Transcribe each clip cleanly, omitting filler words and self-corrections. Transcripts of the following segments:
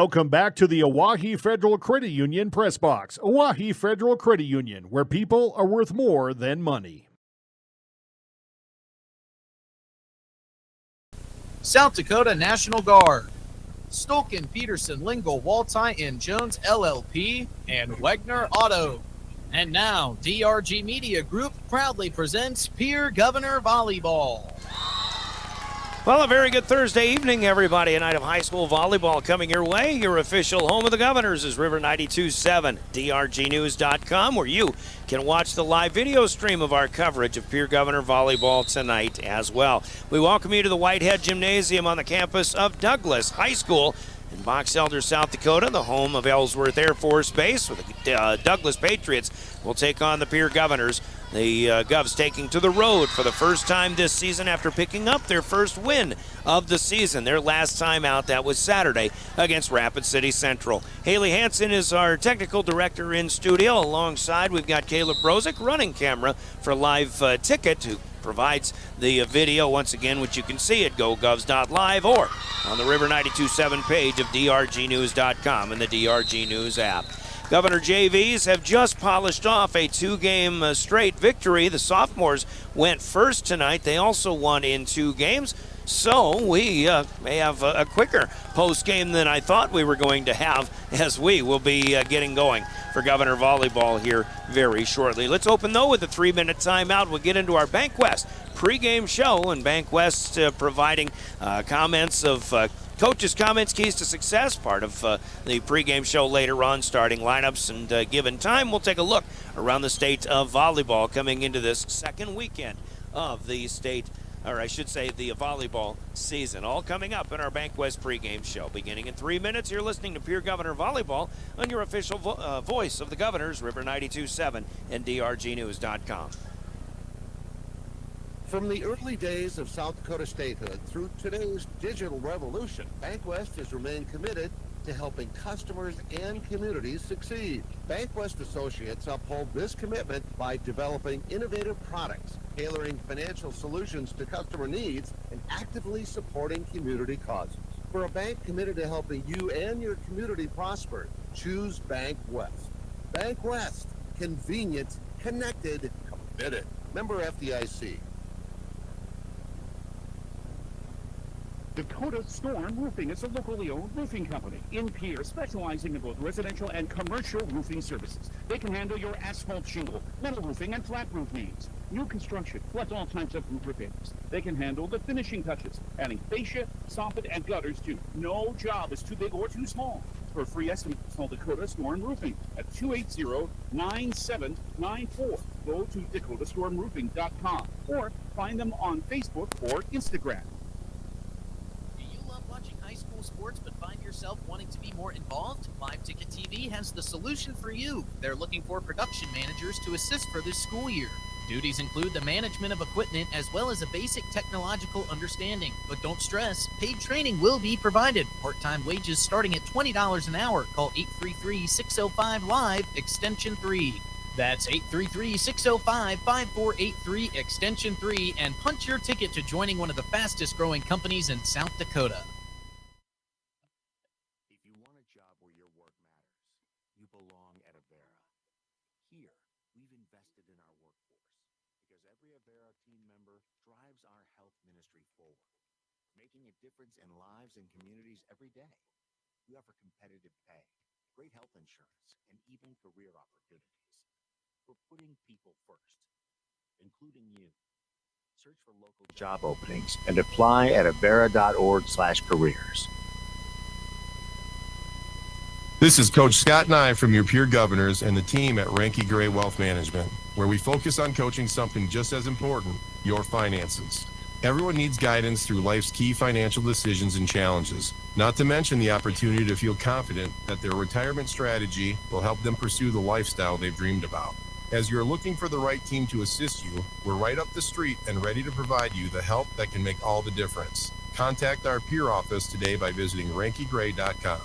Welcome back to the Oahe Federal Credit Union Press Box. Oahe Federal Credit Union, where people are worth more than money. South Dakota National Guard, Stolken, Peterson, Lingle, Walti, and Jones LLP, and Wegner Auto. And now, DRG Media Group proudly presents Pierre Governor Volleyball. Well, a very good Thursday evening, everybody. A night of high school volleyball coming your way. Your official home of the Governors is River 92.7, drgnews.com, where you can watch the live video stream of our coverage of Pierre Governor Volleyball tonight as well. We welcome you to the Whitehead Gymnasium on the campus of Douglas High School in Box Elder, South Dakota, the home of Ellsworth Air Force Base, where the Douglas Patriots will take on the Pierre Governors. The Govs taking to the road for the first time this season after picking up their first win of the season. Their last time out, that was Saturday against Rapid City Central. Haley Hansen is our technical director in studio. Alongside, we've got Caleb Brozick running camera for Live Ticket, who provides the video once again, which you can see at gogovs.live or on the River 92.7 page of drgnews.com and the DRG News app. Governor JVs have just polished off a two-game straight victory. The sophomores went first tonight. They also won in 2 games. So we may have a quicker post-game than I thought we were going to have, as we will be getting going for Governor Volleyball here very shortly. Let's open, though, with a 3-minute timeout. We'll get into our Bank West pregame show, and Bank West providing comments of coaches' comments, keys to success, part of the pregame show later on, starting lineups and given time. We'll take a look around the state of volleyball coming into this second weekend of the state, or I should say the volleyball season. All coming up in our Bank West pregame show. Beginning in 3 minutes, you're listening to Pierre Governor Volleyball on your official voice of the Governors, River 92.7 and drgnews.com. From the early days of South Dakota statehood through today's digital revolution, Bank West has remained committed to helping customers and communities succeed. Bank West associates uphold this commitment by developing innovative products, tailoring financial solutions to customer needs, and actively supporting community causes. For a bank committed to helping you and your community prosper, choose Bank West. Bank West, convenient, connected, committed. Member FDIC. Dakota Storm Roofing is a locally owned roofing company in Pierre, specializing in both residential and commercial roofing services. They can handle your asphalt shingle, metal roofing, and flat roof needs. New construction, plus all types of roof repairs. They can handle the finishing touches, adding fascia, soffit, and gutters too. No job is too big or too small. For a free estimate, call Dakota Storm Roofing at 280-9794. Go to dakotastormroofing.com or find them on Facebook or Instagram. Sports but find yourself wanting to be more involved? Live Ticket TV has the solution for you. They're looking for production managers to assist for this school year. Duties include the management of equipment as well as a basic technological understanding. But don't stress, paid training will be provided. Part-time wages starting at $20 an hour. Call 833-605-LIVE, extension 3. That's 833-605-5483, extension 3, and punch your ticket to joining one of the fastest growing companies in South Dakota. Difference in lives and communities every day. We offer competitive pay, great health insurance, and even career opportunities. We're putting people first, including you. Search for local job openings and apply at avera.org/careers. This is Coach Scott Nye from your Pierre Governors and the team at Ranky Gray Wealth Management, where we focus on coaching something just as important, your finances. Everyone needs guidance through life's key financial decisions and challenges, not to mention the opportunity to feel confident that their retirement strategy will help them pursue the lifestyle they've dreamed about. As you're looking for the right team to assist you, we're right up the street and ready to provide you the help that can make all the difference. Contact our peer office today by visiting rankygray.com.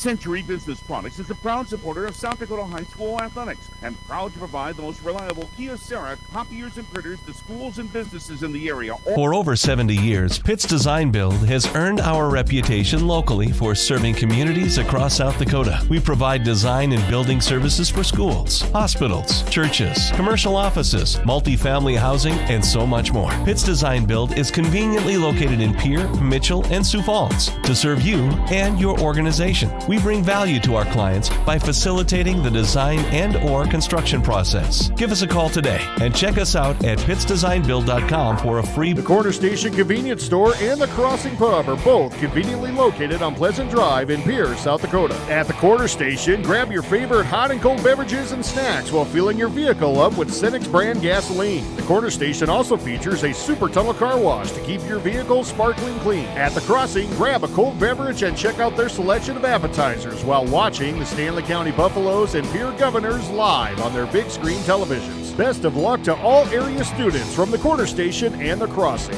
Century Business Products is a proud supporter of South Dakota High School athletics and proud to provide the most reliable Kyocera copiers and printers to schools and businesses in the area. For over 70 years, Pitt's Design Build has earned our reputation locally for serving communities across South Dakota. We provide design and building services for schools, hospitals, churches, commercial offices, multifamily housing, and so much more. Pitt's Design Build is conveniently located in Pierre, Mitchell, and Sioux Falls to serve you and your organization. We bring value to our clients by facilitating the design and/or construction process. Give us a call today and check us out at pittsdesignbuild.com for a free. The Corner Station Convenience Store and the Crossing Pub are both conveniently located on Pleasant Drive in Pierre, South Dakota. At the Corner Station, grab your favorite hot and cold beverages and snacks while filling your vehicle up with Cenex brand gasoline. The Corner Station also features a super tunnel car wash to keep your vehicle sparkling clean. At the Crossing, grab a cold beverage and check out their selection of appetizers while watching the Stanley County Buffaloes and Pierre Governors live on their big screen televisions. Best of luck to all area students from the Corner Station and the Crossing.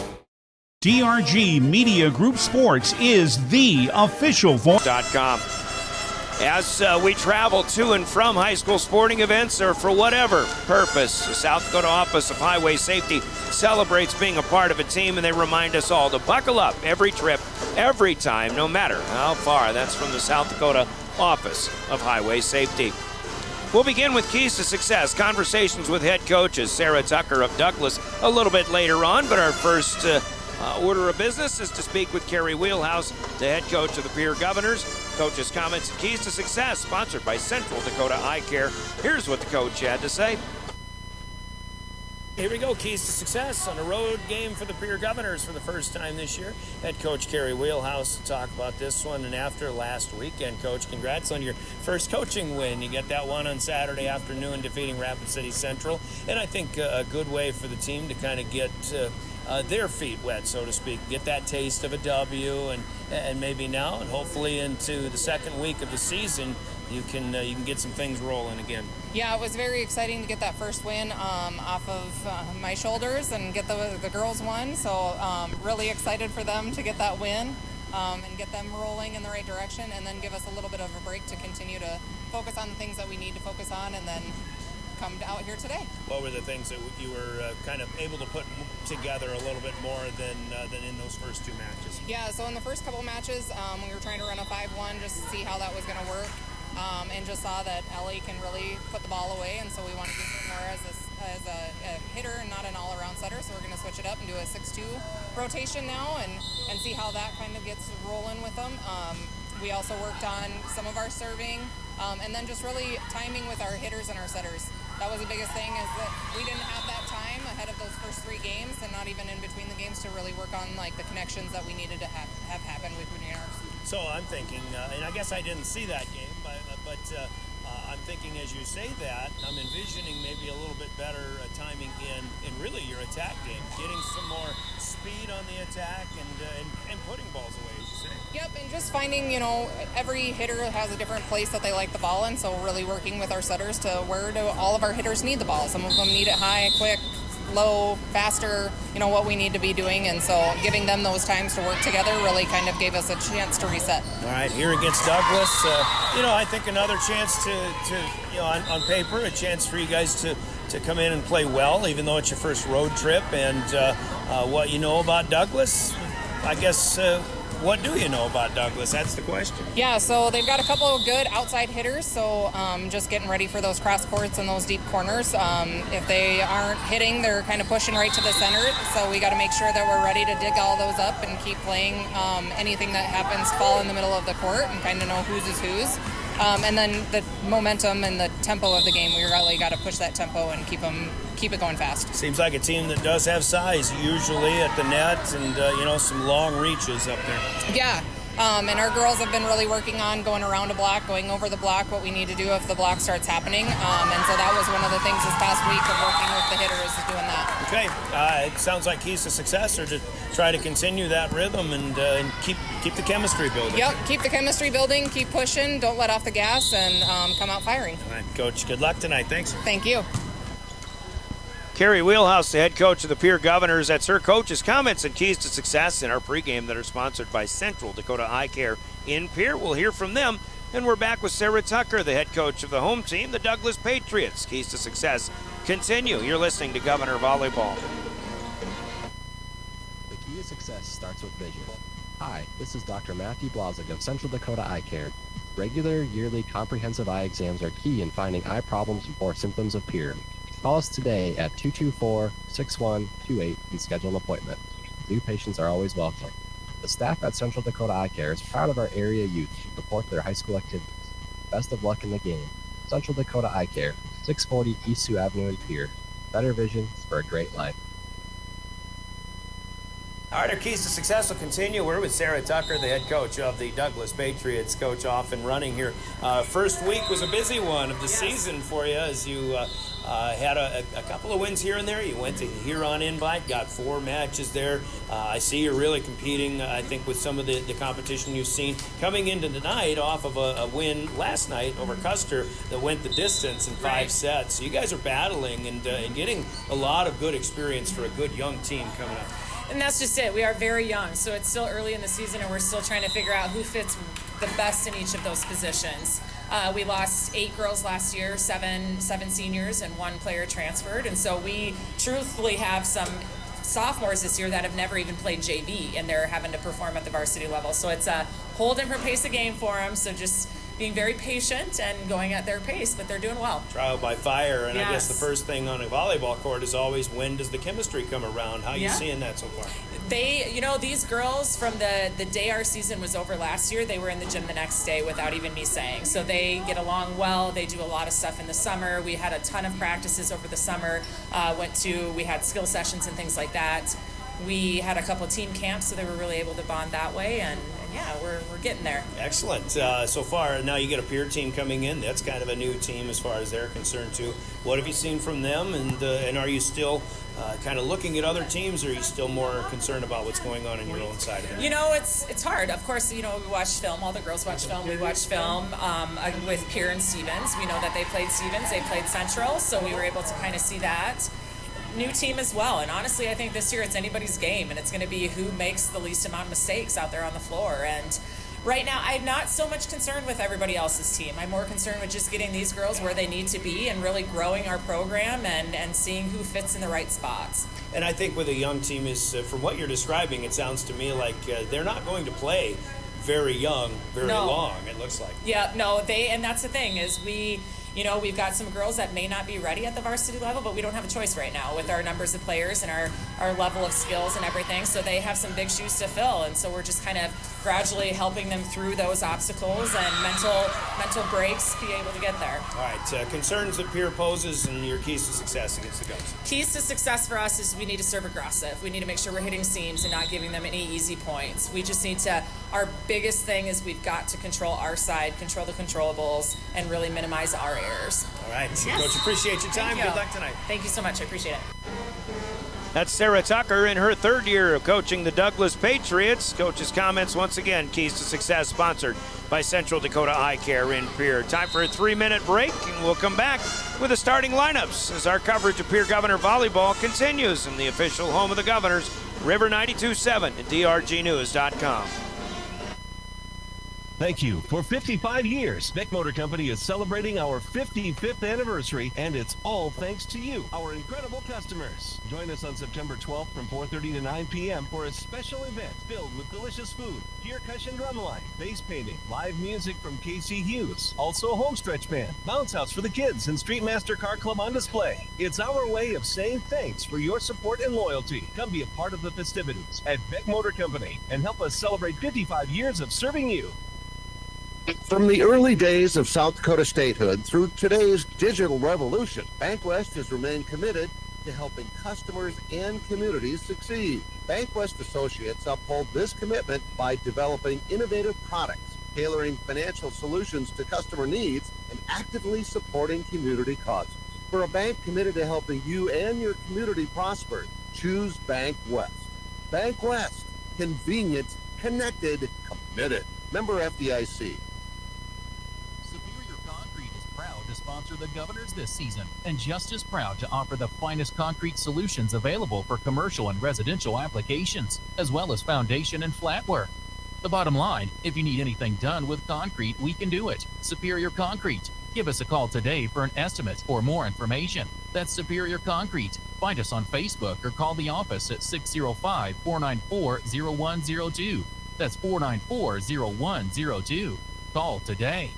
DRG Media Group Sports is the official voice. As we travel to and from high school sporting events or for whatever purpose, the South Dakota Office of Highway Safety celebrates being a part of a team, and they remind us all to buckle up every trip, every time, no matter how far. That's from the South Dakota Office of Highway Safety. We'll begin with keys to success, conversations with head coaches Sarah Tucker of Douglas a little bit later on, but our first order of business is to speak with Carrie Wheelhouse, the head coach of the Pierre Governors. Coach's comments and keys to success, sponsored by Central Dakota Eye Care. Here's what the coach had to say. Here we go, keys to success on a road game for the Pierre Governors for the first time this year. Head coach Carrie Wheelhouse to talk about this one, and after last weekend, Coach, congrats on your first coaching win. You get that one on Saturday afternoon, defeating Rapid City Central, and I think a good way for the team to kind of get their feet wet, so to speak, get that taste of a W, and maybe now and hopefully into the second week of the season, you can get some things rolling again. Yeah, it was very exciting to get that first win off of my shoulders and get the girls won. So really excited for them to get that win and get them rolling in the right direction, and then give us a little bit of a break to continue to focus on the things that we need to focus on, and then come out here today. What were the things that you were kind of able to put together a little bit more than in those first two matches? Yeah, so in the first couple matches, we were trying to run a 5-1 just to see how that was going to work, and just saw that Ellie can really put the ball away, and so we want to use her more as a hitter and not an all-around setter, so we're going to switch it up and do a 6-2 rotation now and see how that kind of gets rolling with them. We also worked on some of our serving, and then just really timing with our hitters and our setters. That was the biggest thing, is that we didn't have that time ahead of those first 3 games, and not even in between the games, to really work on like the connections that we needed to have happen between ours. So I'm thinking, and I guess I didn't see that game, but I'm thinking as you say that, I'm envisioning maybe a little bit better timing in really your attack game, getting some more speed on the attack and putting balls away, as you say. Yep, and just finding, every hitter has a different place that they like the ball in, so really working with our setters to where do all of our hitters need the ball. Some of them need it high, quick, low, faster, what we need to be doing, and so giving them those times to work together really kind of gave us a chance to reset. All right, here against Douglas, I think another chance to on paper, a chance for you guys to come in and play well, even though it's your first road trip, and what you know about Douglas, I guess, what do you know about Douglas? That's the question. Yeah, so they've got a couple of good outside hitters, so just getting ready for those cross courts and those deep corners. If they aren't hitting, they're kind of pushing right to the center, so we got to make sure that we're ready to dig all those up and keep playing anything that happens fall in the middle of the court and kind of know whose is whose. And then the momentum and the tempo of the game, we really got to push that tempo and keep it going fast. Seems like a team that does have size, usually at the net, and some long reaches up there. Yeah, and our girls have been really working on going around a block, going over the block, what we need to do if the block starts happening. And so that was one of the things this past week of working with the hitters, is doing that. Okay, it sounds like keys to success are to try to continue that rhythm and keep the chemistry building. Yep, keep the chemistry building, keep pushing, don't let off the gas, and come out firing. All right, Coach, good luck tonight. Thanks. Thank you. Carrie Wheelhouse, the head coach of the Pierre Governors. That's her coach's comments and keys to success in our pregame that are sponsored by Central Dakota Eye Care in Pierre. We'll hear from them And we're back with Sarah Tucker, the head coach of the home team, the Douglas Patriots. Keys to success continue. You're listening to Governor Volleyball. The key to success starts with vision. Hi, this is Dr. Matthew Blazek of Central Dakota Eye Care. Regular, yearly, comprehensive eye exams are key in finding eye problems before symptoms appear. Call us today at 224-6128 and schedule an appointment. New patients are always welcome. The staff at Central Dakota Eye Care is proud of our area youth to support their high school activities. Best of luck in the game. Central Dakota Eye Care, 640 East Sioux Avenue in Pierre. Better vision for a great life. All right, our keys to success will continue. We're with Sarah Tucker, the head coach of the Douglas Patriots. Coach, off and running here. First week was a busy one of the season for you as you had a couple of wins here and there. You went to Huron Invite, got 4 matches there. I see you're really competing, I think, with some of the competition you've seen. Coming into tonight off of a win last night over Custer that went the distance in 5 sets. So you guys are battling and getting a lot of good experience for a good young team coming up. And that's just it. We are very young, so it's still early in the season, and we're still trying to figure out who fits the best in each of those positions. We lost 8 girls last year, 7 seniors, and 1 player transferred. And so we truthfully have some sophomores this year that have never even played JV, and they're having to perform at the varsity level. So it's a whole different pace of game for them. So just being very patient and going at their pace, but they're doing well. Trial by fire, and I guess the first thing on a volleyball court is always, when does the chemistry come around? How are you seeing that so far? These girls, from the day our season was over last year, they were in the gym the next day without even me saying. So they get along well. They do a lot of stuff in the summer. We had a ton of practices over the summer. We had skill sessions and things like that. We had a couple team camps, so they were really able to bond that way, and yeah, we're getting there. Excellent. So far, now you get a peer team coming in. That's kind of a new team as far as they're concerned, too. What have you seen from them, and are you still kind of looking at other teams, or are you still more concerned about what's going on in your own side of it? It's hard. Of course, we watch film. All the girls watch film. We watch film with Pierre and Stevens. We know that they played Stevens. They played Central, so we were able to kind of see that. New team as well, and honestly, I think this year it's anybody's game, and it's going to be who makes the least amount of mistakes out there on the floor. And right now, I'm not so much concerned with everybody else's team. I'm more concerned with just getting these girls where they need to be and really growing our program and seeing who fits in the right spots. And I think with a young team is, from what you're describing, it sounds to me like they're not going to play very young, long, it looks like. Yeah, no, and that's the thing, is we've got some girls that may not be ready at the varsity level, but we don't have a choice right now with our numbers of players and our level of skills and everything. So they have some big shoes to fill, and so we're just kind of gradually helping them through those obstacles and mental breaks, be able to get there. All right, concerns that Pierre poses and your keys to success against the Gums. Keys to success for us is we need to serve aggressive. We need to make sure we're hitting seams and not giving them any easy points. We just need to, our biggest thing is we've got to control our side, control the controllables, and really minimize our errors. All right, Coach, appreciate your time. Good luck tonight. Thank you so much. I appreciate it. That's Sarah Tucker in her 3rd year of coaching the Douglas Patriots. Coach's comments, once again, Keys to Success, sponsored by Central Dakota Eye Care in Pierre. Time for a 3-minute break, and we'll come back with the starting lineups as our coverage of Pierre Governor Volleyball continues in the official home of the Governors, River 92.7 and DRGnews.com. Thank you. For 55 years, Beck Motor Company is celebrating our 55th anniversary, and it's all thanks to you, our incredible customers. Join us on September 12th from 4:30 to 9 p.m. for a special event filled with delicious food, percussion drumline, face painting, live music from KC Hughes, also a homestretch band, bounce house for the kids, and Street Master Car Club on display. It's our way of saying thanks for your support and loyalty. Come be a part of the festivities at Beck Motor Company and help us celebrate 55 years of serving you. From the early days of South Dakota statehood through today's digital revolution, BankWest has remained committed to helping customers and communities succeed. BankWest Associates uphold this commitment by developing innovative products, tailoring financial solutions to customer needs, and actively supporting community causes. For a bank committed to helping you and your community prosper, choose BankWest. BankWest. Convenient, connected, committed. Member FDIC. Sponsor the Governors this season, and just as proud to offer the finest concrete solutions available for commercial and residential applications, as well as foundation and flat work. The bottom line, if you need anything done with concrete, we can do it. Superior Concrete. Give us a call today for an estimate or more information. That's Superior Concrete. Find us on Facebook or call the office at 605-494-0102. That's 494-0102. Call today.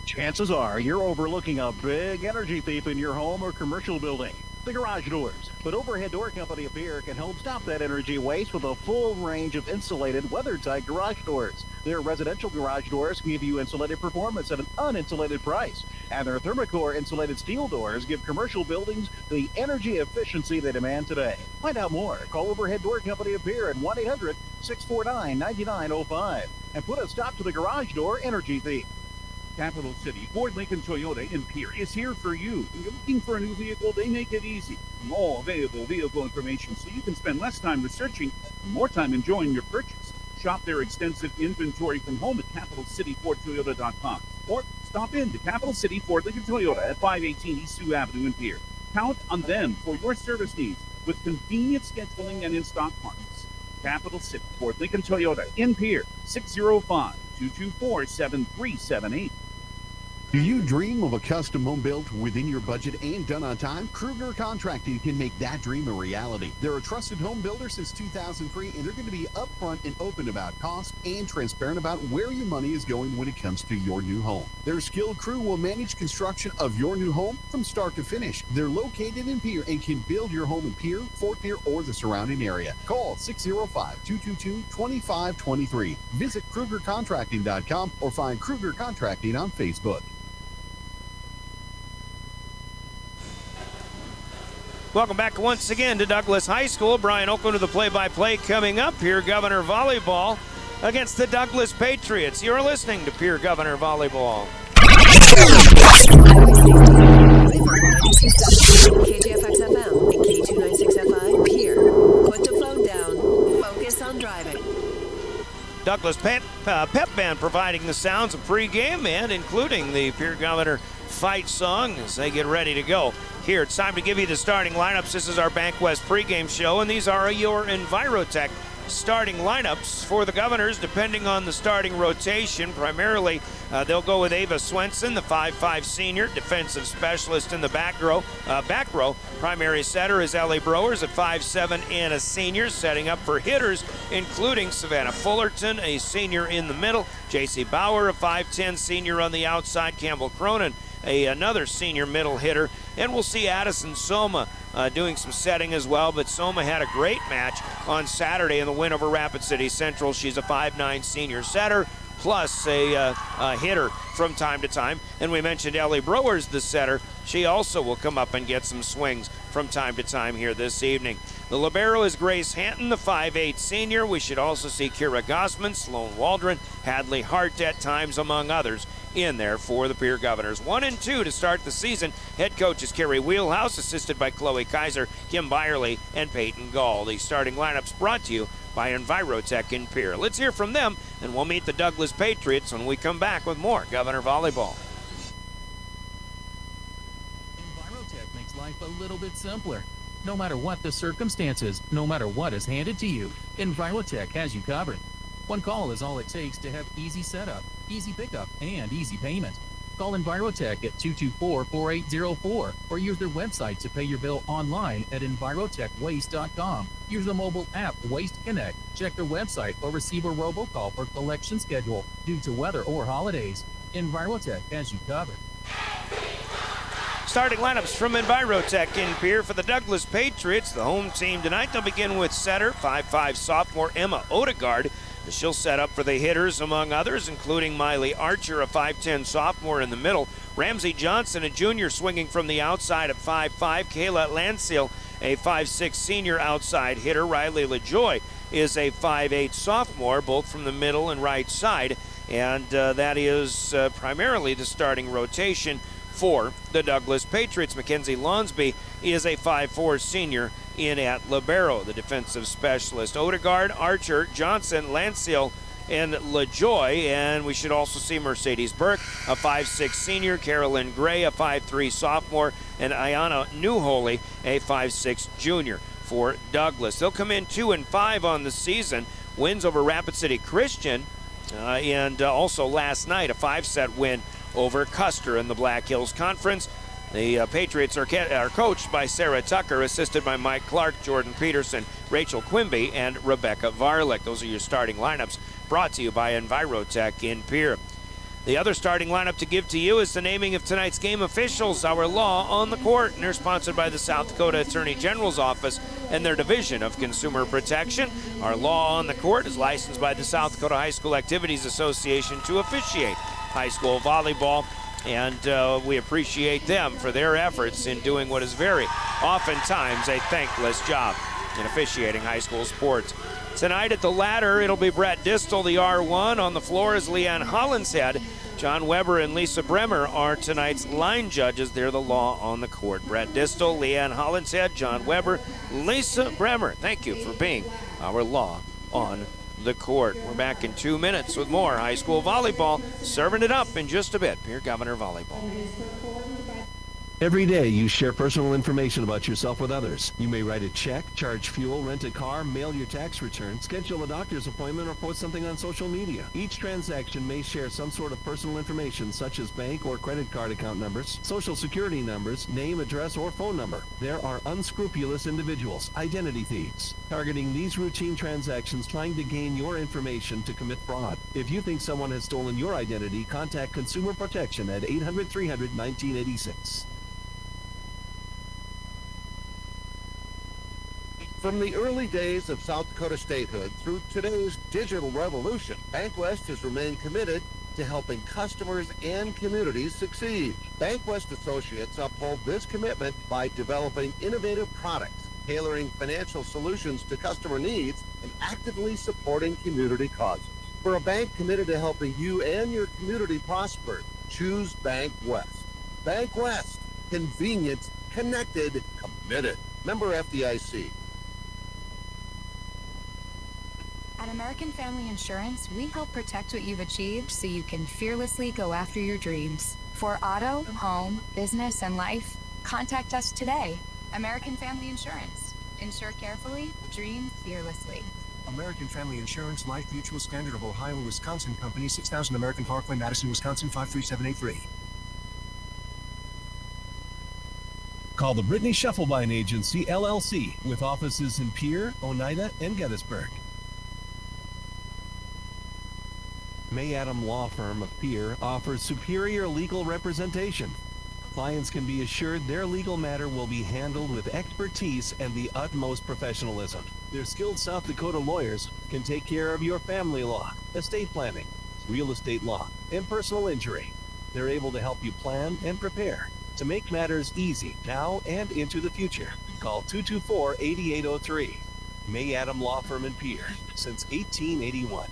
Chances are you're overlooking a big energy thief in your home or commercial building. The garage doors. But Overhead Door Company of Pierre can help stop that energy waste with a full range of insulated, weather-tight garage doors. Their residential garage doors give you insulated performance at an uninsulated price. And their Thermocore insulated steel doors give commercial buildings the energy efficiency they demand today. Find out more. Call Overhead Door Company of Pierre at 1-800-649-9905 and put a stop to the garage door energy thief. Capital City Ford Lincoln Toyota in Pierre is here for you. When you're looking for a new vehicle, they make it easy. All available vehicle information so you can spend less time researching and more time enjoying your purchase. Shop their extensive inventory from home at CapitalCityFordToyota.com or stop in to Capital City Ford Lincoln Toyota at 518 East Sioux Avenue in Pierre. Count on them for your service needs with convenient scheduling and in-stock parts. Capital City Ford Lincoln Toyota in Pierre, 605-224-7378. Do you dream of a custom home built within your budget and done on time? Kruger Contracting can make that dream a reality. They're a trusted home builder since 2003, and they're going to be upfront and open about cost and transparent about where your money is going when it comes to your new home. Their skilled crew will manage construction of your new home from start to finish. They're located in Pierre and can build your home in Pierre, Fort Pierre, or the surrounding area. Call 605-222-2523. Visit KrugerContracting.com or find Kruger Contracting on Facebook. Welcome back once again to Douglas High School. Brian Oakland with the play-by-play coming up. Pierre Governor Volleyball against the Douglas Patriots. You're listening to Pierre Governor Volleyball. KJFX-FM and K296FI, Pierre. Put the phone down. Focus on driving. Douglas Pep Band providing the sounds of pregame and including the Pierre Governor fight song as they get ready to go. Here, it's time to give you the starting lineups. This is our Bank West pregame show, and these are your Envirotech starting lineups for the Governors, depending on the starting rotation. Primarily, they'll go with Ava Swenson, the 5'5 senior defensive specialist in the back row. Primary setter is Ellie Browers at 5'7 and a senior, setting up for hitters, including Savannah Fullerton, a senior in the middle, J.C. Bauer, a 5'10 senior on the outside, Campbell Cronin, another senior middle hitter, and we'll see Addison Soma doing some setting as well, but Soma had a great match on Saturday in the win over Rapid City Central. She's a 5'9 senior setter, plus a hitter from time to time. And we mentioned Ellie Browers, the setter. She also will come up and get some swings from time to time here this evening. The libero is Grace Hanton, the 5'8 senior. We should also see Kira Gossman, Sloan Waldron, Hadley Hart at times, among others, in there for the Pierre Governors. 1 and 2 to start the season. Head coach is Kerry Wheelhouse, assisted by Chloe Kaiser, Kim Byerly, and Peyton Gall. The starting lineups brought to you by Envirotech in Pierre. Let's hear from them, and we'll meet the Douglas Patriots when we come back with more Governor Volleyball. Envirotech makes life a little bit simpler. No matter what the circumstances, no matter what is handed to you, Envirotech has you covered. One call is all it takes to have easy setup, easy pickup, and easy payment. Call Envirotech at 224-4804 or use their website to pay your bill online at EnvirotechWaste.com. Use the mobile app Waste Connect. Check their website or receive a robocall for collection schedule due to weather or holidays. Envirotech has you covered. Starting lineups from Envirotech in Pierre for the Douglas Patriots. The home team tonight, they'll begin with setter, 5'5 sophomore Emma Odegaard. She'll set up for the hitters, among others, including Miley Archer, a 5'10 sophomore in the middle. Ramsey Johnson, a junior, swinging from the outside at 5'5. Kayla Landseal, a 5'6 senior outside hitter. Riley LaJoy is a 5'8 sophomore, both from the middle and right side. And that is primarily the starting rotation for the Douglas Patriots. Mackenzie Lonsby is a 5'4 senior in at libero, the defensive specialist. Odegaard, Archer, Johnson, Landseal, and LaJoy. And we should also see Mercedes Burke, a 5'6 senior, Carolyn Gray, a 5'3 sophomore, and Ayana Newholy, a 5'6 junior for Douglas. They'll come in 2-5 on the season wins over Rapid City Christian, and also last night a 5-set win over Custer in the Black Hills Conference. The Patriots are coached by Sarah Tucker, assisted by Mike Clark, Jordan Peterson, Rachel Quimby, and Rebecca Varlick. Those are your starting lineups, brought to you by Envirotech in Pierre. The other starting lineup to give to you is the naming of tonight's game officials, our Law on the Court, and they're sponsored by the South Dakota Attorney General's Office and their Division of Consumer Protection. Our Law on the Court is licensed by the South Dakota High School Activities Association to officiate high school volleyball, and we appreciate them for their efforts in doing what is very oftentimes a thankless job in officiating high school sports. Tonight at the ladder, it'll be Brett Distel, the R1. On the floor is Leanne Hollinshead. John Weber and Lisa Bremer are tonight's line judges. They're the Law on the Court. Brett Distel, Leanne Hollinshead, John Weber, Lisa Bremer. Thank you for being our Law on the Court. We're back in 2 minutes with more high school volleyball. Serving it up in just a bit. Pierre Governor Volleyball. Every day you share personal information about yourself with others. You may write a check, charge fuel, rent a car, mail your tax return, schedule a doctor's appointment, or post something on social media. Each transaction may share some sort of personal information such as bank or credit card account numbers, social security numbers, name, address, or phone number. There are unscrupulous individuals, identity thieves, targeting these routine transactions trying to gain your information to commit fraud. If you think someone has stolen your identity, contact Consumer Protection at 800-300-1986. From the early days of South Dakota statehood through today's digital revolution, BankWest has remained committed to helping customers and communities succeed. BankWest Associates uphold this commitment by developing innovative products, tailoring financial solutions to customer needs, and actively supporting community causes. For a bank committed to helping you and your community prosper, choose BankWest. BankWest. Convenient, connected, committed. Member FDIC. At American Family Insurance, we help protect what you've achieved so you can fearlessly go after your dreams. For auto, home, business, and life, contact us today. American Family Insurance. Insure carefully, dream fearlessly. American Family Insurance, Life Mutual, Standard of Ohio and Wisconsin Company, 6000 American Parkway, Madison, Wisconsin, 53783. Call the Brittany Shufflebine Agency, LLC, with offices in Pierre, Oneida, and Gettysburg. May Adam Law Firm of Pierre offers superior legal representation. Clients can be assured their legal matter will be handled with expertise and the utmost professionalism. Their skilled South Dakota lawyers can take care of your family law, estate planning, real estate law, and personal injury. They're able to help you plan and prepare to make matters easy now and into the future. Call 224-8803. May Adam Law Firm in Pierre since 1881.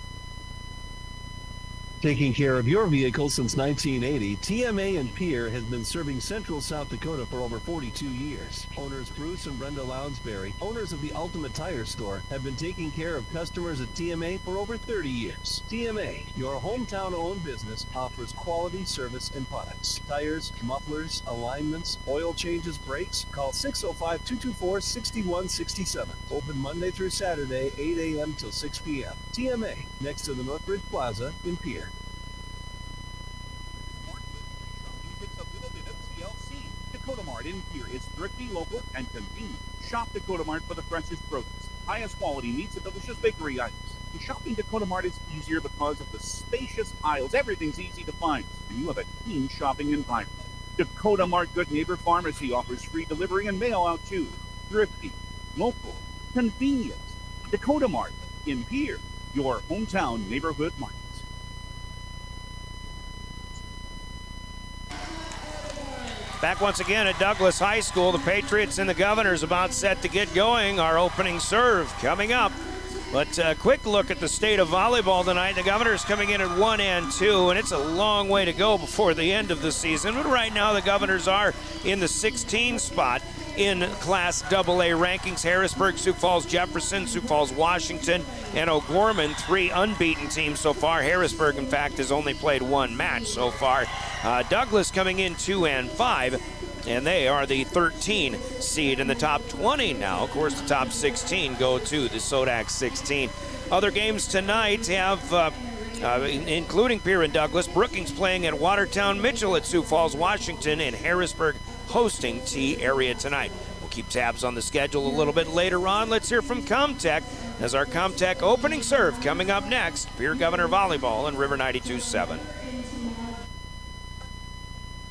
Taking care of your vehicle since 1980, TMA in Pierre has been serving Central South Dakota for over 42 years. Owners Bruce and Brenda Lounsbury, owners of the Ultimate Tire Store, have been taking care of customers at TMA for over 30 years. TMA, your hometown-owned business, offers quality service and products. Tires, mufflers, alignments, oil changes, brakes. Call 605-224-6167. Open Monday through Saturday, 8 a.m. till 6 p.m. TMA, next to the Northridge Plaza in Pierre. Dakota Mart in Pierre is thrifty, local, and convenient. Shop Dakota Mart for the freshest produce, highest quality meats, and delicious bakery items. And shopping Dakota Mart is easier because of the spacious aisles. Everything's easy to find, and you have a clean shopping environment. Dakota Mart Good Neighbor Pharmacy offers free delivery and mail out too. Thrifty, local, convenient. Dakota Mart in Pierre, your hometown neighborhood market. Back once again at Douglas High School, the Patriots and the Governors about set to get going. Our opening serve coming up. But a quick look at the state of volleyball tonight. The Governors coming in at 1-2, and it's a long way to go before the end of the season. But right now the Governors are in the 16 spot in Class AA rankings. Harrisburg, Sioux Falls, Jefferson, Sioux Falls, Washington, and O'Gorman, 3 unbeaten teams so far. Harrisburg, in fact, has only played 1 match so far. Douglas coming in 2-5, and they are the 13 seed in the top 20 now. Of course, the top 16 go to the Sodak 16. Other games tonight have, including Pierre and Douglas, Brookings playing at Watertown, Mitchell at Sioux Falls, Washington, and Harrisburg hosting T area tonight. We'll keep tabs on the schedule a little bit later on. Let's hear from Comtech as our Comtech opening serve coming up next. Pierre Governor Volleyball and River 92.7.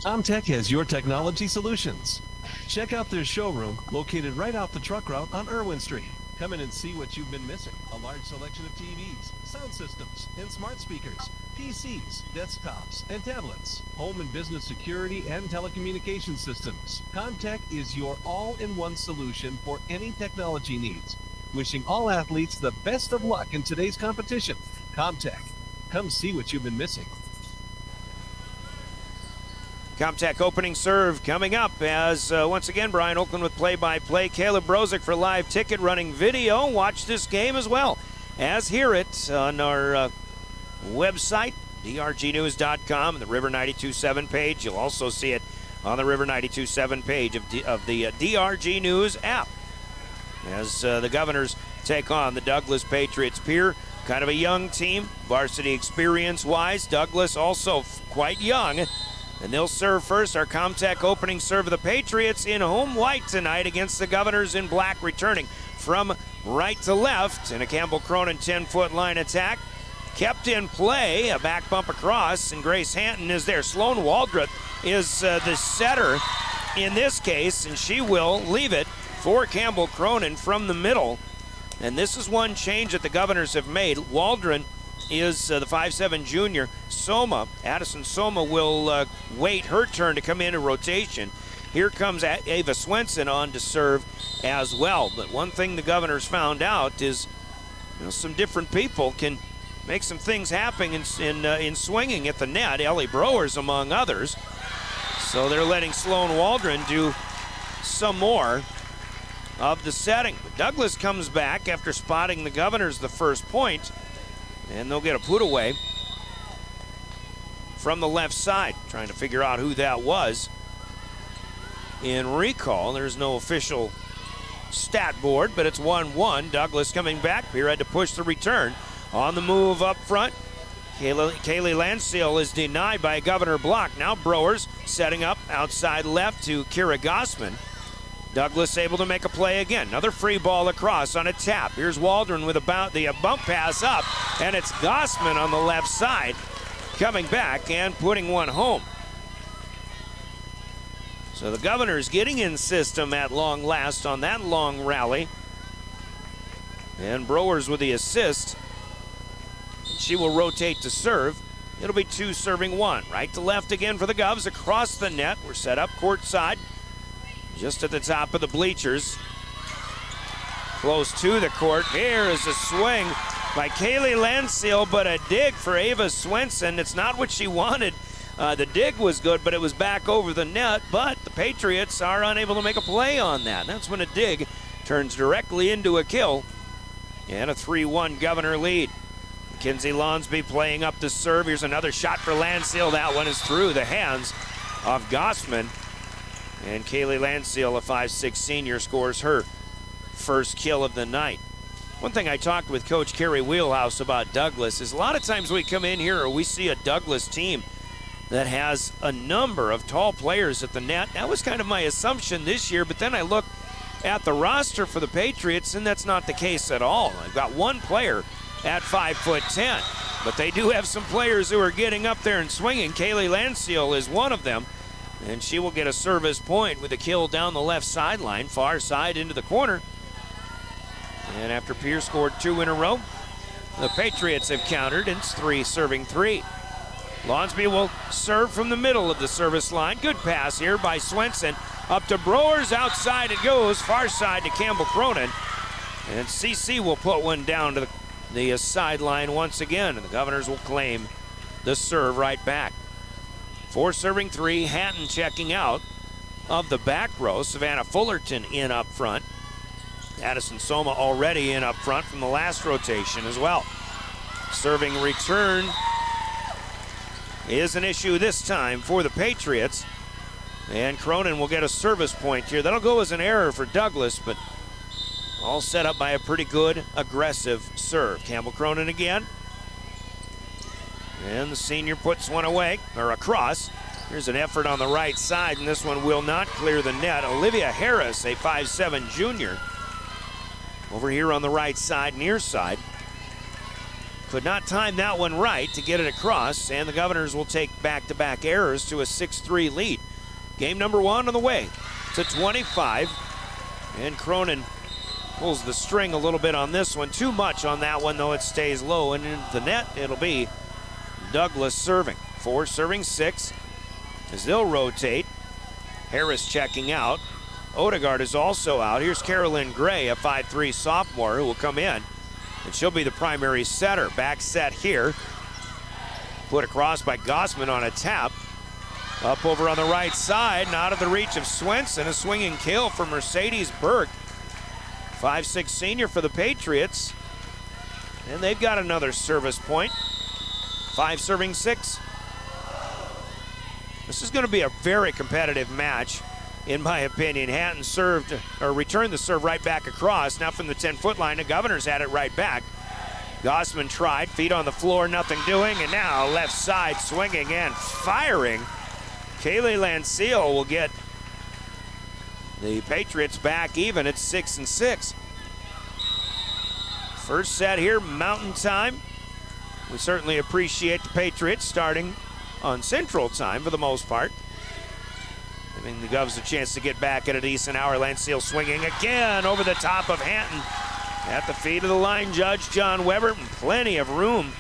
Comtech has your technology solutions. Check out their showroom located right off the truck route on Irwin Street. Come in and see what you've been missing. A large selection of TVs, sound systems, and smart speakers, PCs, desktops, and tablets, home and business security and telecommunication systems. Comtech is your all-in-one solution for any technology needs. Wishing all athletes the best of luck in today's competition. Comtech. Come see what you've been missing. Comtech opening serve coming up as, once again, Brian Oakland with play-by-play. Caleb Brozick for live ticket running video. Watch this game as well as hear it on our website, drgnews.com, the River 92.7 page. You'll also see it on the River 92.7 page of the DRG News app as the Governors take on the Douglas Patriots. Pierre, kind of a young team, varsity experience-wise. Douglas also quite young. And they'll serve first. Our Comtech opening serve of the Patriots in home white tonight against the Governors in black, returning from right to left in a Campbell Cronin 10-foot line attack. Kept in play, a back bump across, and Grace Hanton is there. Sloan Waldrop is the setter in this case, and she will leave it for Campbell Cronin from the middle. And this is one change that the Governors have made. Waldron is the 5'7" junior. Addison Soma will wait her turn to come into rotation. Here comes Ava Swenson on to serve as well. But one thing the Governors found out is, some different people can make some things happen in swinging at the net. Ellie Browers among others. So they're letting Sloan Waldron do some more of the setting. But Douglas comes back after spotting the Governors the first point, and they'll get a put away from the left side, trying to figure out who that was. In recall, there's no official stat board, but it's 1-1. Douglas coming back. Pierre had to push the return. On the move up front, Kaylee Landseal is denied by a Governor block. Now Browers setting up outside left to Kira Gossman. Douglas able to make a play again. Another free ball across on a tap. Here's Waldron with the bump pass up, and it's Gossman on the left side coming back and putting one home. So the Governors getting in system at long last on that long rally. And Browers with the assist. She will rotate to serve. It'll be 2 serving 1. Right to left again for the Govs across the net. We're set up courtside, just at the top of the bleachers. Close to the court. Here is a swing by Kaylee Landseal, but a dig for Ava Swenson. It's not what she wanted. The dig was good, but it was back over the net, but the Patriots are unable to make a play on that. That's when a dig turns directly into a kill, and a 3-1 Governor lead. Mackenzie Lonsby playing up the serve. Here's another shot for Landseal. That one is through the hands of Gossman. And Kaylee Landseal, a 5'6" senior, scores her first kill of the night. One thing I talked with Coach Kerry Wheelhouse about Douglas is a lot of times we come in here or we see a Douglas team that has a number of tall players at the net. That was kind of my assumption this year, but then I look at the roster for the Patriots, and that's not the case at all. I've got one player at 5'10", but they do have some players who are getting up there and swinging. Kaylee Landseal is one of them, and she will get a service point with a kill down the left sideline, far side into the corner. And after Pierre scored 2 in a row, the Patriots have countered, and it's 3 serving 3. Lonsby will serve from the middle of the service line. Good pass here by Swenson. Up to Browers, outside it goes, far side to Campbell Cronin. And CC will put one down to the sideline once again, and the Governors will claim the serve right back. 4 serving 3, Hatton checking out of the back row. Savannah Fullerton in up front. Addison Soma already in up front from the last rotation as well. Serving return is an issue this time for the Patriots. And Cronin will get a service point here. That'll go as an error for Douglas, but All set up by a pretty good, aggressive serve. Campbell Cronin again. And the senior puts one away, or across. Here's an effort on the right side, and this one will not clear the net. Olivia Harris, a 5'7" junior, over here on the right side, near side. Could not time that one right to get it across, and the Governors will take back-to-back errors to a 6-3 lead. Game number 1 on the way to 25, and Cronin pulls the string a little bit on this one. Too much on that one, though. It stays low, and in the net, it'll be Douglas serving. 4 serving 6 as they'll rotate. Harris checking out. Odegaard is also out. Here's Carolyn Gray, a 5'3" sophomore, who will come in, and she'll be the primary setter. Back set here. Put across by Gossman on a tap. Up over on the right side, and out of the reach of Swenson. A swinging kill for Mercedes Burke. 5'6" senior for the Patriots. And they've got another service point. 5 serving 6. This is going to be a very competitive match, in my opinion. Hatton served, or returned the serve right back across. Now from the 10-foot line, the Governors had it right back. Gossman tried, feet on the floor, nothing doing, and now left side swinging and firing. Kaylee Lancille will get the Patriots back even at 6-6. First set here, Mountain Time. We certainly appreciate the Patriots starting on Central Time for the most part. Giving the Govs a chance to get back at a decent hour. Lancille swinging again over the top of Hatton. At the feet of the line judge, John Weber. Plenty of room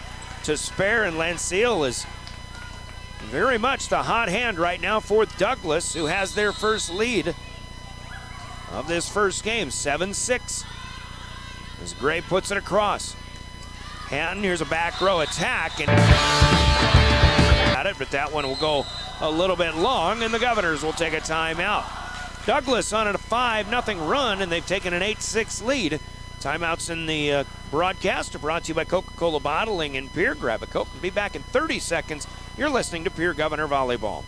to spare, and Lancille is very much the hot hand right now for Douglas, who has their first lead of this first game, 7-6. As Gray puts it across. Hatton, here's a back row attack, and at it, but that one will go a little bit long, and the Governors will take a timeout. Douglas on a 5-0 run, and they've taken an 8-6 lead. Timeouts in the broadcast are brought to you by Coca-Cola Bottling and Pierre. Grab a Coke and be back in 30 seconds. You're listening to Pierre Governor Volleyball.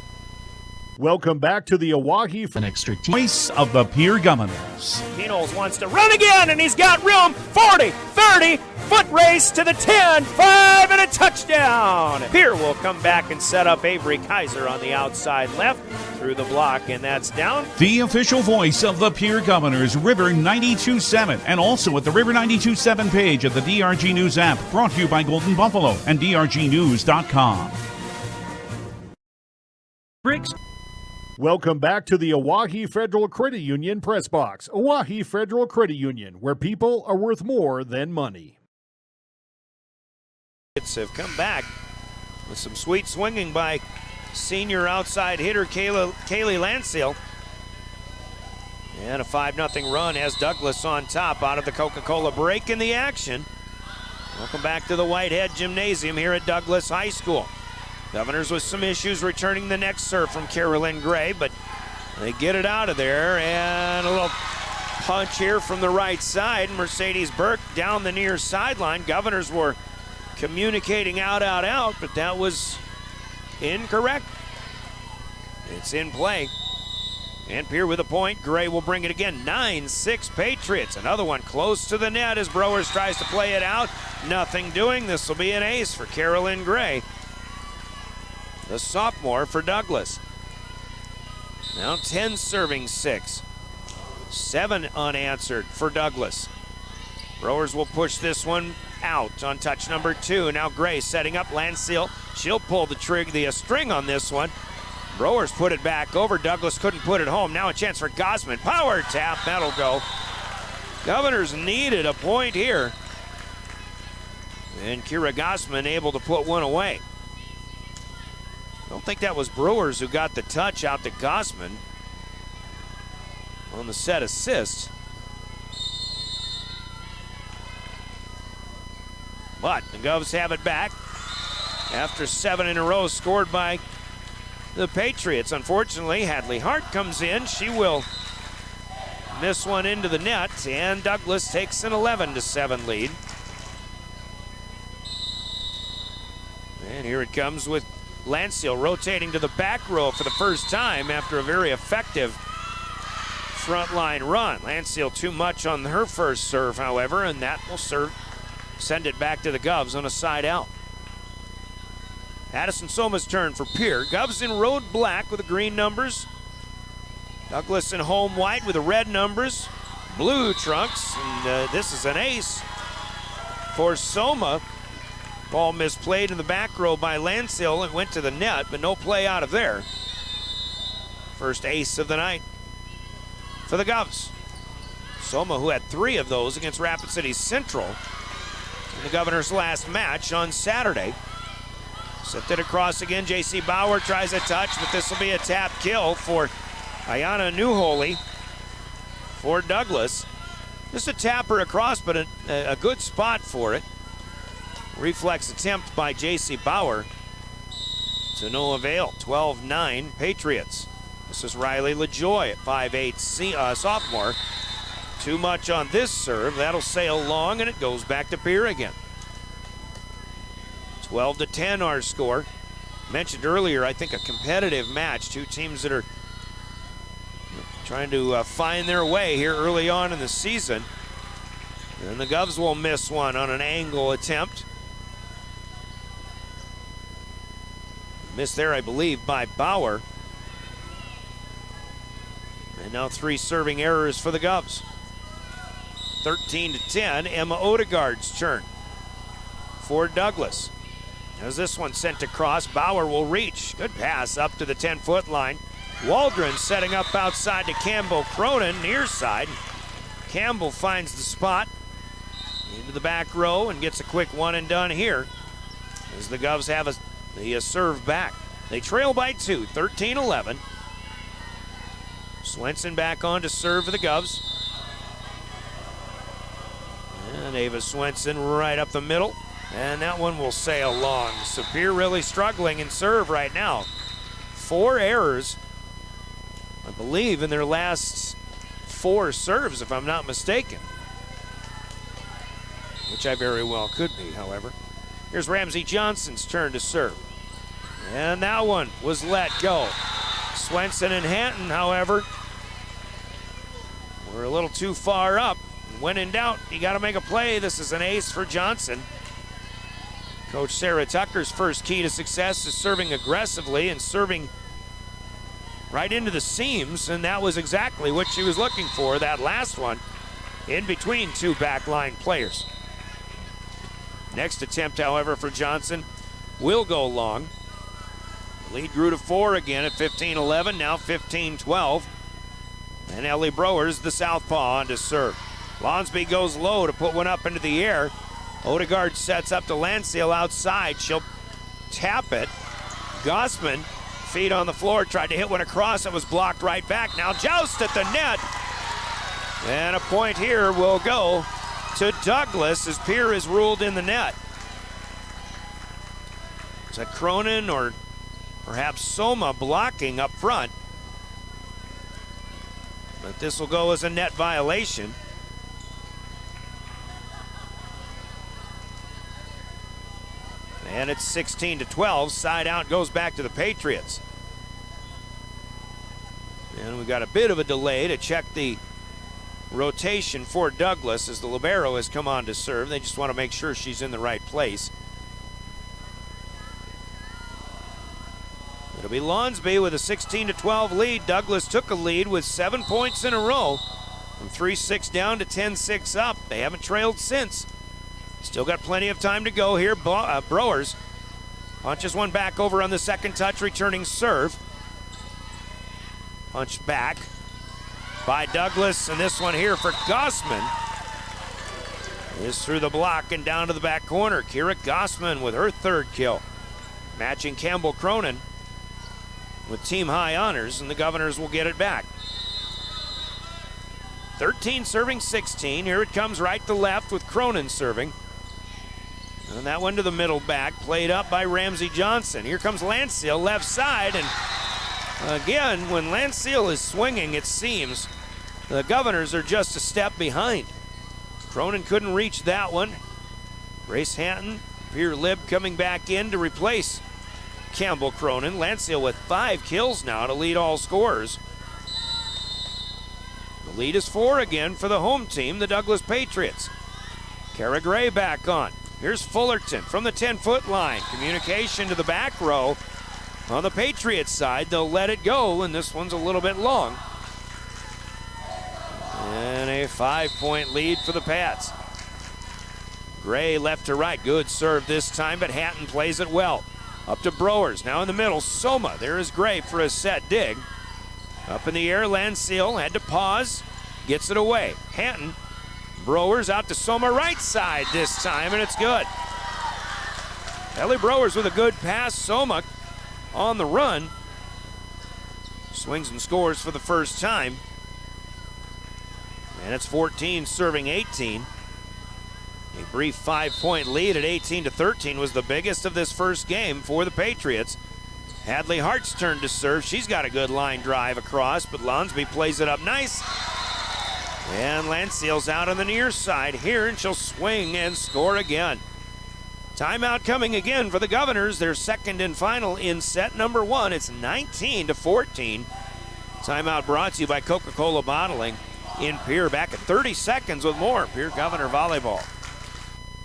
Welcome back to the Owyhee. An extra voice of the Pierre Governors. Kenols wants to run again, and he's got room. 40, 30, foot race to the 10, 5, and a touchdown. Pierre will come back and set up Avery Kaiser on the outside left through the block, and that's down. The official voice of the Pierre Governors, River 92.7, and also at the River 92.7 page of the DRG News app, brought to you by Golden Buffalo and DRGnews.com. Bricks. Welcome back to the Owyhee Federal Credit Union Press Box. Owyhee Federal Credit Union, where people are worth more than money. Have come back with some sweet swinging by senior outside hitter Kaylee Lancille. And a 5-0 run has Douglas on top out of the Coca-Cola break in the action. Welcome back to the Whitehead Gymnasium here at Douglas High School. Governors with some issues returning the next serve from Carolyn Gray, but they get it out of there, and a little punch here from the right side. Mercedes Burke down the near sideline. Governors were communicating out, but that was incorrect. It's in play. And Pierre with a point. Gray will bring it again. 9-6 Patriots. Another one close to the net as Browers tries to play it out. Nothing doing. This will be an ace for Carolyn Gray, the sophomore for Douglas. Now 10 serving 6. 7 unanswered for Douglas. Browers will push this one out on touch number 2. Now Gray setting up Lancille. She'll pull the string on this one. Browers put it back over. Douglas couldn't put it home. Now a chance for Gossman. Power tap, that'll go. Governors needed a point here. And Kira Gossman able to put one away. I don't think that was Brewers who got the touch out to Gossman on the set assist. But the Govs have it back after 7 in a row scored by the Patriots. Unfortunately, Hadley Hart comes in. She will miss one into the net, and Douglas takes an 11-7 lead. And here it comes with Lancille rotating to the back row for the first time after a very effective front line run. Landseal too much on her first serve, however, and that will send it back to the Govs on a side out. Addison Soma's turn for Pierre. Govs in road black with the green numbers. Douglas in home white with the red numbers. Blue trunks, and this is an ace for Soma. Ball misplayed in the back row by Landseal. It went to the net, but no play out of there. First ace of the night for the Govs. Soma, who had 3 of those against Rapid City Central in the Governors' last match on Saturday. Sent it across again. J.C. Bauer tries a touch, but this will be a tap kill for Ayana Newholy for Douglas. Just a tapper across, but a good spot for it. Reflex attempt by J.C. Bauer to no avail. 12-9 Patriots. This is Riley LaJoy at 5'8", sophomore. Too much on this serve. That'll sail long, and it goes back to Pierre again. 12-10 our score. Mentioned earlier, I think a competitive match. Two teams that are trying to find their way here early on in the season. And the Govs will miss one on an angle attempt. Missed there, I believe, by Bauer. And now 3 serving errors for the Govs. 13-10, Emma Odegaard's turn for Douglas. As this one sent across, Bauer will reach. Good pass up to the 10-foot line. Waldron setting up outside to Campbell Cronin, near side. Campbell finds the spot into the back row and gets a quick one and done here as the Govs have a serve back. They trail by 2, 13-11. Swenson back on to serve for the Govs. And Ava Swenson right up the middle. And that one will sail long. So Pierre really struggling in serve right now. 4 errors, I believe, in their last 4 serves, if I'm not mistaken. Which I very well could be, however. Here's Ramsey Johnson's turn to serve. And that one was let go. Swenson and Hanton, however, were a little too far up. When in doubt, you got to make a play. This is an ace for Johnson. Coach Sarah Tucker's first key to success is serving aggressively and serving right into the seams, and that was exactly what she was looking for, that last one, in between 2 backline players. Next attempt, however, for Johnson will go long. The lead grew to 4 again at 15-11, now 15-12. And Ellie Browers, the southpaw, on to serve. Lonsby goes low to put one up into the air. Odegaard sets up to Landseal outside. She'll tap it. Gossman, feet on the floor, tried to hit one across. It was blocked right back. Now joust at the net. And a point here will go to Douglas as Pierre is ruled in the net. Is that Cronin or perhaps Soma blocking up front? But this will go as a net violation. And it's 16-12. Side out goes back to the Patriots. And we've got a bit of a delay to check the rotation for Douglas as the libero has come on to serve. They just want to make sure she's in the right place. It'll be Lonsby with a 16-12 lead. Douglas took a lead with 7 points in a row. From 3-6 down to 10-6 up. They haven't trailed since. Still got plenty of time to go here. Browers punches one back over on the second touch, returning serve. Punch back by Douglas, and this one here for Gossman is through the block and down to the back corner. Kira Gossman with her 3rd kill, matching Campbell Cronin with team high honors, and the Governors will get it back. 13 serving 16. Here it comes right to left with Cronin serving. And that one to the middle back, played up by Ramsey Johnson. Here comes Landseal, left side, and again, when Landseal is swinging, it seems the Governors are just a step behind. Cronin couldn't reach that one. Grace Hanton, Pierre Lib coming back in to replace Campbell Cronin. Landseal with 5 kills now to lead all scorers. lead is 4 again for the home team, the Douglas Patriots. Kara Gray back on. Here's Fullerton from the 10-foot line. Communication to the back row. On the Patriots side, they'll let it go, and this one's a little bit long. And a 5-point lead for the Pats. Gray left to right. Good serve this time, but Hatton plays it well. Up to Browers. Now in the middle, Soma. There is Gray for a set dig. Up in the air, Landseal had to pause. Gets it away. Hatton. Browers out to Soma, right side this time, and it's good. Ellie Browers with a good pass. Soma on the run. Swings and scores for the first time. And it's 14 serving 18. A brief 5-point lead at 18-13 was the biggest of this first game for the Patriots. Hadley Hart's turn to serve. She's got a good line drive across, but Lonsby plays it up nice. And Landseal's out on the near side here, and she'll swing and score again. Timeout coming again for the Governors. Their second and final in set number 1. It's 19-14. Timeout brought to you by Coca-Cola Bottling in Pierre. Back at 30 seconds with more Pierre Governor Volleyball.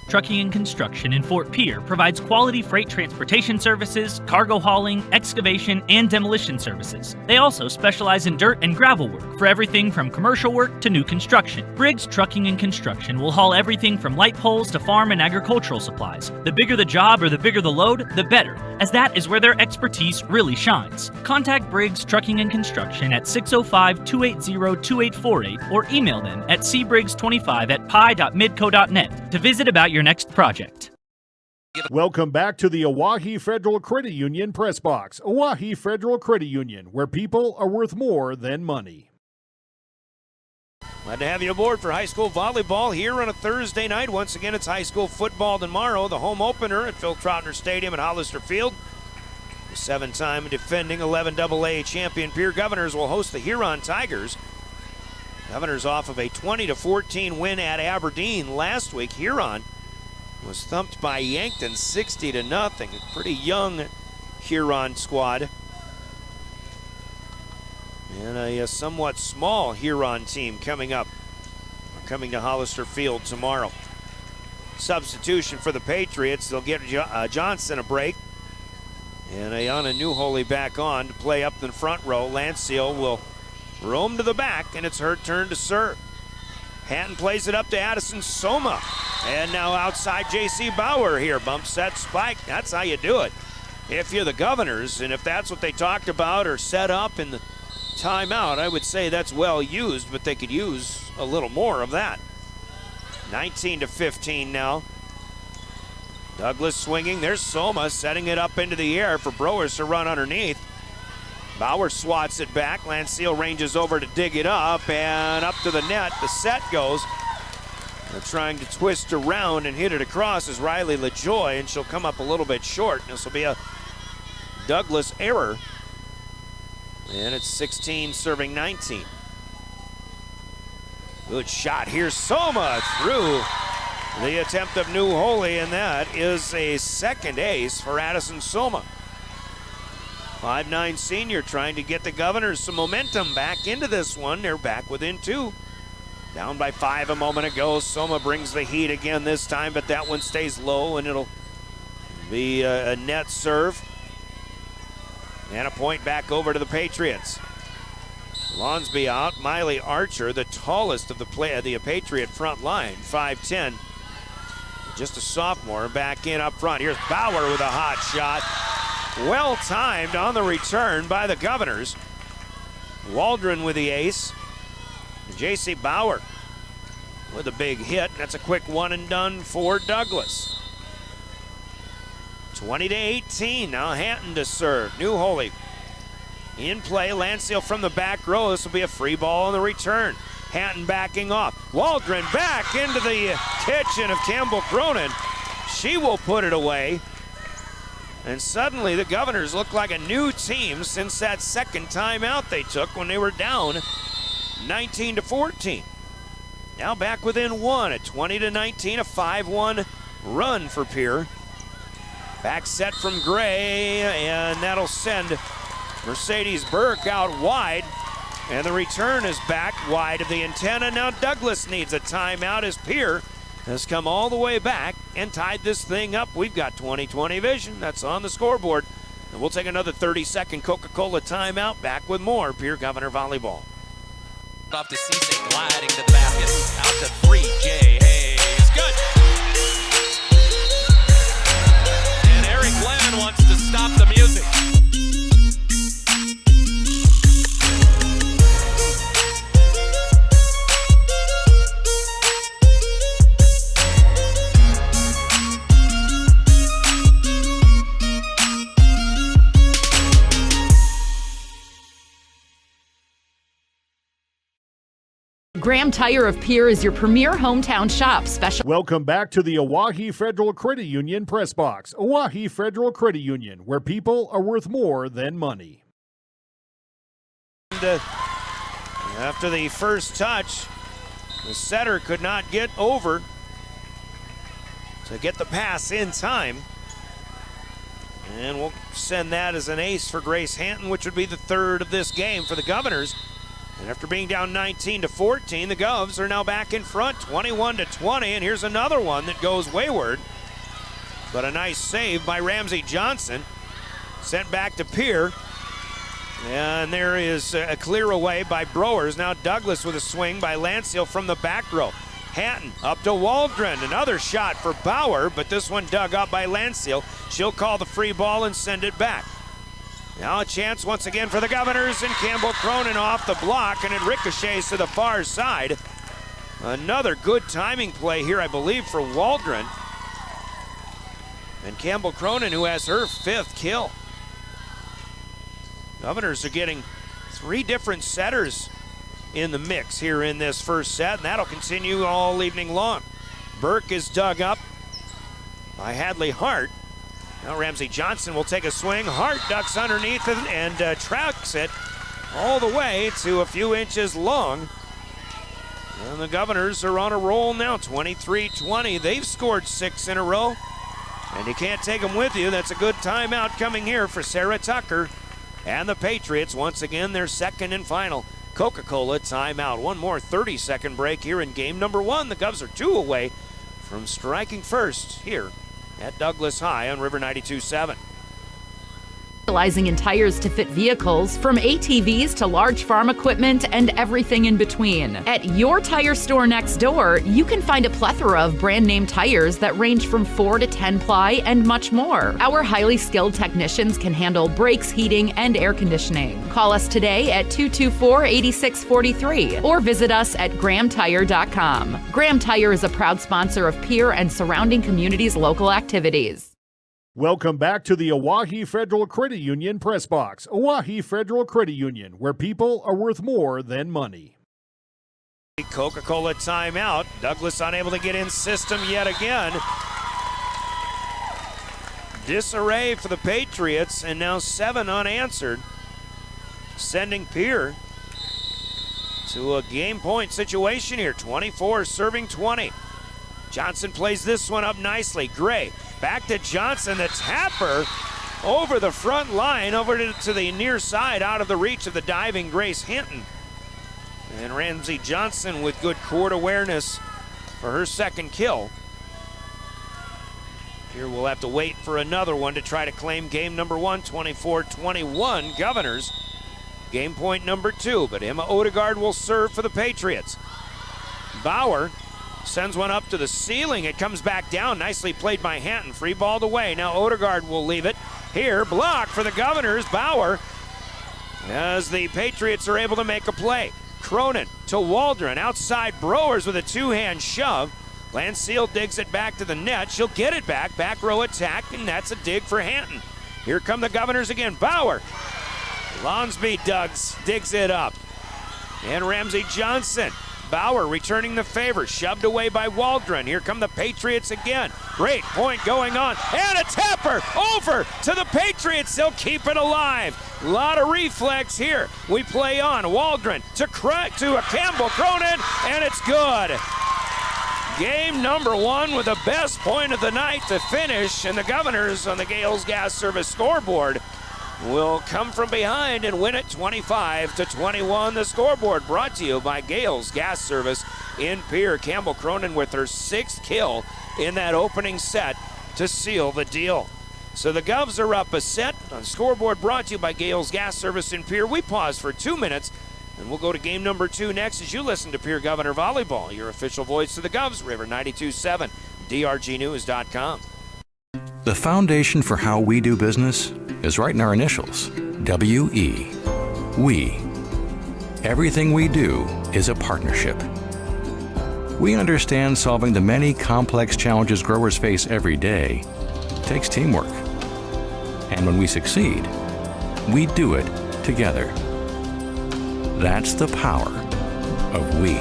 Trucking and Construction in Fort Pierre provides quality freight transportation services, cargo hauling, excavation, and demolition services. They also specialize in dirt and gravel work for everything from commercial work to new construction. Briggs Trucking and Construction will haul everything from light poles to farm and agricultural supplies. The bigger the job or the bigger the load, the better, as that is where their expertise really shines. Contact Briggs Trucking and Construction at 605-280-2848 or email them at cbriggs25@pi.midco.net to visit about your next project. Welcome back to the Oahe Federal Credit Union Press Box. Oahe Federal Credit Union, where people are worth more than money. Glad to have you aboard for high school volleyball here on a Thursday night. Once again, it's high school football tomorrow. The home opener at Phil Troutner Stadium at Hollister Field. The 7-time defending 11AA champion Pierre Governors will host the Huron Tigers. Governors off of a 20-14 win at Aberdeen last week. Huron was thumped by Yankton 60-0. A pretty young Huron squad. And a somewhat small Huron team coming to Hollister Field tomorrow. Substitution for the Patriots. They'll get Johnson a break. And Ayana Newholy back on to play up in the front row. Landseal will roam to the back, and it's her turn to serve. Hatton plays it up to Addison Soma. And now outside J.C. Bauer here. Bump set spike. That's how you do it. If you're the Governors, and if that's what they talked about or set up in the timeout, I would say that's well used, but they could use a little more of that. 19-15 now. Douglas swinging. There's Soma setting it up into the air for Browers to run underneath. Bauer swats it back. Landseal ranges over to dig it up and up to the net. The set goes. They're trying to twist around and hit it across as Riley LaJoy, and she'll come up a little bit short. This will be a Douglas error. And it's 16 serving 19. Good shot. Here's Soma through the attempt of Newholy, and that is a second ace for Addison Soma. 5'9" senior trying to get the Governors some momentum back into this one. They're back within 2. Down by 5 a moment ago. Soma brings the heat again this time, but that one stays low, and it'll be a net serve. And a point back over to the Patriots. Lonsby out. Miley Archer, the tallest of the Patriot front line, 5'10". Just a sophomore, back in up front. Here's Bauer with a hot shot. Well timed on the return by the Governors. Waldron with the ace. J.C. Bauer with a big hit. That's a quick one and done for Douglas. 20-18. Now Hatton to serve. Newholy in play. Landseal from the back row. This will be a free ball on the return. Hatton backing off. Waldron back into the kitchen of Campbell Cronin. She will put it away. And suddenly the Governors look like a new team since that second timeout they took when they were down 19-14. Now back within 1 at 20-19, a 5-1 run for Pierre. Back set from Gray, and that'll send Mercedes Burke out wide. And the return is back wide of the antenna. Now Douglas needs a timeout as Pierre has come all the way back and tied this thing up. We've got 20/20 vision. That's on the scoreboard. And we'll take another 30-second Coca-Cola timeout. Back with more Pierre Governor Volleyball. Off to Cisse, gliding to the basket. Out to 3, Jay Hayes. Good. And Eric Glenn wants to stop the music. Graham Tire of Pierre is your premier hometown shop. Welcome back to the Oahe Federal Credit Union Press Box. Oahe Federal Credit Union, where people are worth more than money. And, after the first touch, the setter could not get over to get the pass in time. And we'll send that as an ace for Grace Hanton, which would be the third of this game for the Governors. And after being down 19-14, the Govs are now back in front, 21-20. And here's another one that goes wayward. But a nice save by Ramsey Johnson. Sent back to Pierre. And there is a clear away by Browers. Now Douglas with a swing by Lansdale from the back row. Hanton up to Waldron. Another shot for Bauer, but this one dug up by Lansdale. She'll call the free ball and send it back. Now a chance once again for the Governors, and Campbell Cronin off the block, and it ricochets to the far side. Another good timing play here, I believe, for Waldron. And Campbell Cronin, who has her 5th kill. Governors are getting 3 different setters in the mix here in this first set, and that'll continue all evening long. Burke is dug up by Hadley Hart. Now Ramsey Johnson will take a swing. Hart ducks underneath it and tracks it all the way to a few inches long. And the Governors are on a roll now, 23-20. They've scored 6 in a row, and you can't take them with you. That's a good timeout coming here for Sarah Tucker and the Patriots. Once again, their second and final Coca-Cola timeout. One more 30-second break here in game number 1. The Govs are 2 away from striking first here at Douglas High on River 92.7. Specializing in tires to fit vehicles, from ATVs to large farm equipment and everything in between. At your tire store next door, you can find a plethora of brand name tires that range from 4 to 10 ply and much more. Our highly skilled technicians can handle brakes, heating, and air conditioning. Call us today at 224-8643 or visit us at grahamtire.com. Graham Tire is a proud sponsor of Pierre and surrounding communities' local activities. Welcome back to the Oahe Federal Credit Union Press Box. Oahe Federal Credit Union, where people are worth more than money. Coca-Cola timeout. Douglas unable to get in system yet again. Disarray for the Patriots, and now 7 unanswered, sending Pierre to a game point situation here. 24 serving 20. Johnson plays this one up nicely. Gray back to Johnson. The tapper over the front line, over to the near side, out of the reach of the diving Grace Hinton. And Ramsey Johnson with good court awareness for her 2nd kill. Here we'll have to wait for another one to try to claim game number 1, 24-21 Governors. Game point number 2, but Emma Odegaard will serve for the Patriots. Bauer sends one up to the ceiling. It comes back down. Nicely played by Hanton. Free balled away. Now Odegaard will leave it. Here, block for the Governors. Bauer, as the Patriots are able to make a play. Cronin to Waldron. Outside Browers with a 2-hand shove. Lansdale digs it back to the net. She'll get it back. Back row attack, and that's a dig for Hanton. Here come the Governors again. Bauer. Lonsby digs it up. And Ramsey Johnson. Bauer returning the favor, shoved away by Waldron. Here come the Patriots again. Great point going on, and a tapper over to the Patriots. They'll keep it alive. A lot of reflex here. We play on. Waldron to Campbell Cronin, and it's good. Game number 1 with the best point of the night to finish, and the Governors on the Gales Gas Service scoreboard will come from behind and win it 25-21. The scoreboard brought to you by Gales Gas Service in Pierre. Campbell Cronin with her 6th kill in that opening set to seal the deal. So the Govs are up a set. On scoreboard brought to you by Gales Gas Service in Pierre. We pause for 2 minutes, and we'll go to game number 2 next as you listen to Pierre Governor Volleyball, your official voice of the Govs, River 92.7, DRGnews.com. The foundation for how we do business is right in our initials, W-E. We. Everything we do is a partnership. We understand solving the many complex challenges growers face every day takes teamwork. And when we succeed, we do it together. That's the power of we.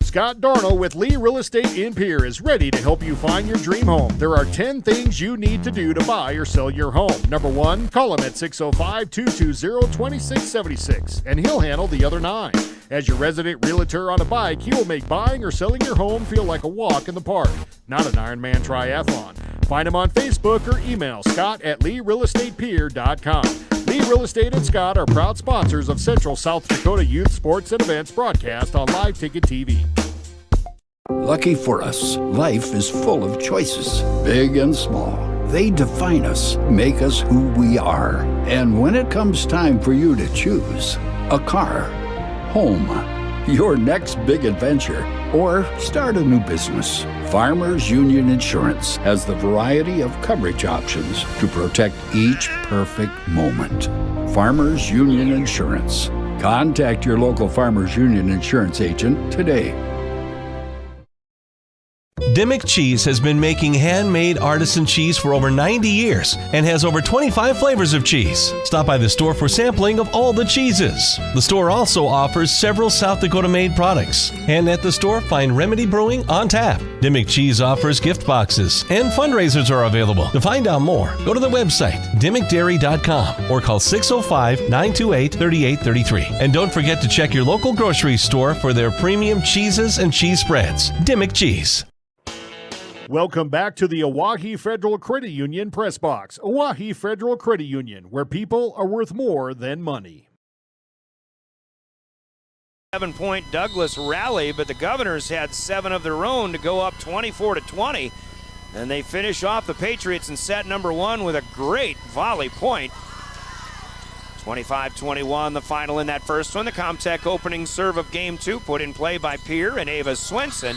Scott Darnell with Lee Real Estate in Pierre is ready to help you find your dream home. There are 10 things you need to do to buy or sell your home. Number 1, call him at 605-220-2676, and he'll handle the other 9. As your resident realtor on a bike, he will make buying or selling your home feel like a walk in the park, not an Ironman triathlon. Find him on Facebook or email scott@LeeRealEstatePierre.com. Lee Real Estate and Scott are proud sponsors of Central South Dakota Youth Sports and Events broadcast on Live Ticket TV. Lucky for us, life is full of choices, big and small. They define us, make us who we are. And when it comes time for you to choose, a car, home, your next big adventure, or start a new business, Farmers Union Insurance has the variety of coverage options to protect each perfect moment. Farmers Union Insurance. Contact your local Farmers Union Insurance agent today. Dimmick Cheese has been making handmade artisan cheese for over 90 years and has over 25 flavors of cheese. Stop by the store for sampling of all the cheeses. The store also offers several South Dakota-made products. And at the store, find Remedy Brewing on tap. Dimmick Cheese offers gift boxes, and fundraisers are available. To find out more, go to the website, dimmickdairy.com, or call 605-928-3833. And don't forget to check your local grocery store for their premium cheeses and cheese spreads. Dimmick Cheese. Welcome back to the Owyhee Federal Credit Union Press Box. Owyhee Federal Credit Union, where people are worth more than money. 7-point Douglas rally, but the Governors had 7 of their own to go up 24-20. And they finish off the Patriots in set number 1 with a great volley point. 25-21, the final in that first one. The Comtech opening serve of game 2 put in play by Pierre and Ava Swenson.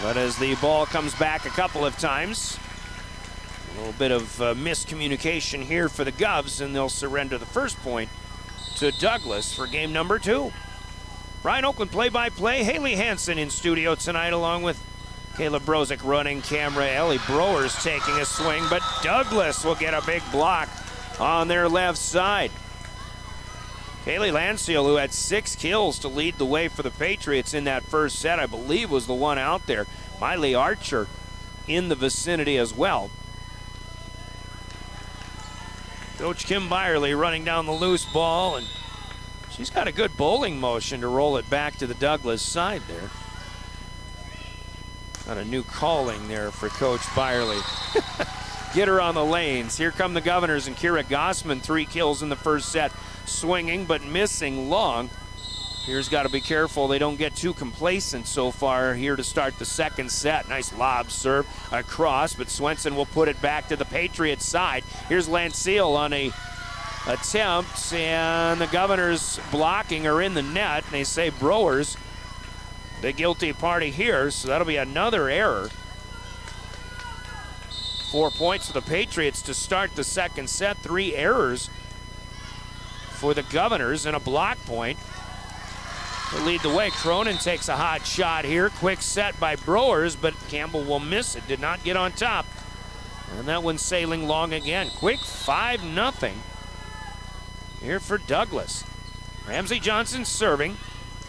But as the ball comes back a couple of times, a little bit of miscommunication here for the Govs, and they'll surrender the first point to Douglas for game number 2. Brian Oakland play-by-play. Haley Hansen in studio tonight, along with Kayla Brozick running camera. Ellie Broers taking a swing, but Douglas will get a big block on their left side. Kaylee Landseal, who had 6 kills to lead the way for the Patriots in that first set, I believe was the one out there. Miley Archer in the vicinity as well. Coach Kim Byerly running down the loose ball, and she's got a good bowling motion to roll it back to the Douglas side there. Got a new calling there for Coach Byerly. Get her on the lanes. Here come the Governors and Kira Gossman, 3 kills in the first set. Swinging but missing long. Here's got to be careful they don't get too complacent so far here to start the second set. Nice lob serve across, but Swenson will put it back to the Patriots side. Here's Landseal on a attempt, and the Governors blocking are in the net. They say Broers the guilty party here, so that'll be another error. 4 points for the Patriots to start the second set. 3 errors for the Governors and a block point. They lead the way. Cronin takes a hot shot here. Quick set by Broers, but Campbell will miss it. Did not get on top. And that one's sailing long again. Quick 5-0 here for Douglas. Ramsey Johnson serving.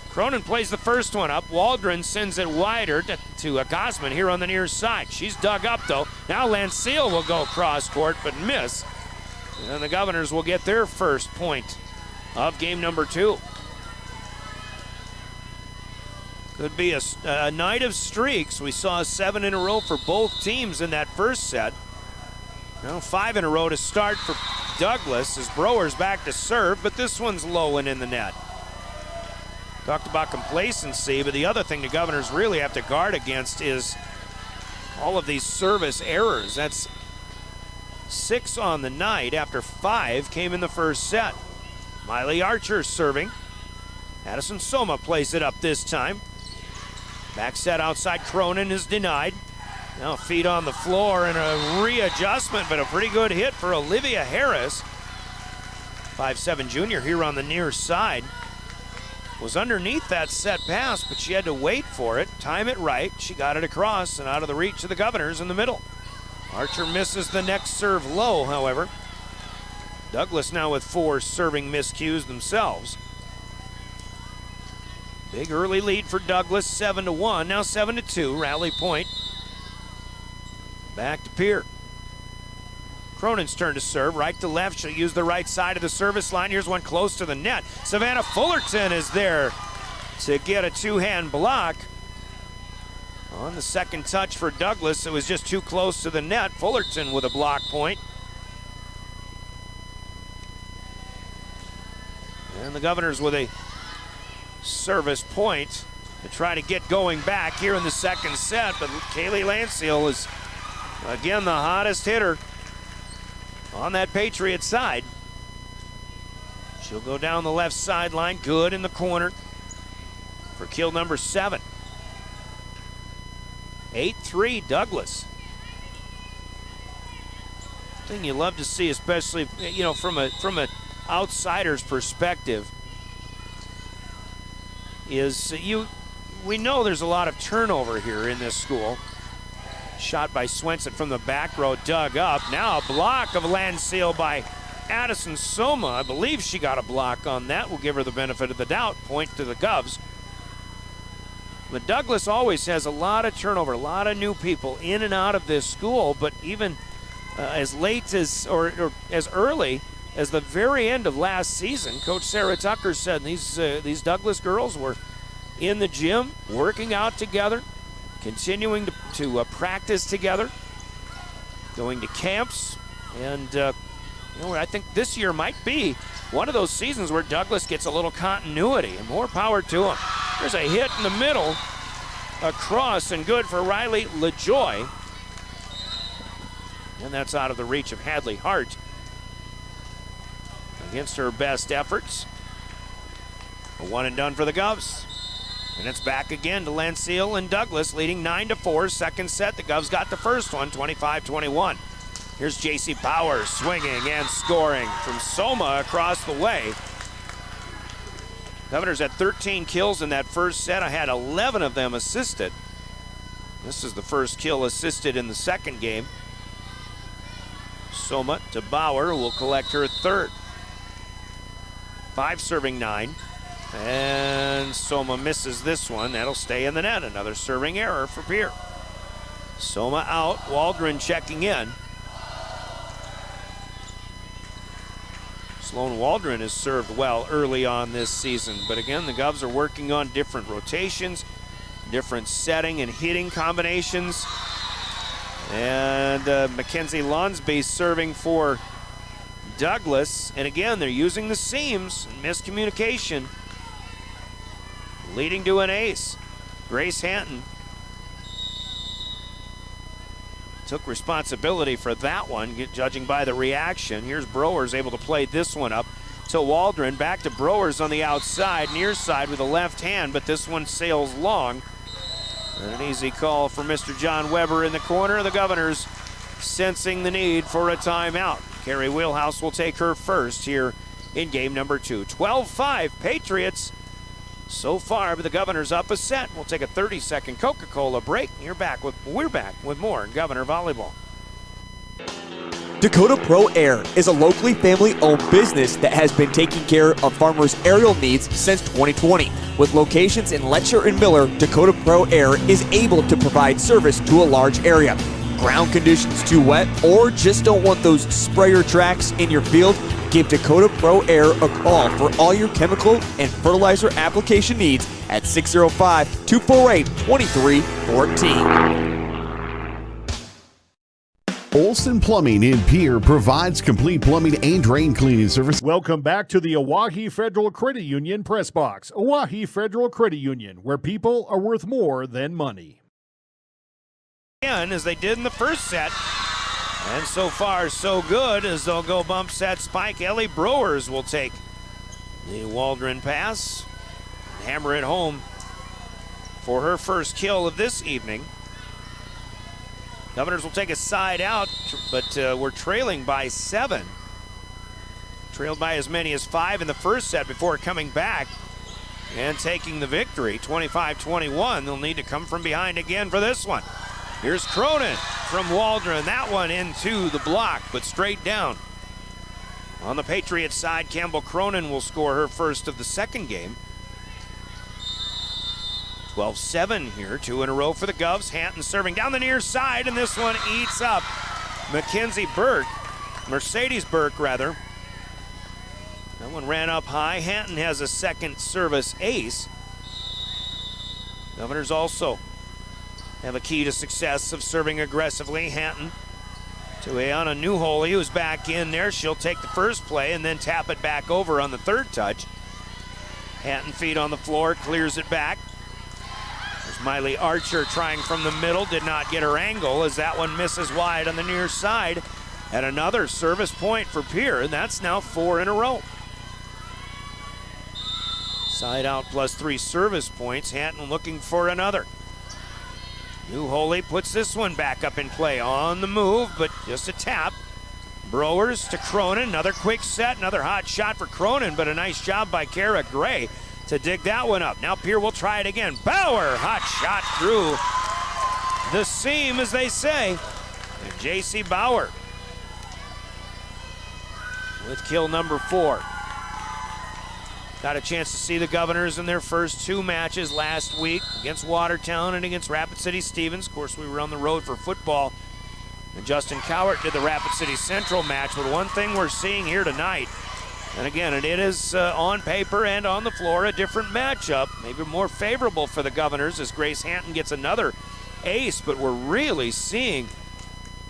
Cronin plays the first one up. Waldron sends it wider to Gossman here on the near side. She's dug up though. Now Landseal will go cross court but miss. And the Governors will get their first point of game number 2. Could be a night of streaks. We saw 7 in a row for both teams in that first set. Now 5 in a row to start for Douglas as Brower's back to serve, but this one's low and in the net. Talked about complacency, but the other thing the Governors really have to guard against is all of these service errors. That's 6 on the night after 5 came in the first set. Miley Archer serving. Addison Soma plays it up this time. Back set outside, Cronin is denied. Now feet on the floor and a readjustment, but a pretty good hit for Olivia Harris. 5'7" junior here on the near side. Was underneath that set pass, but she had to wait for it, time it right. She got it across and out of the reach of the Governors in the middle. Archer misses the next serve low, however. Douglas now with 4 serving miscues themselves. Big early lead for Douglas, 7-1, now 7-2, rally point. Back to Pierre. Cronin's turn to serve, right to left. She'll use the right side of the service line. Here's one close to the net. Savannah Fullerton is there to get a 2-hand block. On the second touch for Douglas, it was just too close to the net. Fullerton with a block point. And the Governors with a service point to try to get going back here in the second set, but Kaylee Landseal is again the hottest hitter on that Patriots side. She'll go down the left sideline, good in the corner for kill number 7. 8-3 Douglas. Thing you love to see, especially from a outsider's perspective, is we know there's a lot of turnover here in this school. Shot by Swenson from the back row, dug up. Now a block of Landseal by Addison Soma. I believe she got a block on that. We'll give her the benefit of the doubt. Point to the Govs. But Douglas always has a lot of turnover, a lot of new people in and out of this school, but even as late as, or as early as the very end of last season, Coach Sarah Tucker said these Douglas girls were in the gym, working out together, continuing to practice together, going to camps, and I think this year might be one of those seasons where Douglas gets a little continuity, and more power to them. There's a hit in the middle, across, and good for Riley LaJoy. And that's out of the reach of Hadley Hart. Against her best efforts. A one and done for the Govs. And it's back again to Landseal and Douglas, leading 9-4. Second set, the Govs got the first one, 25-21. Here's J.C. Powers swinging and scoring from Soma across the way. Governors had 13 kills in that first set. I had 11 of them assisted. This is the first kill assisted in the second game. Soma to Bauer, who will collect her third. 5 serving 9. And Soma misses this one. That'll stay in the net. Another serving error for Pierre. Soma out. Waldron checking in. Sloan Waldron has served well early on this season. But again, the Govs are working on different rotations, different setting and hitting combinations. And Mackenzie Lonsby serving for Douglas. And again, they're using the seams and miscommunication, leading to an ace. Grace Hanton took responsibility for that one, judging by the reaction. Here's Browers able to play this one up to Waldron. Back to Browers on the outside, near side with a left hand, but this one sails long. And an easy call for Mr. John Weber in the corner. The Governors sensing the need for a timeout. Carrie Wheelhouse will take her first here in game number 2. 12-5 Patriots so far, but the Governors up a set. We'll take a 30-second Coca-Cola break. We're back with more Governor Volleyball. Dakota Pro Air is a locally family-owned business that has been taking care of farmers' aerial needs since 2020. With locations in Letcher and Miller, Dakota Pro Air is able to provide service to a large area. Ground conditions too wet, or just don't want those sprayer tracks in your field? Give Dakota Pro Air a call for all your chemical and fertilizer application needs at 605-248-2314. Olson Plumbing in Pierre provides complete plumbing and drain cleaning service. Welcome back to the Owyhee Federal Credit Union Press Box. Owyhee Federal Credit Union, where people are worth more than money. Again, as they did in the first set. And so far, so good, as they'll go bump set spike. Ellie Brewers will take the Waldron pass and hammer it home for her first kill of this evening. Governors will take a side out, but we're trailing by 7. Trailed by as many as 5 in the first set before coming back and taking the victory. 25-21. They'll need to come from behind again for this one. Here's Cronin from Waldron. That one into the block, but straight down. On the Patriots side, Campbell Cronin will score her first of the second game. 12-7 here, 2 in a row for the Govs. Hanton serving down the near side, and this one eats up Mercedes Burke rather. That one ran up high. Hanton has a second service ace. Governors also have a key to success of serving aggressively. Hanton to Ayana Newholy, who's back in there. She'll take the first play and then tap it back over on the third touch. Hanton feet on the floor, clears it back. Miley Archer trying from the middle, did not get her angle as that one misses wide on the near side. And another service point for Pierre, and that's now 4 in a row. Side out plus 3 service points. Hanton looking for another. Newholy puts this one back up in play on the move, but just a tap. Brewers to Cronin, another quick set, another hot shot for Cronin, but a nice job by Kara Gray to dig that one up. Now Pierre will try it again. Bauer, hot shot through the seam, as they say. And J.C. Bauer with kill number 4. Got a chance to see the Governors in their first 2 matches last week against Watertown and against Rapid City Stevens. Of course, we were on the road for football, and Justin Cowart did the Rapid City Central match. But one thing we're seeing here tonight, and again, it is on paper and on the floor a different matchup, maybe more favorable for the Governors as Grace Hanton gets another ace, but we're really seeing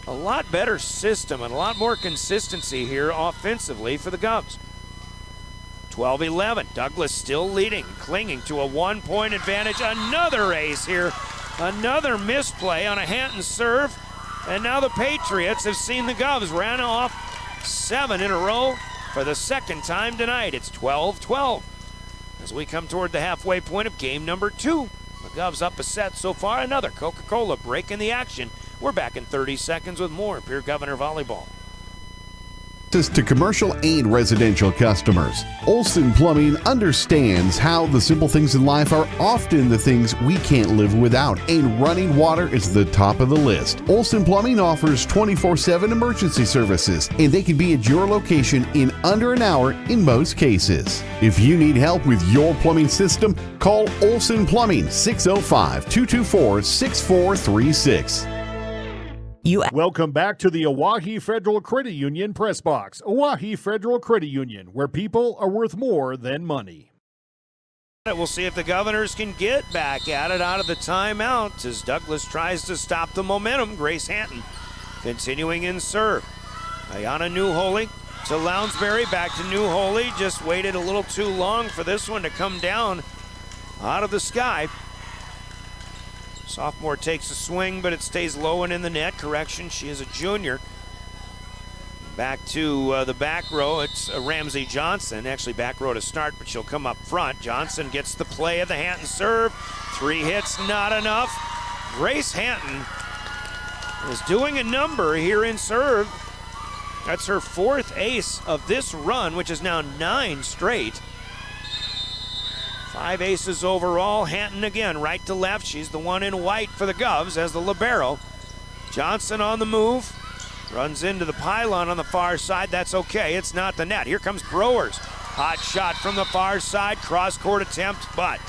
a lot better system and a lot more consistency here offensively for the Govs. 12-11, Douglas still leading, clinging to a 1-point advantage. Another ace here, another misplay on a Hanton serve, and now the Patriots have seen the Govs ran off 7 in a row. For the second time tonight, it's 12-12 as we come toward the halfway point of game number 2. The Govs up a set so far. Another Coca-Cola break in the action. We're back in 30 seconds with more Pierre Governor Volleyball. To commercial and residential customers, Olson Plumbing understands how the simple things in life are often the things we can't live without, and running water is the top of the list. Olson Plumbing offers 24/7 emergency services, and they can be at your location in under an hour in most cases. If you need help with your plumbing system, call Olson Plumbing 605-224-6436. Welcome back to the Owyhee Federal Credit Union Press Box. Owyhee Federal Credit Union, where people are worth more than money. We'll see if the Governors can get back at it out of the timeout as Douglas tries to stop the momentum. Grace Hanton continuing in serve. Ayana Newholy to Lounsbury, back to Newholy. Just waited a little too long for this one to come down out of the sky. Sophomore takes a swing, but it stays low and in the net. Correction, she is a junior. Back to the back row, it's Ramsey Johnson. Actually back row to start, but she'll come up front. Johnson gets the play of the Hanton serve. 3 hits, not enough. Grace Hanton is doing a number here in serve. That's her 4th ace of this run, which is now 9 straight. 5 aces overall. Hanton again, right to left. She's the one in white for the Govs as the libero. Johnson on the move. Runs into the pylon on the far side. That's okay. It's not the net. Here comes Brewers. Hot shot from the far side. Cross-court attempt, but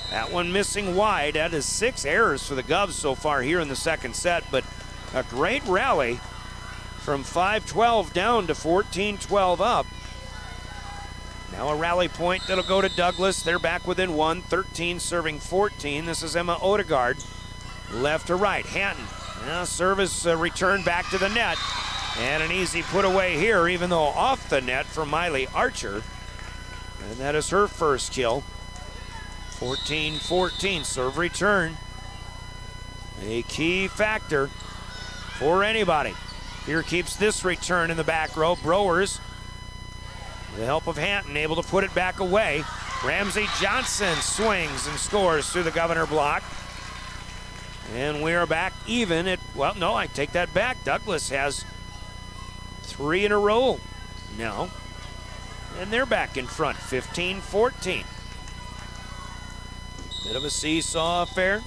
that one missing wide. That is 6 errors for the Govs so far here in the second set, but a great rally from 5-12 down to 14-12 up. Now a rally point that'll go to Douglas. They're back within 1, 13 serving 14. This is Emma Odegaard. Left to right, Hanton. Now service return back to the net. And an easy put away here, even though off the net from Miley Archer. And that is her first kill. 14-14, serve return. A key factor for anybody. Here keeps this return in the back row. Browers, with the help of Hanton, able to put it back away. Ramsey Johnson swings and scores through the Governor block. And we are back even at, well, no, I take that back. Douglas has 3 in a row now. And they're back in front, 15-14. Bit of a seesaw affair.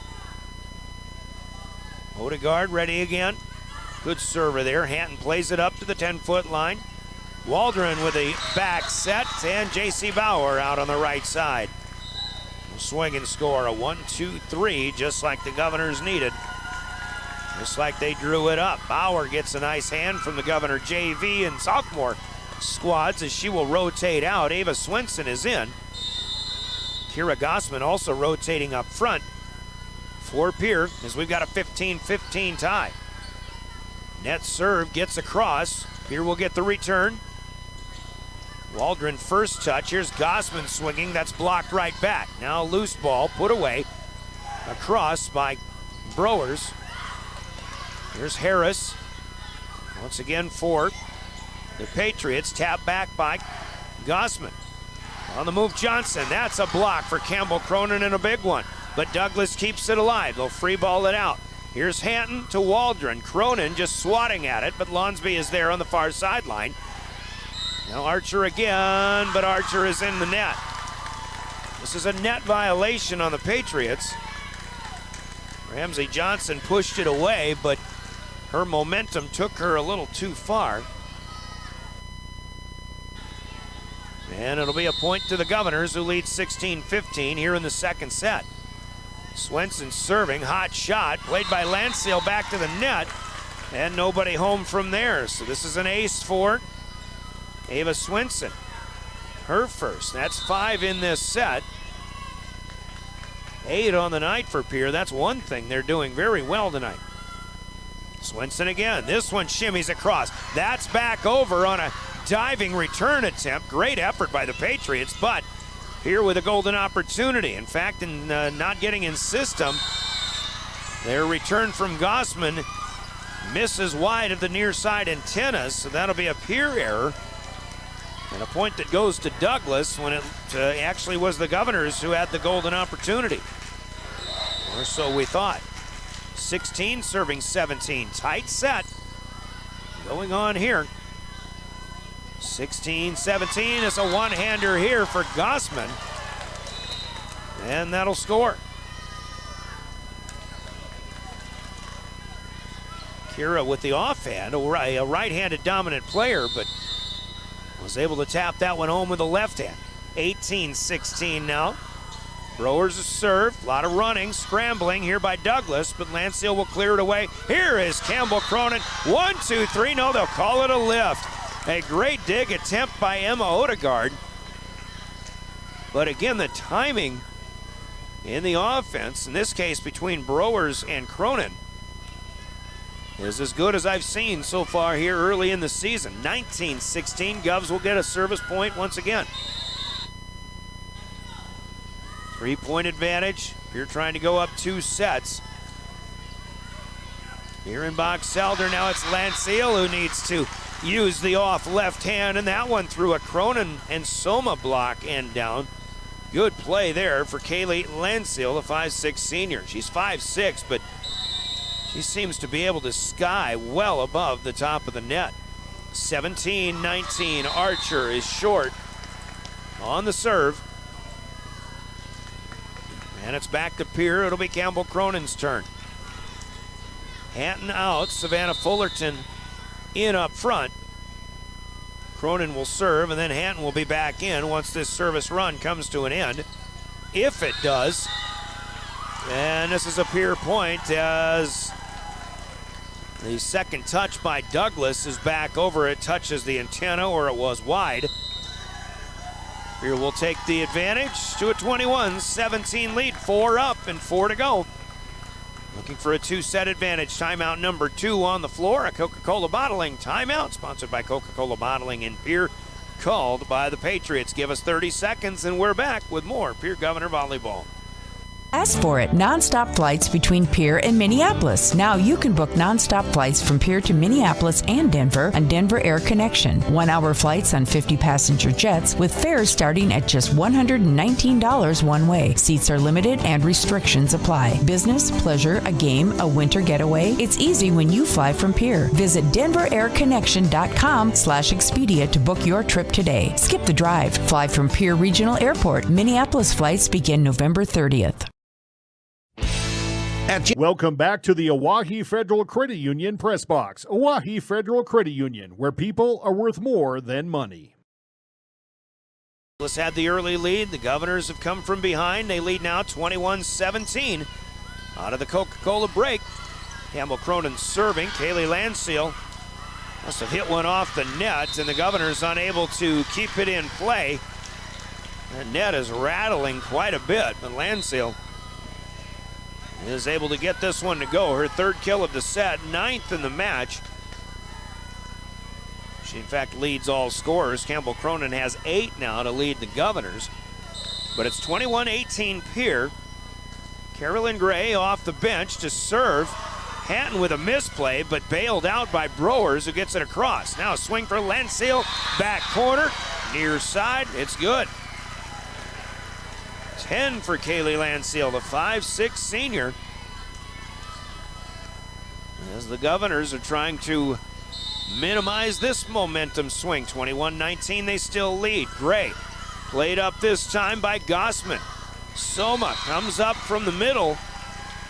Odegaard ready again. Good server there. Hanton plays it up to the 10-foot line. Waldron with a back set, and J.C. Bauer out on the right side. Swing and score, a 1-2-3, just like the Governors needed. Just like they drew it up. Bauer gets a nice hand from the Governor JV and sophomore squads as she will rotate out. Ava Swenson is in. Kira Gossman also rotating up front for Pierre as we've got a 15-15 tie. Net serve gets across. Pierre will get the return. Waldron first touch. Here's Gossman swinging. That's blocked right back. Now loose ball put away. Across by Browers. Here's Harris. Once again for the Patriots. Tap back by Gossman. On the move, Johnson. That's a block for Campbell Cronin and a big one. But Douglas keeps it alive. They'll free ball it out. Here's Hanton to Waldron. Cronin just swatting at it, but Lonsby is there on the far sideline. Now Archer again, but Archer is in the net. This is a net violation on the Patriots. Ramsey Johnson pushed it away, but her momentum took her a little too far. And it'll be a point to the Governors, who lead 16-15 here in the second set. Swenson serving, hot shot, played by Landseal back to the net, and nobody home from there. So this is an ace for Ava Swenson. Her first. That's 5 in this set. 8 on the night for Pierre. That's one thing they're doing very well tonight. Swenson again. This one shimmies across. That's back over on a diving return attempt. Great effort by the Patriots, but here with a golden opportunity. In fact, in not getting in system, their return from Gossman misses wide of the near side antennas, so that'll be a Pierre error. And a point that goes to Douglas when it actually was the Governors who had the golden opportunity. Or so we thought. 16 serving 17. Tight set going on here. 16-17. It's a one-hander here for Gossman. And that'll score. Kira with the offhand, a right-handed dominant player, but was able to tap that one home with the left hand. 18-16 now. Browers a serve, a lot of running, scrambling here by Douglas, but Landseal will clear it away. Here is Campbell Cronin. 1, 2, 3. No, they'll call it a lift. A great dig attempt by Emma Odegaard. But again, the timing in the offense, in this case between Browers and Cronin, is as good as I've seen so far here early in the season. 19-16, Govs will get a service point once again. 3-point advantage. You're trying to go up 2 sets. Here in box Selder, now it's Landseal who needs to use the off left hand, and that one through a Cronin and Soma block end down. Good play there for Kaylee Landseal, the 5'6" senior. She's 5'6", but she seems to be able to sky well above the top of the net. 17-19, Archer is short on the serve. And it's back to Pierre. It'll be Campbell Cronin's turn. Hanton out, Savannah Fullerton in up front. Cronin will serve, and then Hanton will be back in once this service run comes to an end. If it does. And this is a Pierre point as the second touch by Douglas is back over. It touches the antenna, or it was wide. Here will take the advantage to a 21-17 lead. 4 up and 4 to go. Looking for a 2-set advantage. Timeout number 2 on the floor. A Coca-Cola bottling timeout sponsored by Coca-Cola Bottling in Pierre, called by the Patriots. Give us 30 seconds and we're back with more Pierre Governor Volleyball. Ask for it. Non-stop flights between Pierre and Minneapolis. Now you can book non-stop flights from Pierre to Minneapolis and Denver on Denver Air Connection. 1-hour flights on 50-passenger jets with fares starting at just $119 one way. Seats are limited and restrictions apply. Business, pleasure, a game, a winter getaway. It's easy when you fly from Pierre. Visit denverairconnection.com/Expedia to book your trip today. Skip the drive. Fly from Pierre Regional Airport. Minneapolis flights begin November 30th. Welcome back to the Oahe Federal Credit Union Press Box. Oahe Federal Credit Union, where people are worth more than money. Let's had the early lead. The Governors have come from behind. They lead now 21-17 out of the Coca-Cola break. Campbell Cronin serving. Kaylee Landseal must have hit one off the net, and the Governors unable to keep it in play. The net is rattling quite a bit, but Landseal is able to get this one to go. Her 3rd kill of the set, 9th in the match. She in fact leads all scorers. Campbell Cronin has 8 now to lead the Governors. But it's 21-18 Pierre. Carolyn Gray off the bench to serve. Hatton with a misplay, but bailed out by Browers, who gets it across. Now a swing for Landseal, back corner, near side, it's good. 10 for Kaylee Landseal, the 5'6" senior. As the Governors are trying to minimize this momentum swing. 21-19, they still lead. Gray played up this time by Gossman. Soma comes up from the middle,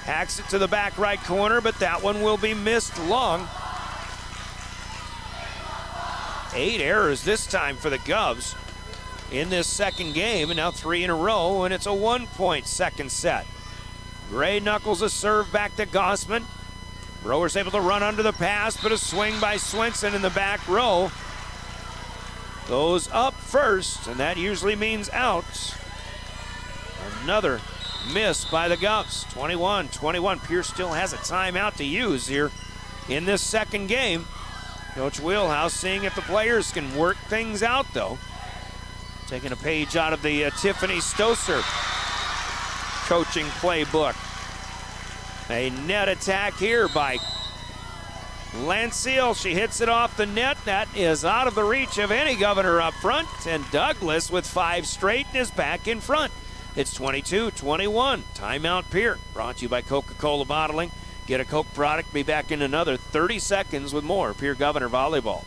hacks it to the back right corner, but that one will be missed long. 8 errors this time for the Govs in this second game, and now 3 in a row, and it's a 1-point second set. Gray knuckles a serve back to Gossman. Browers able to run under the pass, but a swing by Swenson in the back row. Goes up first, and that usually means out. Another miss by the Govs. 21-21. Pierce still has a timeout to use here in this second game. Coach Wheelhouse seeing if the players can work things out, though. Taking a page out of the Tiffany Stoser coaching playbook. A net attack here by Landseal. She hits it off the net. That is out of the reach of any Governor up front. And Douglas with 5 straight is back in front. It's 22-21. Timeout Pierre. Brought to you by Coca-Cola Bottling. Get a Coke product. Be back in another 30 seconds with more Pierre Governor Volleyball.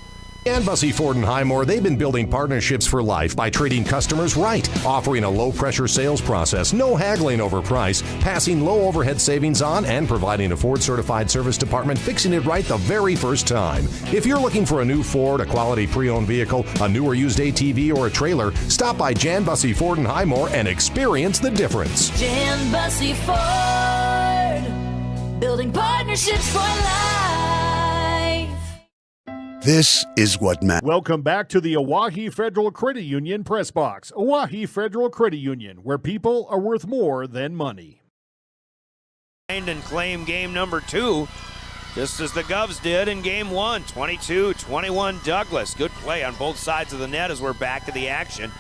And Bussey Ford and Highmore, they've been building partnerships for life by treating customers right, offering a low-pressure sales process, no haggling over price, passing low overhead savings on, and providing a Ford-certified service department fixing it right the very first time. If you're looking for a new Ford, a quality pre-owned vehicle, a new or used ATV, or a trailer, stop by Jan Bussey Ford and Highmore and experience the difference. Jan Bussey Ford, building partnerships for life. This is what matters. Welcome back to the Oahe Federal Credit Union Press Box. Oahe Federal Credit Union, where people are worth more than money. And claim game number 2, just as the Govs did in game 1. 22-21 Douglas. Good play on both sides of the net as we're back to the action.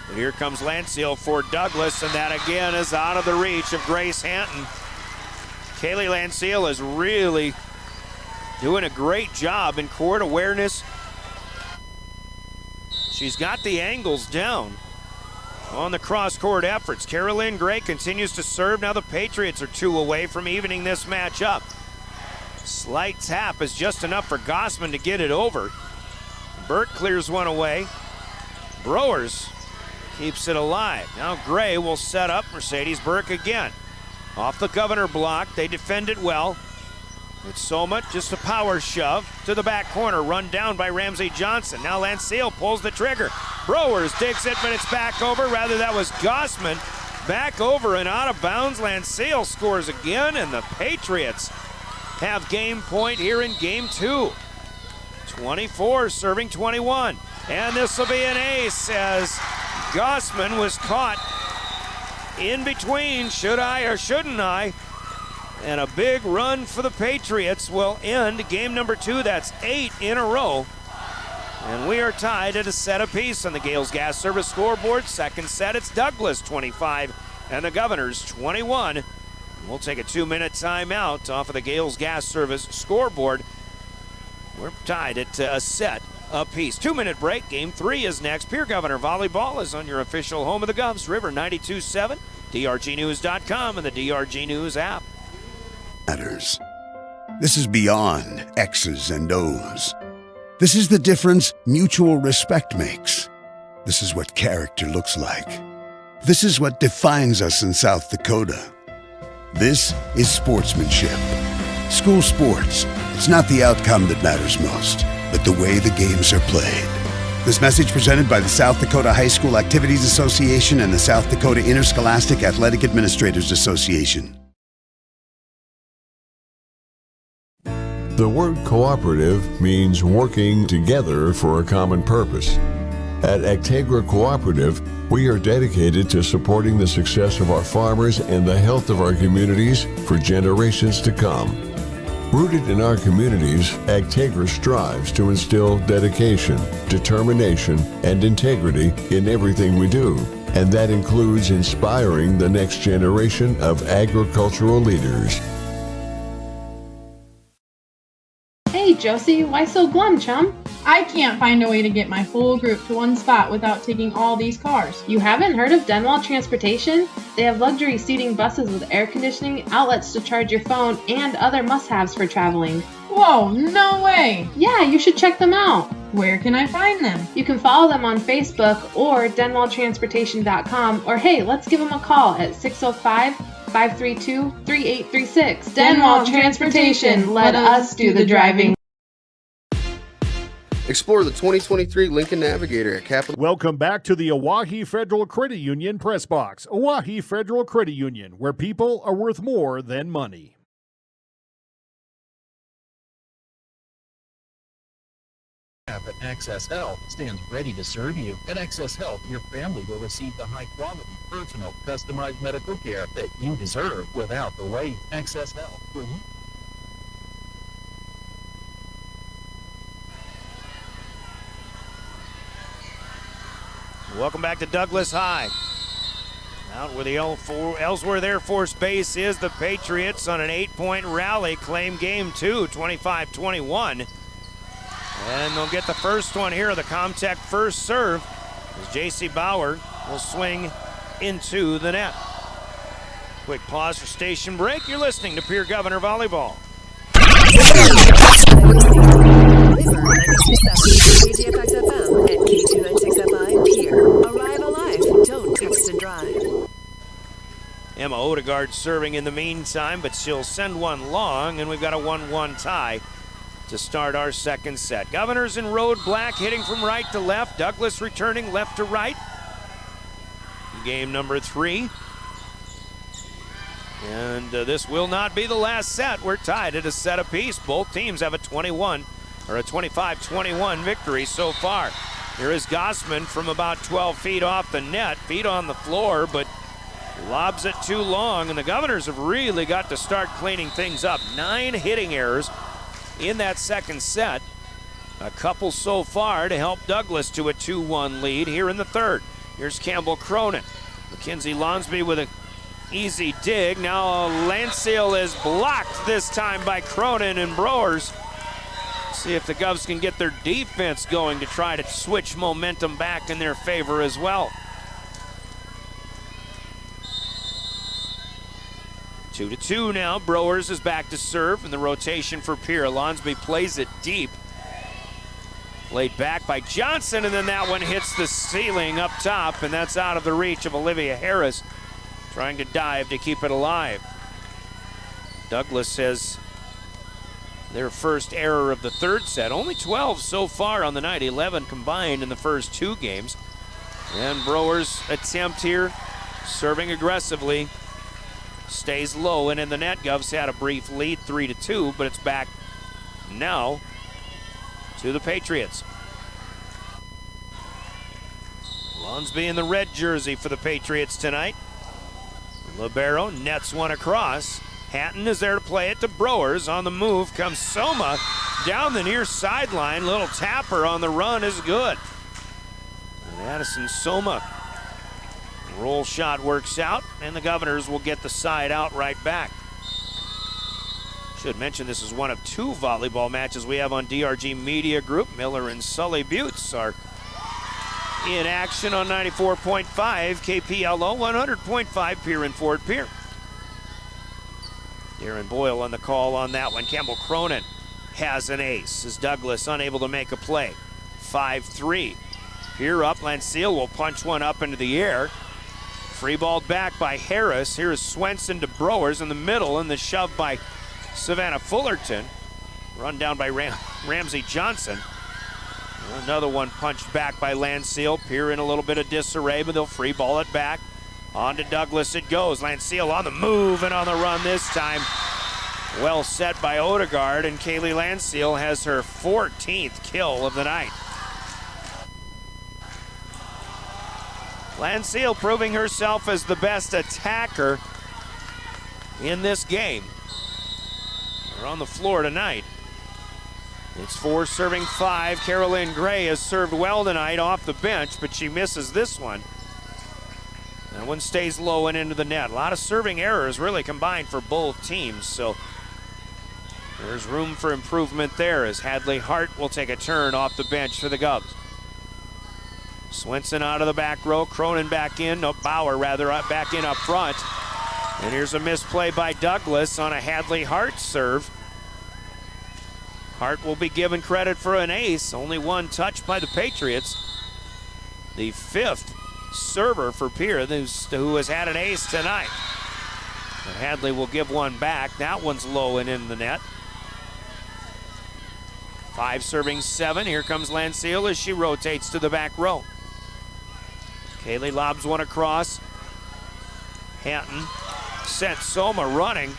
But here comes Landseal for Douglas, and that again is out of the reach of Grace Hanton. Kaylee Landseal is really doing a great job in court awareness. She's got the angles down on the cross-court efforts. Carolyn Gray continues to serve. Now the Patriots are 2 away from evening this match up. Slight tap is just enough for Gossman to get it over. Burke clears one away. Browers keeps it alive. Now Gray will set up Mercedes Burke again. Off the Governor block, they defend it well. It's Soma, just a power shove to the back corner, run down by Ramsey Johnson. Now Landseal pulls the trigger. Browers digs it, but it's back over. Rather, that was Gossman. Back over and out of bounds. Landseal scores again, and the Patriots have game point here in game 2. 24 serving 21. And this will be an ace as Gossman was caught in between, should I or shouldn't I? And a big run for the Patriots will end game number 2. That's 8 in a row. And we are tied at a set apiece on the Gales Gas Service scoreboard. Second set, it's Douglas 25 and the Governors 21. We'll take a 2-minute timeout off of the Gales Gas Service scoreboard. We're tied at a set apiece. 2-minute break. Game 3 is next. Pierre Governor Volleyball is on your official home of the Govs, River 92.7, DRGnews.com, and the DRG News app. Matters. This is beyond X's and O's. This is the difference mutual respect makes. This is what character looks like. This is what defines us in South Dakota. This is sportsmanship. School sports, it's not the outcome that matters most, but the way the games are played. This message presented by the South Dakota High School Activities Association and the South Dakota Interscholastic Athletic Administrators Association. The word cooperative means working together for a common purpose. At Actegra Cooperative, we are dedicated to supporting the success of our farmers and the health of our communities for generations to come. Rooted in our communities, Actegra strives to instill dedication, determination, and integrity in everything we do, and that includes inspiring the next generation of agricultural leaders. Hey Josie, why so glum, chum? I can't find a way to get my whole group to one spot without taking all these cars. You haven't heard of Denwall Transportation? They have luxury seating buses with air conditioning, outlets to charge your phone, and other must-haves for traveling. Whoa, no way! Yeah, you should check them out. Where can I find them? You can follow them on Facebook or denwalltransportation.com, or hey, let's give them a call at 605-532-3836. Denwall Transportation, let us do the driving. Explore the 2023 Lincoln Navigator at Capital. Welcome back to the Oahe Federal Credit Union Press Box. Oahe Federal Credit Union, where people are worth more than money. At Access Health stands ready to serve you. At Access Health, your family will receive the high-quality, personal, customized medical care that you deserve without the wait. Access Health, for you. Welcome back to Douglas High. Out where the Ellsworth Air Force Base is, the Patriots on an 8-point rally claim game 2, 25-21. And they'll get the first one here, the Comtech first serve, as J.C. Bauer will swing into the net. Quick pause for station break. You're listening to Pierre Governor Volleyball. KGFX-FM and K296FI Pierre. Arrive alive. Don't text and drive. Emma Odegaard serving in the meantime, but she'll send one long, and we've got a 1-1 tie to start our second set. Governors in road black, hitting from right to left. Douglas returning left to right. Game number 3. And this will not be the last set. We're tied at a set apiece. Both teams have a 25-21 victory so far. Here is Gossman from about 12 feet off the net. Feet on the floor, but lobs it too long. And the Governors have really got to start cleaning things up. 9 hitting errors in that second set. A couple so far to help Douglas to a 2-1 lead here in the third. Here's Campbell Cronin. Mackenzie Lonsby with an easy dig. Now Lanceel is blocked this time by Cronin and Brewers. See if the Govs can get their defense going to try to switch momentum back in their favor as well. 2-2 now. Brewers is back to serve in the rotation for Pierre. Lonsby plays it deep. Laid back by Johnson, and then that one hits the ceiling up top, and that's out of the reach of Olivia Harris, trying to dive to keep it alive. Douglas has their first error of the third set. Only 12 so far on the night, 11 combined in the first 2 games. And Brewers' attempt here, serving aggressively, stays low and in the net. Govs had a brief lead, 3-2, but it's back now to the Patriots. Lonsby in the red jersey for the Patriots tonight. Libero nets one across. Hatton is there to play it to Browers. On the move comes Soma down the near sideline. Little tapper on the run is good. And Addison Soma. Roll shot works out, and the Governors will get the side out right back. Should mention this is one of 2 volleyball matches we have on DRG Media Group. Miller and Sully Buttes are in action on 94.5 KPLO, 100.5 Pierre and Fort Pierre. Darren Boyle on the call on that one. Campbell Cronin has an ace as Douglas unable to make a play. 5-3. Pierre up, Lancille will punch one up into the air. Free ball back by Harris. Here is Swenson to Browers in the middle, and the shove by Savannah Fullerton. Run down by Ramsey Johnson. Another one punched back by Lancille. Pierre in a little bit of disarray, but they'll free ball it back. On to Douglas it goes. Lancille on the move and on the run this time. Well set by Odegaard, and Kaylee Lancille has her 14th kill of the night. Lancille proving herself as the best attacker in this game. They're on the floor tonight. It's 4 serving 5. Carolyn Gray has served well tonight off the bench, but she misses this one. That one stays low and into the net. A lot of serving errors really combined for both teams, so there's room for improvement there as Hadley Hart will take a turn off the bench for the Govs. Swenson out of the back row, Cronin back in, no, Bauer rather, back in up front. And here's a misplay by Douglas on a Hadley Hart serve. Hart will be given credit for an ace, only one touch by the Patriots. The 5th server for Pierre, who has had an ace tonight. But Hadley will give one back. That one's low and in the net. 5 serving 7. Here comes Lancille as she rotates to the back row. Kaylee lobs one across. Hatton sent Soma running.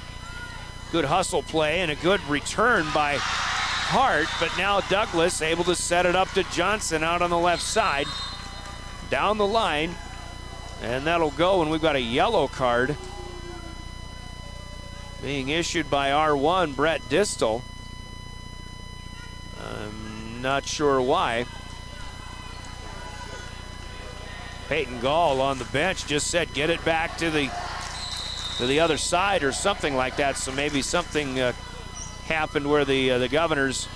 Good hustle play and a good return by Hart, but now Douglas able to set it up to Johnson out on the left side. Down the line, and that'll go, and we've got a yellow card being issued by R1, Brett Distel. I'm not sure why. Peyton Gall on the bench just said get it back to the other side or something like that, so maybe something happened where the Governors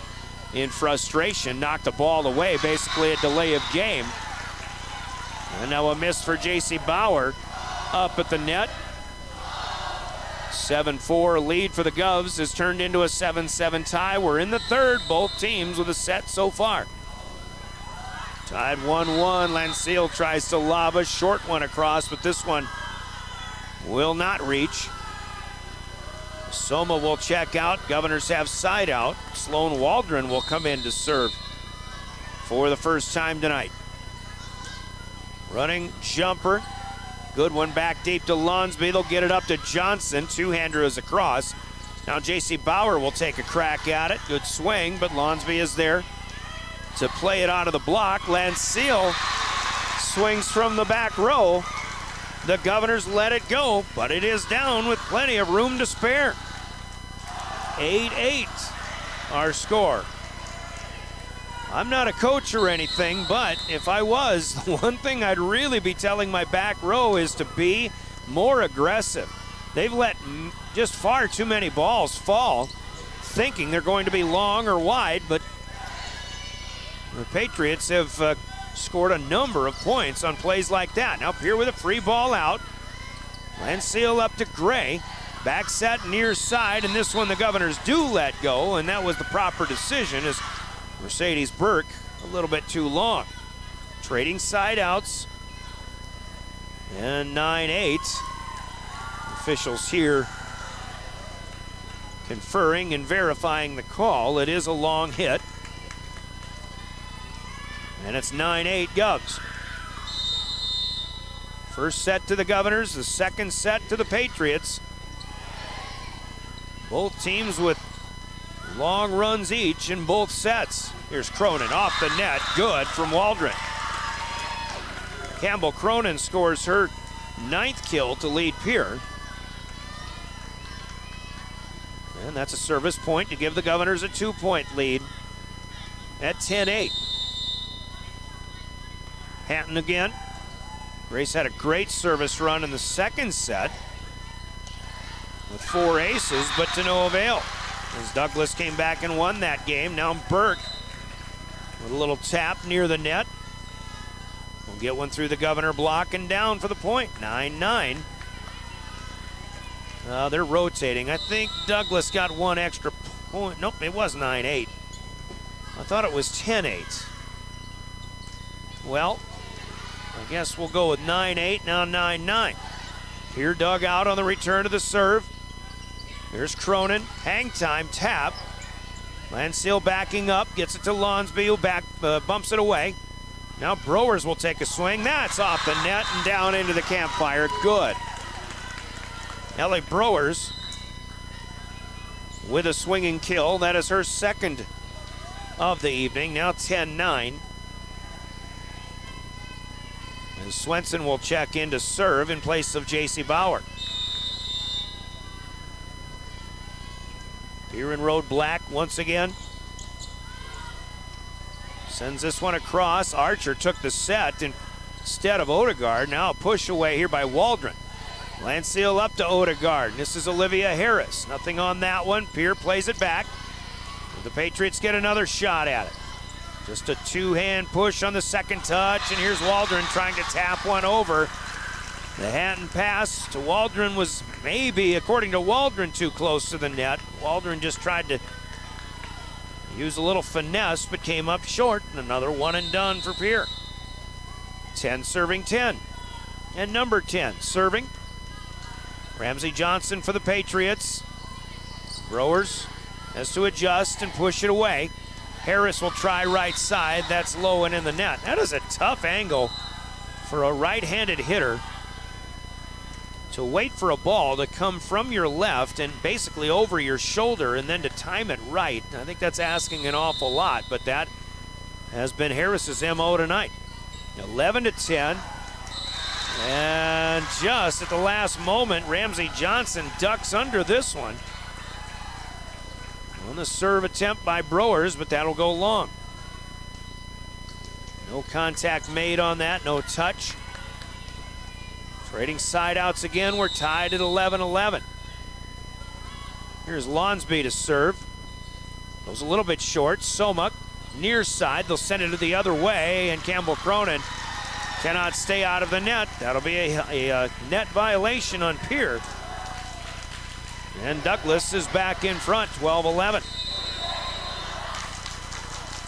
in frustration knocked the ball away, basically a delay of game. And now a miss for J.C. Bauer up at the net. 7-4 lead for the Govs has turned into a 7-7 tie. We're in the third, both teams with a set so far. Tied 1-1. Lancille tries to lob a short one across, but this one will not reach. Soma will check out. Governors have side out. Sloan Waldron will come in to serve for the first time tonight. Running jumper. Good one back deep to Lonsby. They'll get it up to Johnson. Two-hander is across. Now J.C. Bauer will take a crack at it. Good swing, but Lonsby is there to play it out of the block. Lancille swings from the back row. The Governors let it go, but it is down with plenty of room to spare. 8-8 our score. I'm not a coach or anything, but if I was, the one thing I'd really be telling my back row is to be more aggressive. They've let just far too many balls fall, thinking they're going to be long or wide, but the Patriots have scored a number of points on plays like that. Now Pierre with a free ball out. Lancille up to Gray. Back set near side, and this one the Governors do let go, and that was the proper decision as Mercedes Burke a little bit too long. Trading side outs. And 9-8. Officials here conferring and verifying the call. It is a long hit. And it's 9-8 Govs. First set to the Governors, the second set to the Patriots. Both teams with long runs each in both sets. Here's Cronin off the net. Good from Waldron. Campbell Cronin scores her 9th kill to lead Pierre. And that's a service point to give the Governors a 2-point lead at 10-8. Hatton again. Grace had a great service run in the second set with 4 aces, but to no avail, as Douglas came back and won that game. Now Burke with a little tap near the net. We'll get one through the Governor block and down for the point. 9-9. They're rotating. I think Douglas got one extra point. Nope, it was 9-8. I thought it was 10-8. Well, I guess we'll go with 9-8, now 9-9. Here dug out on the return of the serve. Here's Cronin, hang time, tap. Landseal backing up, gets it to Lonsby, who bumps it away. Now Browers will take a swing. That's off the net and down into the campfire. Good. Ellie Browers with a swinging kill. That is her 2nd of the evening. Now 10-9. And Swenson will check in to serve in place of J.C. Bauer. Here in road black once again. Sends this one across. Archer took the set instead of Odegaard. Now a push away here by Waldron. Landseal up to Odegaard. This is Olivia Harris. Nothing on that one. Pierre plays it back. The Patriots get another shot at it. Just a 2-hand push on the second touch, and here's Waldron trying to tap one over. The Hatton pass to Waldron was maybe, according to Waldron, too close to the net. Waldron just tried to use a little finesse, but came up short, and another one and done for Pierre. 10 serving 10. And number 10 serving. Ramsey Johnson for the Patriots. Browers has to adjust and push it away. Harris will try right side. That's low and in the net. That is a tough angle for a right-handed hitter to wait for a ball to come from your left and basically over your shoulder and then to time it right. I think that's asking an awful lot, but that has been Harris's MO tonight. 11-10. And just at the last moment, Ramsey Johnson ducks under this one. On the serve attempt by Browers, but that'll go long. No contact made on that, no touch. Trading side outs again, we're tied at 11-11. Here's Lonsby to serve. Goes a little bit short. Soma, near side, they'll send it the other way, and Campbell Cronin cannot stay out of the net. That'll be a net violation on Pierre. And Douglas is back in front, 12-11.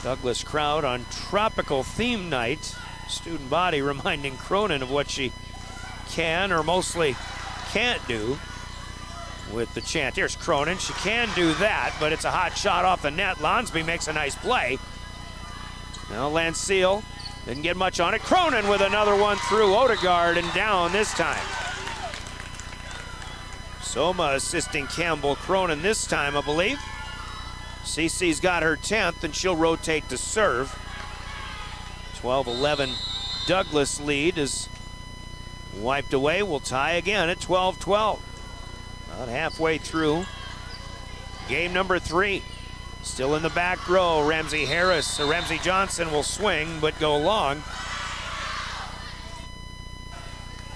Douglas crowd on tropical theme night. Student body reminding Cronin of what she can or mostly can't do with the chant. Here's Cronin. She can do that, but it's a hot shot off the net. Lonsby makes a nice play. Now Landseal didn't get much on it. Cronin with another one through Odegaard and down this time. Soma assisting Campbell Cronin this time, I believe. Cece's got her 10th, and she'll rotate to serve. 12-11 Douglas lead is wiped away. We'll tie again at 12-12. About halfway through game number 3. Still in the back row, Ramsey Johnson will swing, but go long.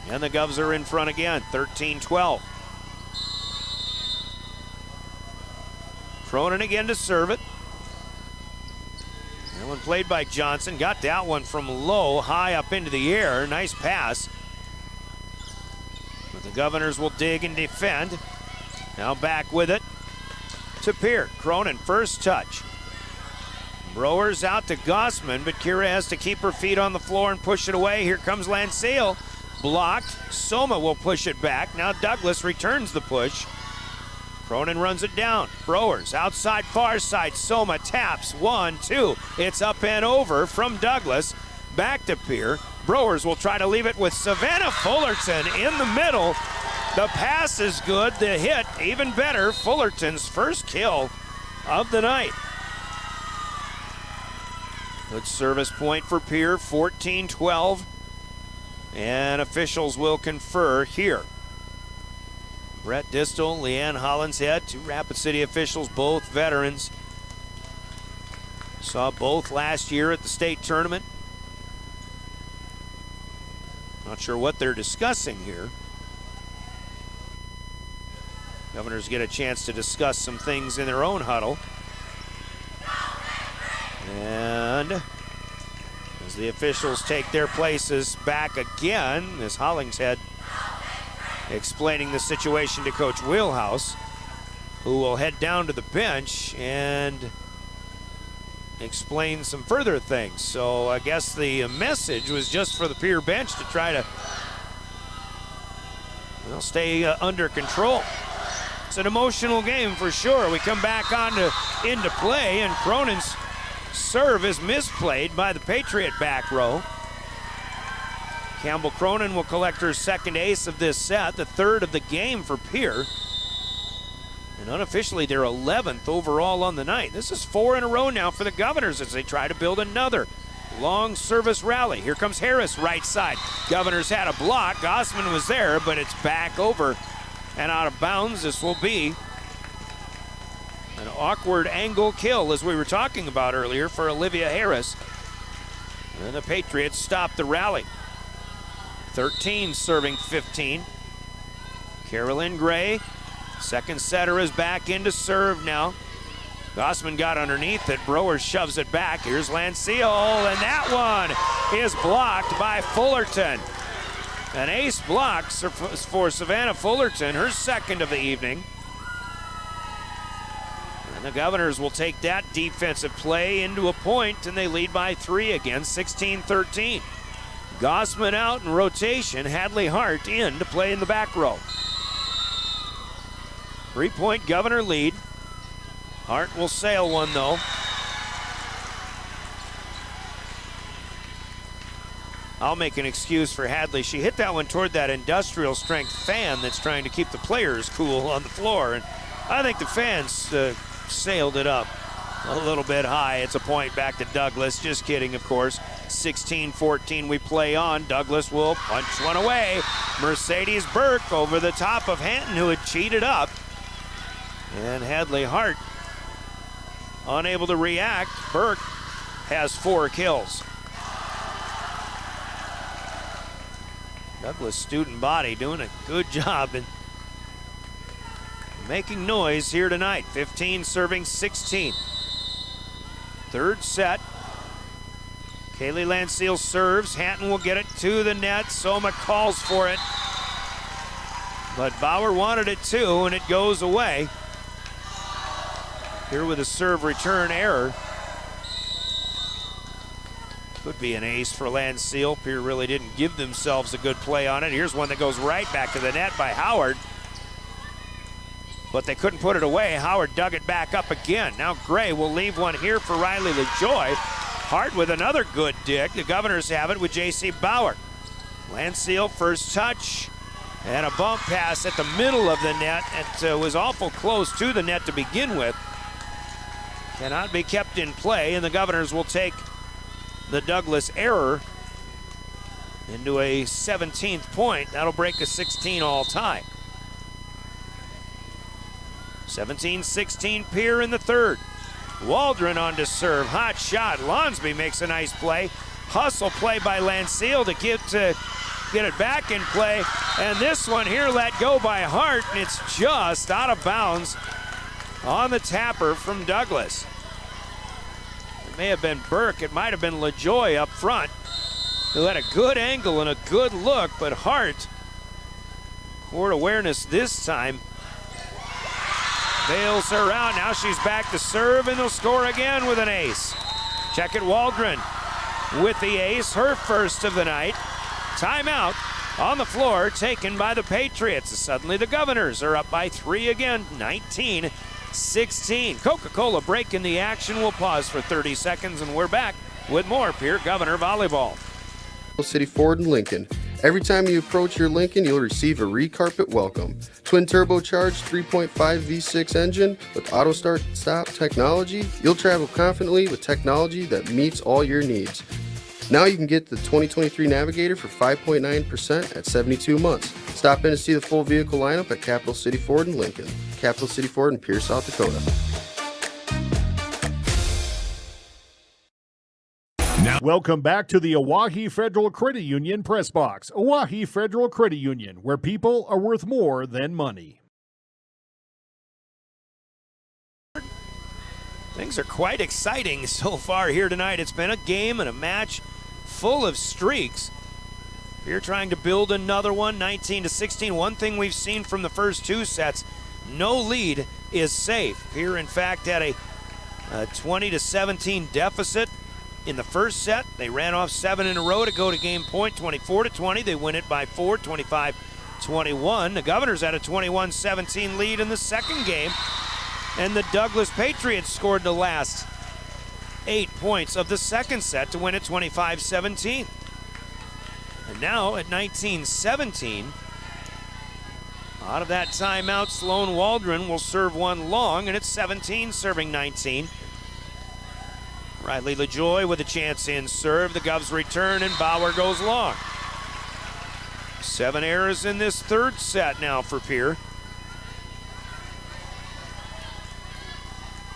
And the Govs are in front again, 13-12. Cronin again to serve it. That one played by Johnson. Got that one from low, high up into the air. Nice pass. But the Governors will dig and defend. Now back with it to Pierre. Cronin, first touch. Browers out to Gossman, but Kira has to keep her feet on the floor and push it away. Here comes Landseal. Blocked. Soma will push it back. Now Douglas returns the push. Cronin runs it down. Browers outside, far side. Soma taps. 1-2. It's up and over from Douglas. Back to Pierre. Browers will try to leave it with Savannah Fullerton in the middle. The pass is good. The hit even better. Fullerton's first kill of the night. Good service point for Pierre. 14-12. and officials will confer here. Brett Distel, Leanne Hollinshead, two Rapid City officials, both veterans. Saw both last year at the state tournament. Not sure what they're discussing here. Governors get a chance to discuss some things in their own huddle. And as the officials take their places back again, as Hollingshead explaining the situation to Coach Wheelhouse, who will head down to the bench and explain some further things. So I guess the message was just for the Pierre bench to try to, well, stay under control. It's an emotional game for sure. We come back into play, and Cronin's serve is misplayed by the Patriot back row. Campbell Cronin will collect her second ace of this set, the third of the game for Pierre. And unofficially, their 11th overall on the night. This is 4 in a row now for the Governors as they try to build another long service rally. Here comes Harris, right side. Governors had a block. Gossman was there, but it's back over and out of bounds. This will be an awkward angle kill, as we were talking about earlier, for Olivia Harris. And the Patriots stop the rally. 13 serving 15. Carolyn Gray, second setter, is back into serve now. Gossman got underneath it. Brower shoves it back. Here's Lancille, and that one is blocked by Fullerton. An ace block for Savannah Fullerton, her second of the evening. And the Governors will take that defensive play into a point, and they lead by 3 again, 16-13. Gossman out in rotation, Hadley Hart in to play in the back row. 3-point Governor lead. Hart will sail one though. I'll make an excuse for Hadley. She hit that one toward that industrial strength fan that's trying to keep the players cool on the floor. And I think the fans sailed it up a little bit high. It's a point back to Douglas. Just kidding, of course. 16-14 we play on. Douglas will punch one away. Mercedes Burke over the top of Hanton, who had cheated up. And Hadley Hart unable to react. Burke has 4 kills. Douglas student body doing a good job in making noise here tonight. 15 serving 16. Third set. Kaylee Lancille serves. Hanton will get it to the net. Soma calls for it. But Bauer wanted it too, and it goes away. Here with a serve return error. Could be an ace for Lancille. Pierre really didn't give themselves a good play on it. Here's one that goes right back to the net by Howard. But they couldn't put it away. Howard dug it back up again. Now Gray will leave one here for Riley LaJoy. Hart with another good dig. The Governors have it with J.C. Bauer. Lancille first touch. And a bump pass at the middle of the net. It was awful close to the net to begin with. Cannot be kept in play, and the Governors will take the Douglas error into a 17th point. That'll break a 16 all time. 17-16 Pierre in the third. Waldron on to serve. Hot shot. Lonsby makes a nice play. Hustle play by Lancille to get it back in play. And this one here let go by Hart, and it's just out of bounds on the tapper from Douglas. It may have been Burke. It might have been LaJoy up front, who had a good angle and a good look, but Hart, court awareness this time, bails her out. Now she's back to serve, and they'll score again with an ace. Check it, Waldron with the ace, her first of the night. Timeout on the floor taken by the Patriots. Suddenly the Governors are up by 3 again, 19-16. Coca-Cola break in the action. We'll pause for 30 seconds, and we're back with more Pierre Governor Volleyball. City Ford in Lincoln. Every time you approach your Lincoln, you'll receive a re-carpet welcome. Twin turbocharged 3.5 V6 engine with auto start-stop technology. You'll travel confidently with technology that meets all your needs. Now you can get the 2023 Navigator for 5.9% at 72 months. Stop in to see the full vehicle lineup at Capital City Ford in Lincoln. Capital City Ford in Pierce, South Dakota. Welcome back to the Oahe Federal Credit Union Press Box. Oahe Federal Credit Union, where people are worth more than money. Things are quite exciting so far here tonight. It's been a game and a match full of streaks. You're trying to build another one, 19-16. One thing we've seen from the first two sets, no lead is safe. Here, in fact, had a 20-17 deficit in the first set. They ran off 7 in a row to go to game point, 24-20. They win it by 4, 25-21. The Governors had a 21-17 lead in the second game, and the Douglas Patriots scored the last 8 points of the second set to win it 25-17. And now at 19-17, out of that timeout, Sloan Waldron will serve one long, and it's 17 serving 19. Riley LaJoy with a chance in serve. The Govs return, and Bauer goes long. 7 errors in this third set now for Pierre.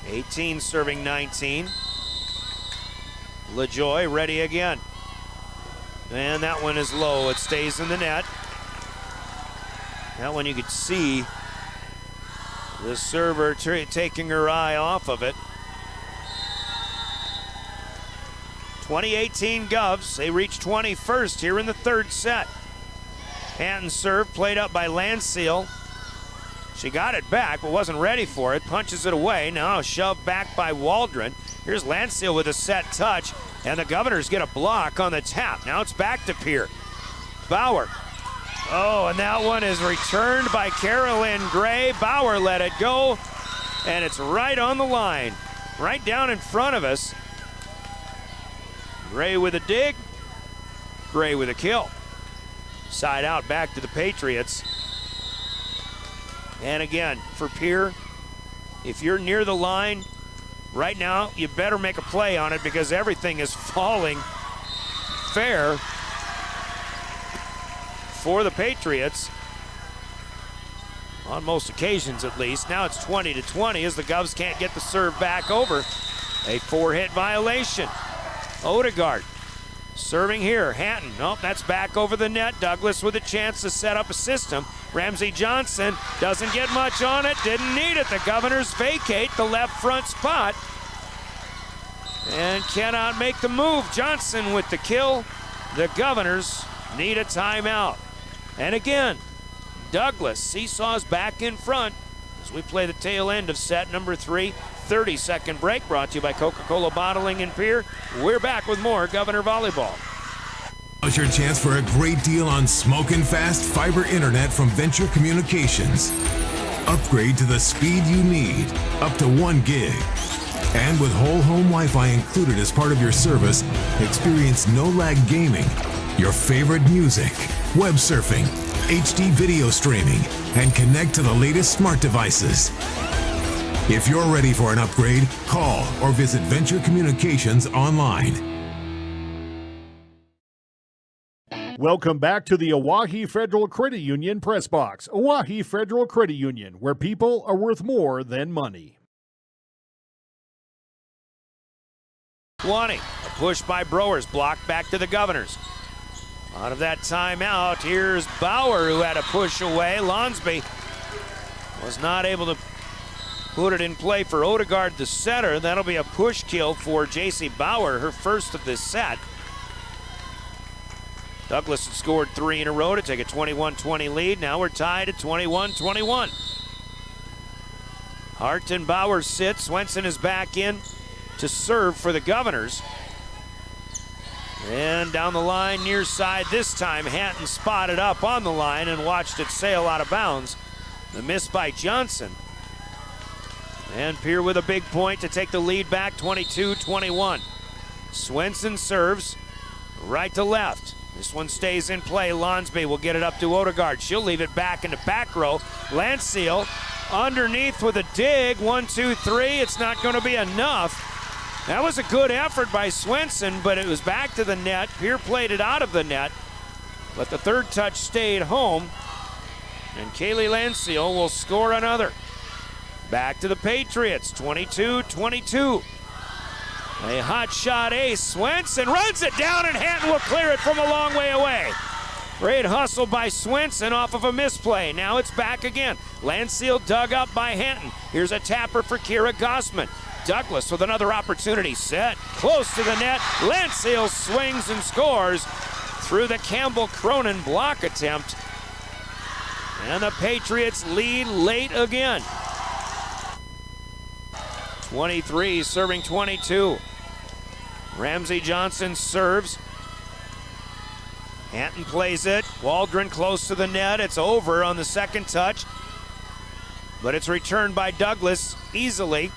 18 serving 19. LaJoy ready again. And that one is low. It stays in the net. That one you could see the server taking her eye off of it. 2018 Govs. They reach 21st here in the third set. Hanton serve played up by Landseal. She got it back but wasn't ready for it. Punches it away. Now shoved back by Waldron. Here's Landseal with a set touch, and the Governors get a block on the tap. Now it's back to Pierre. Bauer. Oh, and that one is returned by Carolyn Gray. Bauer let it go, and it's right on the line, right down in front of us. Gray with a dig, Gray with a kill. Side out back to the Patriots. And again, for Pierre, if you're near the line right now, you better make a play on it because everything is falling fair for the Patriots. On most occasions, at least. Now it's 20-20 as the Govs can't get the serve back over. A 4-hit violation. Odegaard serving here. Hanton. Nope, that's back over the net. Douglas with a chance to set up a system. Ramsey Johnson doesn't get much on it. Didn't need it. The Governors vacate the left front spot and cannot make the move. Johnson with the kill. The Governors need a timeout. And again, Douglas seesaws back in front as we play the tail end of set number 3. 30-second break brought to you by Coca-Cola Bottling in Pierre. We're back with more Governor Volleyball. Now's your chance for a great deal on smoking fast fiber internet from Venture Communications. Upgrade to the speed you need, up to 1 gig. And with whole home Wi-Fi included as part of your service, experience no-lag gaming, your favorite music, web surfing, HD video streaming, and connect to the latest smart devices. If you're ready for an upgrade, call or visit Venture Communications online. Welcome back to the Oahe Federal Credit Union Press Box. Oahe Federal Credit Union, where people are worth more than money. 20. A push by Brewers, blocked back to the Governors. Out of that timeout, here's Bauer, who had a push away. Lonsby was not able to put it in play for Odegaard, the setter. That'll be a push kill for J.C. Bauer, her first of this set. Douglas had scored 3 in a row to take a 21-20 lead. Now we're tied at 21-21. Hart and Bauer sit. Swenson is back in to serve for the Governors. And down the line, near side this time. Hanton spotted up on the line and watched it sail out of bounds. The miss by Johnson. And Pierre with a big point to take the lead back, 22-21. Swenson serves right to left. This one stays in play. Lonsby will get it up to Odegaard. She'll leave it back into back row. Landseal underneath with a dig. 1, 2, 3. It's not going to be enough. That was a good effort by Swenson, but it was back to the net. Pierre played it out of the net, but the third touch stayed home, and Kaylee Landseal will score another. Back to the Patriots, 22-22. A hot shot ace. Swenson runs it down, and Hatton will clear it from a long way away. Great hustle by Swenson off of a misplay. Now it's back again. Landseal dug up by Hatton. Here's a tapper for Kira Gossman. Douglas with another opportunity. Set close to the net. Landseal swings and scores through the Campbell Cronin block attempt. And the Patriots lead late again. 23 serving 22. Ramsey Johnson serves. Hatton plays it. Waldron close to the net. It's over on the second touch, but it's returned by Douglas easily.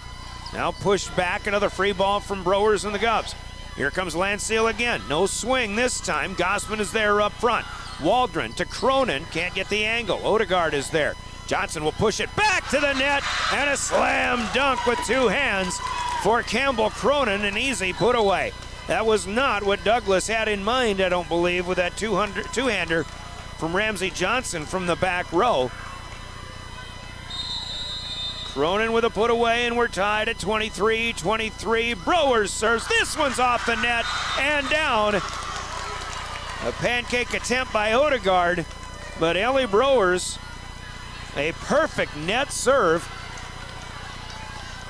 Now pushed back, another free ball from Browers and the Govs. Here comes Landseal again. No swing this time. Gossman is there up front. Waldron to Cronin. Can't get the angle. Odegaard is there. Johnson will push it back to the net, and a slam dunk with two hands for Campbell Cronin. An easy put away. That was not what Douglas had in mind, I don't believe, with that two-hander from Ramsey Johnson from the back row. Cronin with a put away, and we're tied at 23-23. Browers serves. This one's off the net and down. A pancake attempt by Odegaard, but Ellie Browers, a perfect net serve.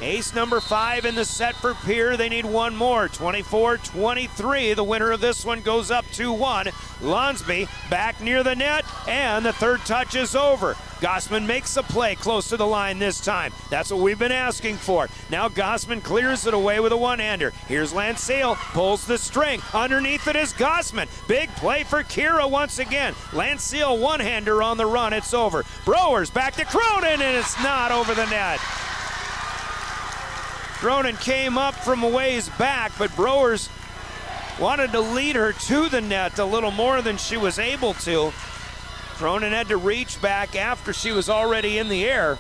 Ace number 5 in the set for Pierre. They need one more. 24-23. The winner of this one goes up 2-1. Lonsby back near the net, and the third touch is over. Gossman makes a play close to the line this time. That's what we've been asking for. Now Gossman clears it away with a one-hander. Here's Landseal, pulls the string. Underneath it is Gossman. Big play for Kira once again. Landseal one-hander on the run. It's over. Browers back to Cronin, and it's not over the net. Cronin came up from a ways back, but Browers wanted to lead her to the net a little more than she was able to. Cronin had to reach back after she was already in the air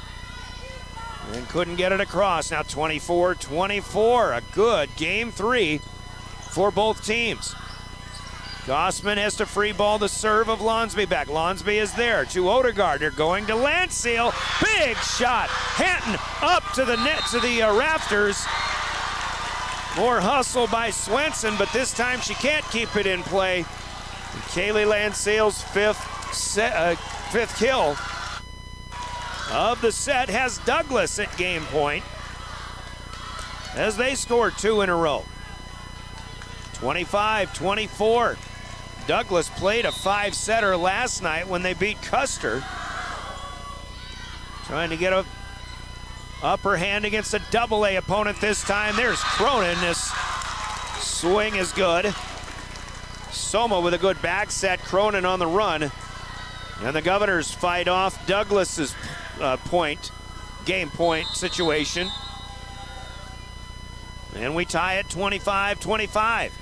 and couldn't get it across. Now 24-24, a good game 3 for both teams. Gossman has to free ball the serve of Lonsby back. Lonsby is there to Odegaard. They're going to Landseal. Big shot. Hatton up to the net, to the rafters. More hustle by Swenson, but this time she can't keep it in play. Kaylee Landseal's fifth kill of the set has Douglas at game point as they scored 2 in a row. 25-24. Douglas played a 5-setter last night when they beat Custer. Trying to get a upper hand against a double-A opponent this time. There's Cronin. This swing is good. Soma with a good back set. Cronin on the run. And the Governors fight off Douglas's game point situation. And we tie at 25-25.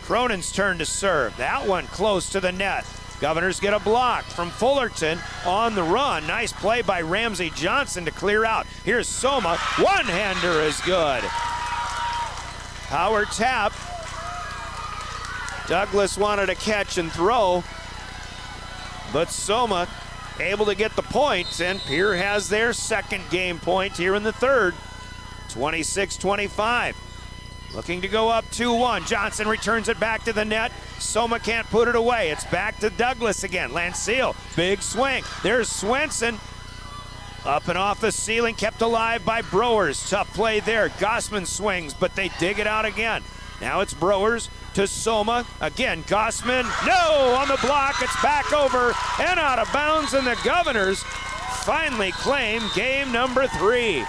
Cronin's turn to serve. That one close to the net. Governors get a block from Fullerton on the run. Nice play by Ramsey Johnson to clear out. Here's Soma. One-hander is good. Power tap. Douglas wanted to catch and throw, but Soma able to get the point, and Pierre has their second game point here in the third. 26-25. Looking to go up 2-1. Johnson returns it back to the net. Soma can't put it away. It's back to Douglas again. Landseal, big swing. There's Swenson. Up and off the ceiling, kept alive by Browers. Tough play there. Gossman swings, but they dig it out again. Now it's Browers to Soma. Again, Gossman. No, on the block. It's back over and out of bounds, and the Governors finally claim game number 3.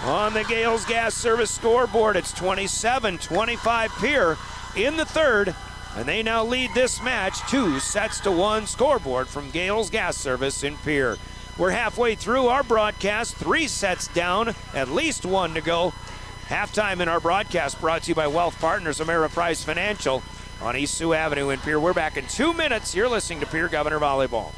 On the Gales Gas Service scoreboard, it's 27-25 Pierre in the third, and they now lead this match 2-1 scoreboard from Gales Gas Service in Pierre. We're halfway through our broadcast, 3 sets down, at least 1 to go. Halftime in our broadcast brought to you by Wealth Partners, Ameriprise Financial on East Sioux Avenue in Pierre. We're back in 2 minutes. You're listening to Pierre Governor Volleyball.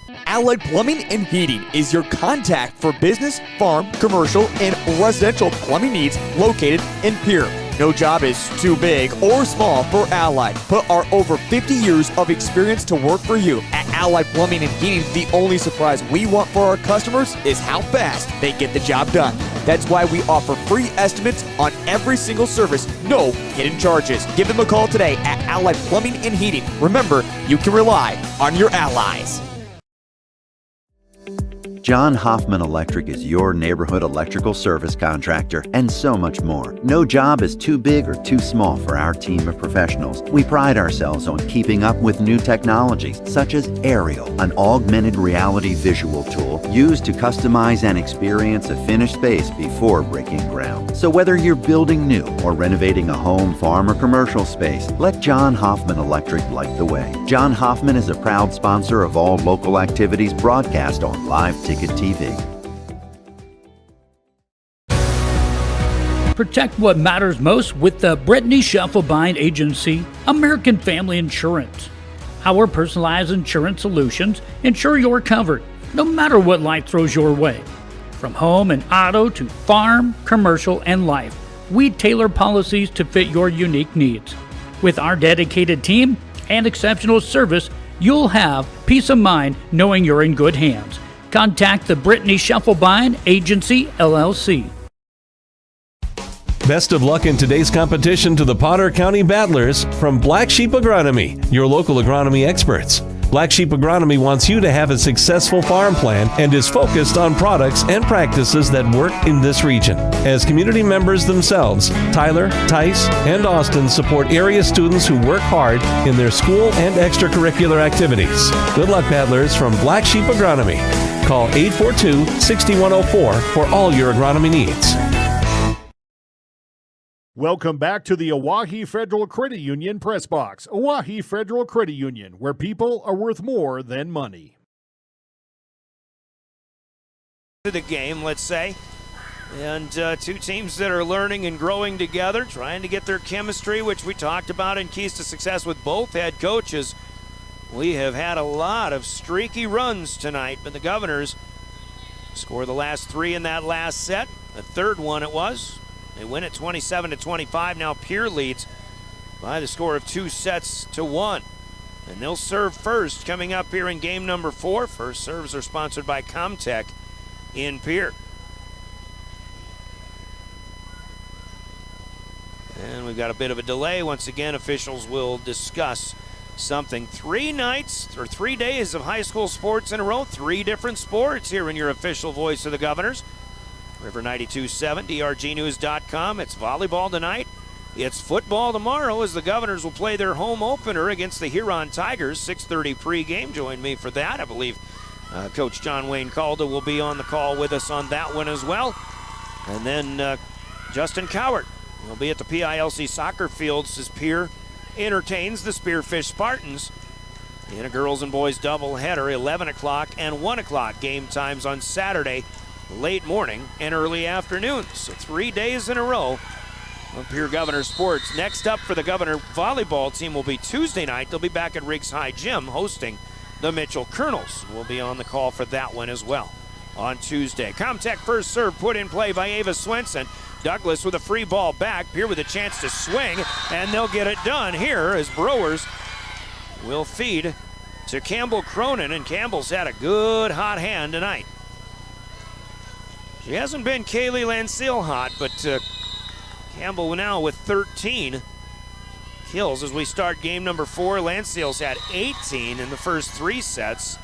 Allied Plumbing and Heating is your contact for business, farm, commercial, and residential plumbing needs located in Pierre. No job is too big or small for Allied. Put our over 50 years of experience to work for you. At Allied Plumbing and Heating, the only surprise we want for our customers is how fast they get the job done. That's why we offer free estimates on every single service, no hidden charges. Give them a call today at Allied Plumbing and Heating. Remember, you can rely on your allies. John Hoffman Electric is your neighborhood electrical service contractor, and so much more. No job is too big or too small for our team of professionals. We pride ourselves on keeping up with new technologies, such as Aerial, an augmented reality visual tool used to customize and experience a finished space before breaking ground. So whether you're building new or renovating a home, farm, or commercial space, let John Hoffman Electric light the way. John Hoffman is a proud sponsor of all local activities broadcast on Live Ticket TV. Protect what matters most with the Brittany Scheffelbein Agency, American Family Insurance. Our personalized insurance solutions ensure you're covered, no matter what life throws your way. From home and auto to farm, commercial, and life, we tailor policies to fit your unique needs. With our dedicated team and exceptional service, you'll have peace of mind knowing you're in good hands. Contact the Brittany Scheffelbein Agency, LLC. Best of luck in today's competition to the Potter County Battlers from Black Sheep Agronomy, your local agronomy experts. Black Sheep Agronomy wants you to have a successful farm plan and is focused on products and practices that work in this region. As community members themselves, Tyler, Tice, and Austin support area students who work hard in their school and extracurricular activities. Good luck, Battlers from Black Sheep Agronomy. Call 842-6104 for all your agronomy needs. Welcome back to the Oahe Federal Credit Union Press Box. Oahe Federal Credit Union, where people are worth more than money. The game, let's say, and two teams that are learning and growing together, trying to get their chemistry, which we talked about in keys to success with both head coaches. We have had a lot of streaky runs tonight, but the Governors score the last three in that last set. The third one it was. They win it 27-25. Now Pierre leads by the score of 2-1. And they'll serve first coming up here in game number 4. First serves are sponsored by Comtech in Pierre. And we've got a bit of a delay. Once again, officials will discuss something. 3 nights or 3 days of high school sports in a row. 3 different sports here in your official voice of the Governors. River 92.7, DRGnews.com. It's volleyball tonight. It's football tomorrow as the Governors will play their home opener against the Huron Tigers. 6:30 pregame. Join me for that. I believe Coach John Wayne Calda will be on the call with us on that one as well. And then Justin Cowart will be at the PILC soccer fields as Pierre entertains the Spearfish Spartans in a girls and boys doubleheader, 11 o'clock and 1 o'clock game times on Saturday. Late morning and early afternoon. So 3 days in a row of Pierre Governor sports. Next up for the Governor volleyball team will be Tuesday night. They'll be back at Riggs High Gym hosting the Mitchell Colonels. We'll be on the call for that one as well on Tuesday. Comtech first serve put in play by Ava Swenson. Douglas with a free ball back. Pierre with a chance to swing, and they'll get it done here as Brewers will feed to Campbell Cronin, and Campbell's had a good hot hand tonight. She hasn't been Kaylee Lancille hot, but Campbell now with 13 kills as we start game number 4. Lancille's had 18 in the first 3 sets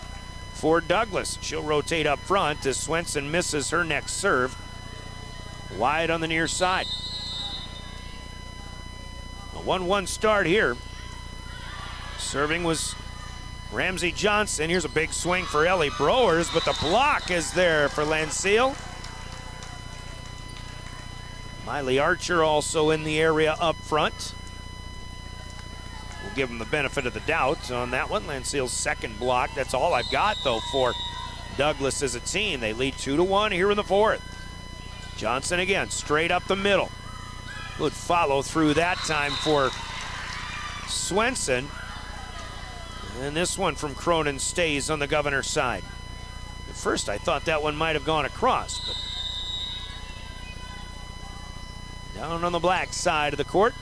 for Douglas. She'll rotate up front as Swenson misses her next serve. Wide on the near side. A 1-1 start here. Serving was Ramsey Johnson. Here's a big swing for Ellie Brewers, but the block is there for Lancille. Miley Archer also in the area up front. We'll give him the benefit of the doubt on that one. Lancille's second block. That's all I've got, though, for Douglas as a team. They lead 2-1 here in the 4th. Johnson again, straight up the middle. Good follow through that time for Swenson. And this one from Cronin stays on the Governor's side. At first I thought that one might have gone across, but down on the black side of the court.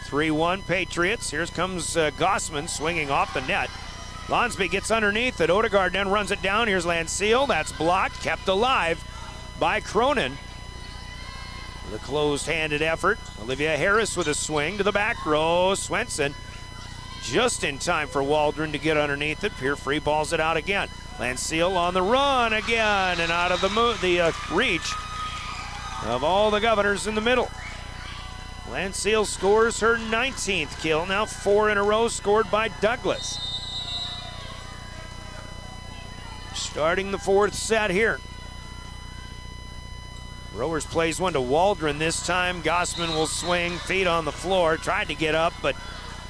3-1 Patriots. Here comes Gossman swinging off the net. Lonsby gets underneath it. Odegaard then runs it down. Here's Landseal. That's blocked, kept alive by Cronin. The closed-handed effort. Olivia Harris with a swing to the back row. Swenson just in time for Waldron to get underneath it. Pierre free balls it out again. Landseal on the run again and out of the reach of all the Governors in the middle. Landseal scores her 19th kill, now 4 in a row scored by Douglas. Starting the 4th set here. Rowers plays one to Waldron this time. Gossman will swing, feet on the floor, tried to get up but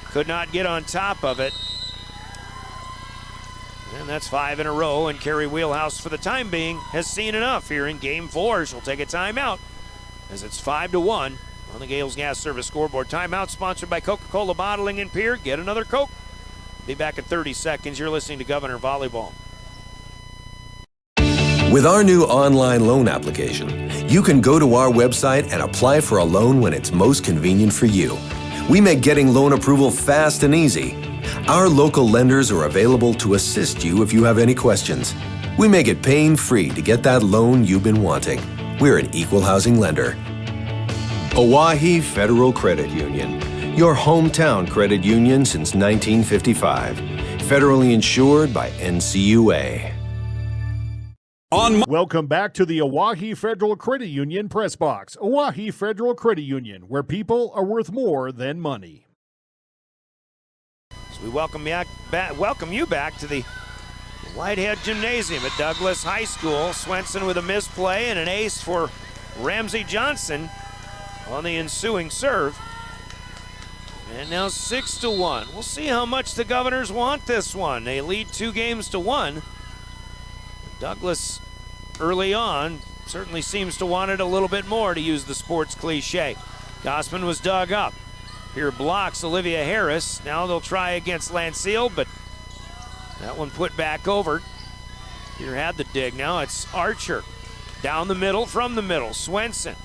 could not get on top of it. And that's 5 in a row, and Carrie Wheelhouse for the time being has seen enough here in game 4. She'll take a timeout as it's 5-1. On the Gales Gas Service scoreboard. Timeout sponsored by Coca-Cola Bottling in Pierre. Get another Coke. Be back in 30 seconds. You're listening to Governor Volleyball. With our new online loan application, you can go to our website and apply for a loan when it's most convenient for you. We make getting loan approval fast and easy. Our local lenders are available to assist you if you have any questions. We make it pain-free to get that loan you've been wanting. We're an equal housing lender. Oahe Federal Credit Union, your hometown credit union since 1955. Federally insured by NCUA. Welcome back to the Oahe Federal Credit Union Press Box. Oahe Federal Credit Union, where people are worth more than money. So we welcome you back to the Whitehead Gymnasium at Douglas High School. Swenson with a misplay and an ace for Ramsey Johnson on the ensuing serve. And now 6-1. We'll see how much the Governors want this one. They lead 2-1. Douglas early on certainly seems to want it a little bit more, to use the sports cliche. Gossman was dug up. Here blocks Olivia Harris. Now they'll try against Landseal, but that one put back over. Here had the dig. Now it's Archer. Down the middle, from the middle, Swenson.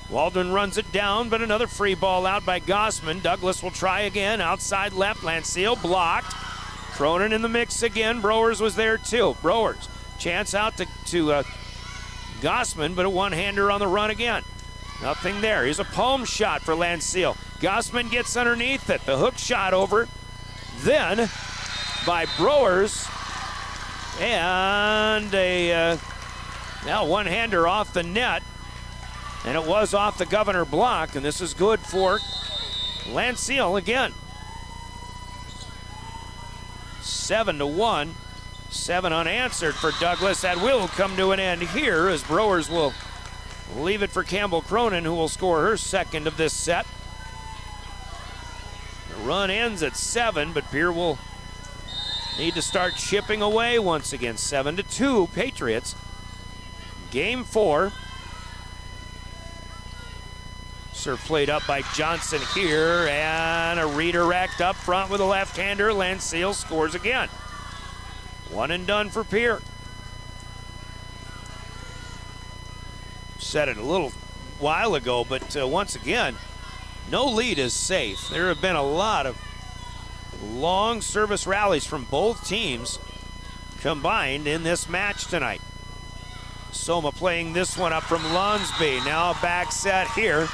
Waldron runs it down, but another free ball out by Gossman. Douglas will try again, outside left. Landseal blocked. Cronin in the mix again. Browers was there too. Browers, chance out to Gossman, but a one-hander on the run again. Nothing there. Here's a palm shot for Landseal. Gossman gets underneath it. The hook shot over. Then by Browers, and a now one-hander off the net. And it was off the Governor block, and this is good for Landseal again. 7-1, 7 unanswered for Douglas. That will come to an end here as Browers will leave it for Campbell Cronin, who will score her second of this set. The run ends at 7, but Pierre will need to start chipping away once again. 7-2, Patriots. Game 4. Serve played up by Johnson here, and a redirect up front with a left-hander. Landseal scores again. 1 and done for Pierre. Said it a little while ago, but once again, no lead is safe. There have been a lot of long service rallies from both teams combined in this match tonight. Soma playing this one up from Lonsby. Now a back set here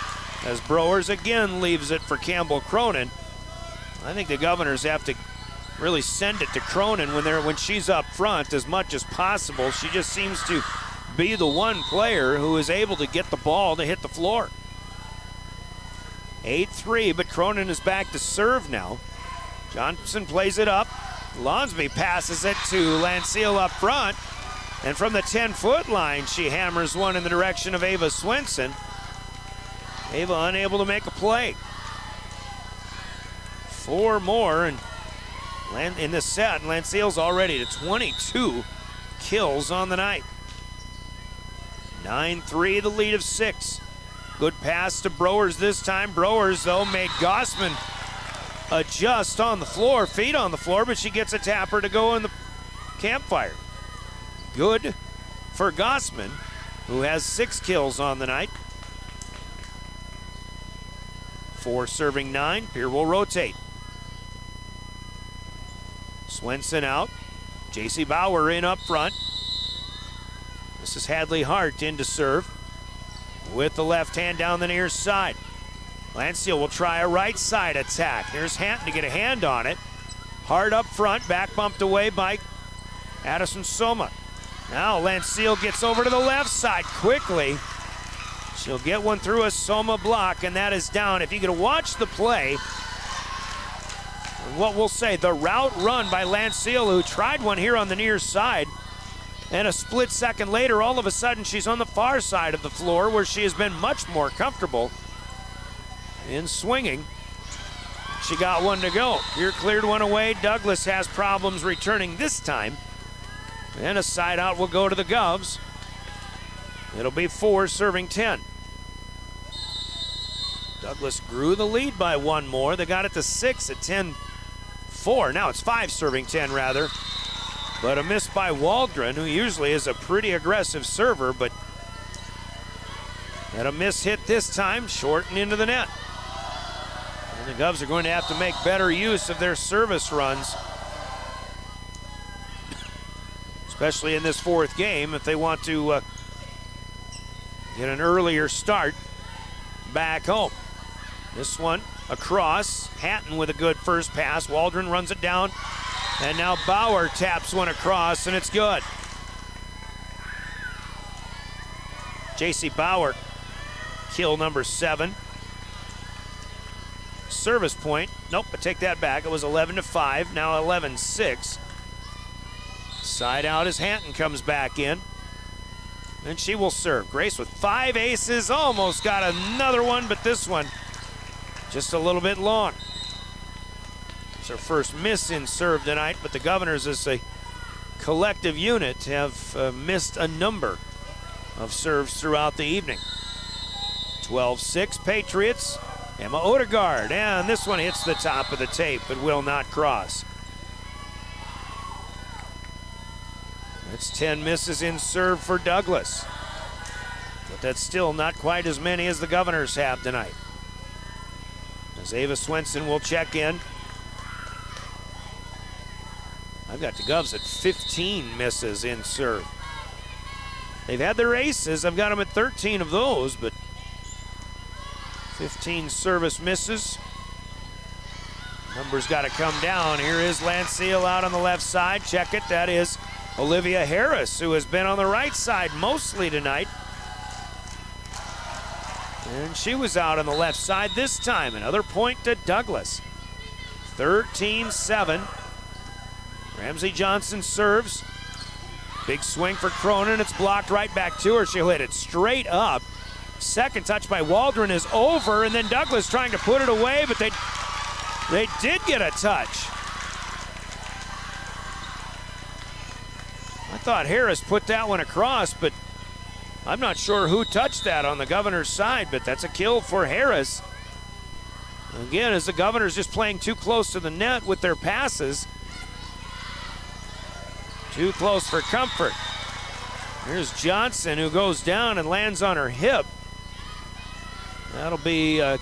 as Browers again leaves it for Campbell Cronin. I think the Governors have to really send it to Cronin when she's up front as much as possible. She just seems to be the one player who is able to get the ball to hit the floor. 8-3, but Cronin is back to serve now. Johnson plays it up. Lonsby passes it to Landseal up front. And from the 10-foot line, she hammers one in the direction of Ava Swenson. Ava unable to make a play. 4 more and in this set. Landseal's already to 22 kills on the night. 9-3, the lead of 6. Good pass to Browers this time. Browers, though, made Gossman adjust on the floor, feet on the floor, but she gets a tapper to go in the campfire. Good for Gossman, who has 6 kills on the night. 4 serving 9. Pierre will rotate. Swenson out. J.C. Bauer in up front. This is Hadley Hart in to serve with the left hand down the near side. Landseal will try a right side attack. Here's Hatton to get a hand on it. Hart up front, back bumped away by Addison Soma. Now Landseal gets over to the left side quickly. She'll get one through a Soma block, and that is down. If you could watch the play, what we'll say, the route run by Landseal, who tried one here on the near side, and a split second later, all of a sudden, she's on the far side of the floor where she has been much more comfortable in swinging. She got one to go. Here cleared one away. Douglas has problems returning this time. And a side out will go to the Govs. It'll be 4 serving 10. Douglas grew the lead by 1 more. They got it to 6 at 10-4. Now it's 5 serving 10 rather. But a miss by Waldron, who usually is a pretty aggressive server, but had a miss hit this time, short and into the net. And the Govs are going to have to make better use of their service runs, especially in this 4th game, if they want to get an earlier start back home. This one across. Hatton with a good first pass. Waldron runs it down. And now Bauer taps one across, and it's good. J.C. Bauer, kill number 7. Service point. Nope, I take that back. It was 11-5, now 11-6. Side out as Hatton comes back in. And she will serve. Grace with 5 aces, almost got another one, but this one just a little bit long. It's her first miss in serve tonight, but the Governors as a collective unit have missed a number of serves throughout the evening. 12-6 Patriots. Emma Odegaard, and this one hits the top of the tape but will not cross. That's 10 misses in serve for Douglas, but that's still not quite as many as the Governors have tonight. As Ava Swenson will check in. I've got the Govs at 15 misses in serve. They've had their aces. I've got them at 13 of those, but 15 service misses. Numbers got to come down. Here is Landseal out on the left side. Check it. That is Olivia Harris, who has been on the right side mostly tonight. And she was out on the left side this time. Another point to Douglas. 13-7. Ramsey Johnson serves. Big swing for Cronin. It's blocked right back to her. She'll hit it straight up. Second touch by Waldron is over, and then Douglas trying to put it away, but they did get a touch. I thought Harris put that one across, but I'm not sure who touched that on the Governors' side, but that's a kill for Harris. Again, as the Governors just playing too close to the net with their passes. Too close for comfort. Here's Johnson, who goes down and lands on her hip. That'll be a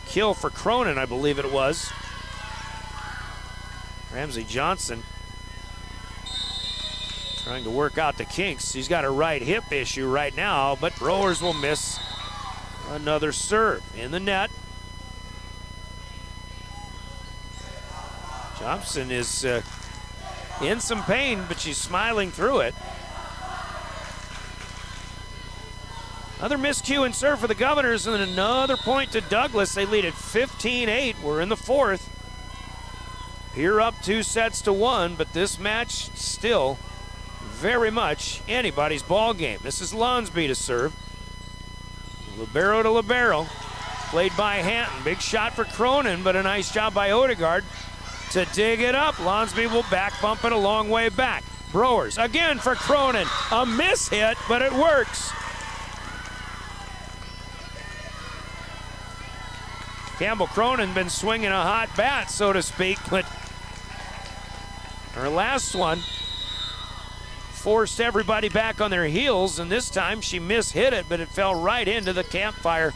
kill for Cronin, I believe it was. Ramsey Johnson trying to work out the kinks. He's got a right hip issue right now, but Rowers will miss another serve in the net. Johnson is in some pain, but she's smiling through it. Another miscue in serve for the Governors, and then another point to Douglas. They lead at 15-8. We're in the 4th. Here up 2-1, but this match still very much anybody's ball game. This is Lonsby to serve. Libero to libero. Played by Hatton. Big shot for Cronin, but a nice job by Odegaard to dig it up. Lonsby will back bump it a long way back. Browers again for Cronin. A miss hit, but it works. Campbell Cronin been swinging a hot bat, so to speak, but her last one forced everybody back on their heels, and this time she mishit it, but it fell right into the campfire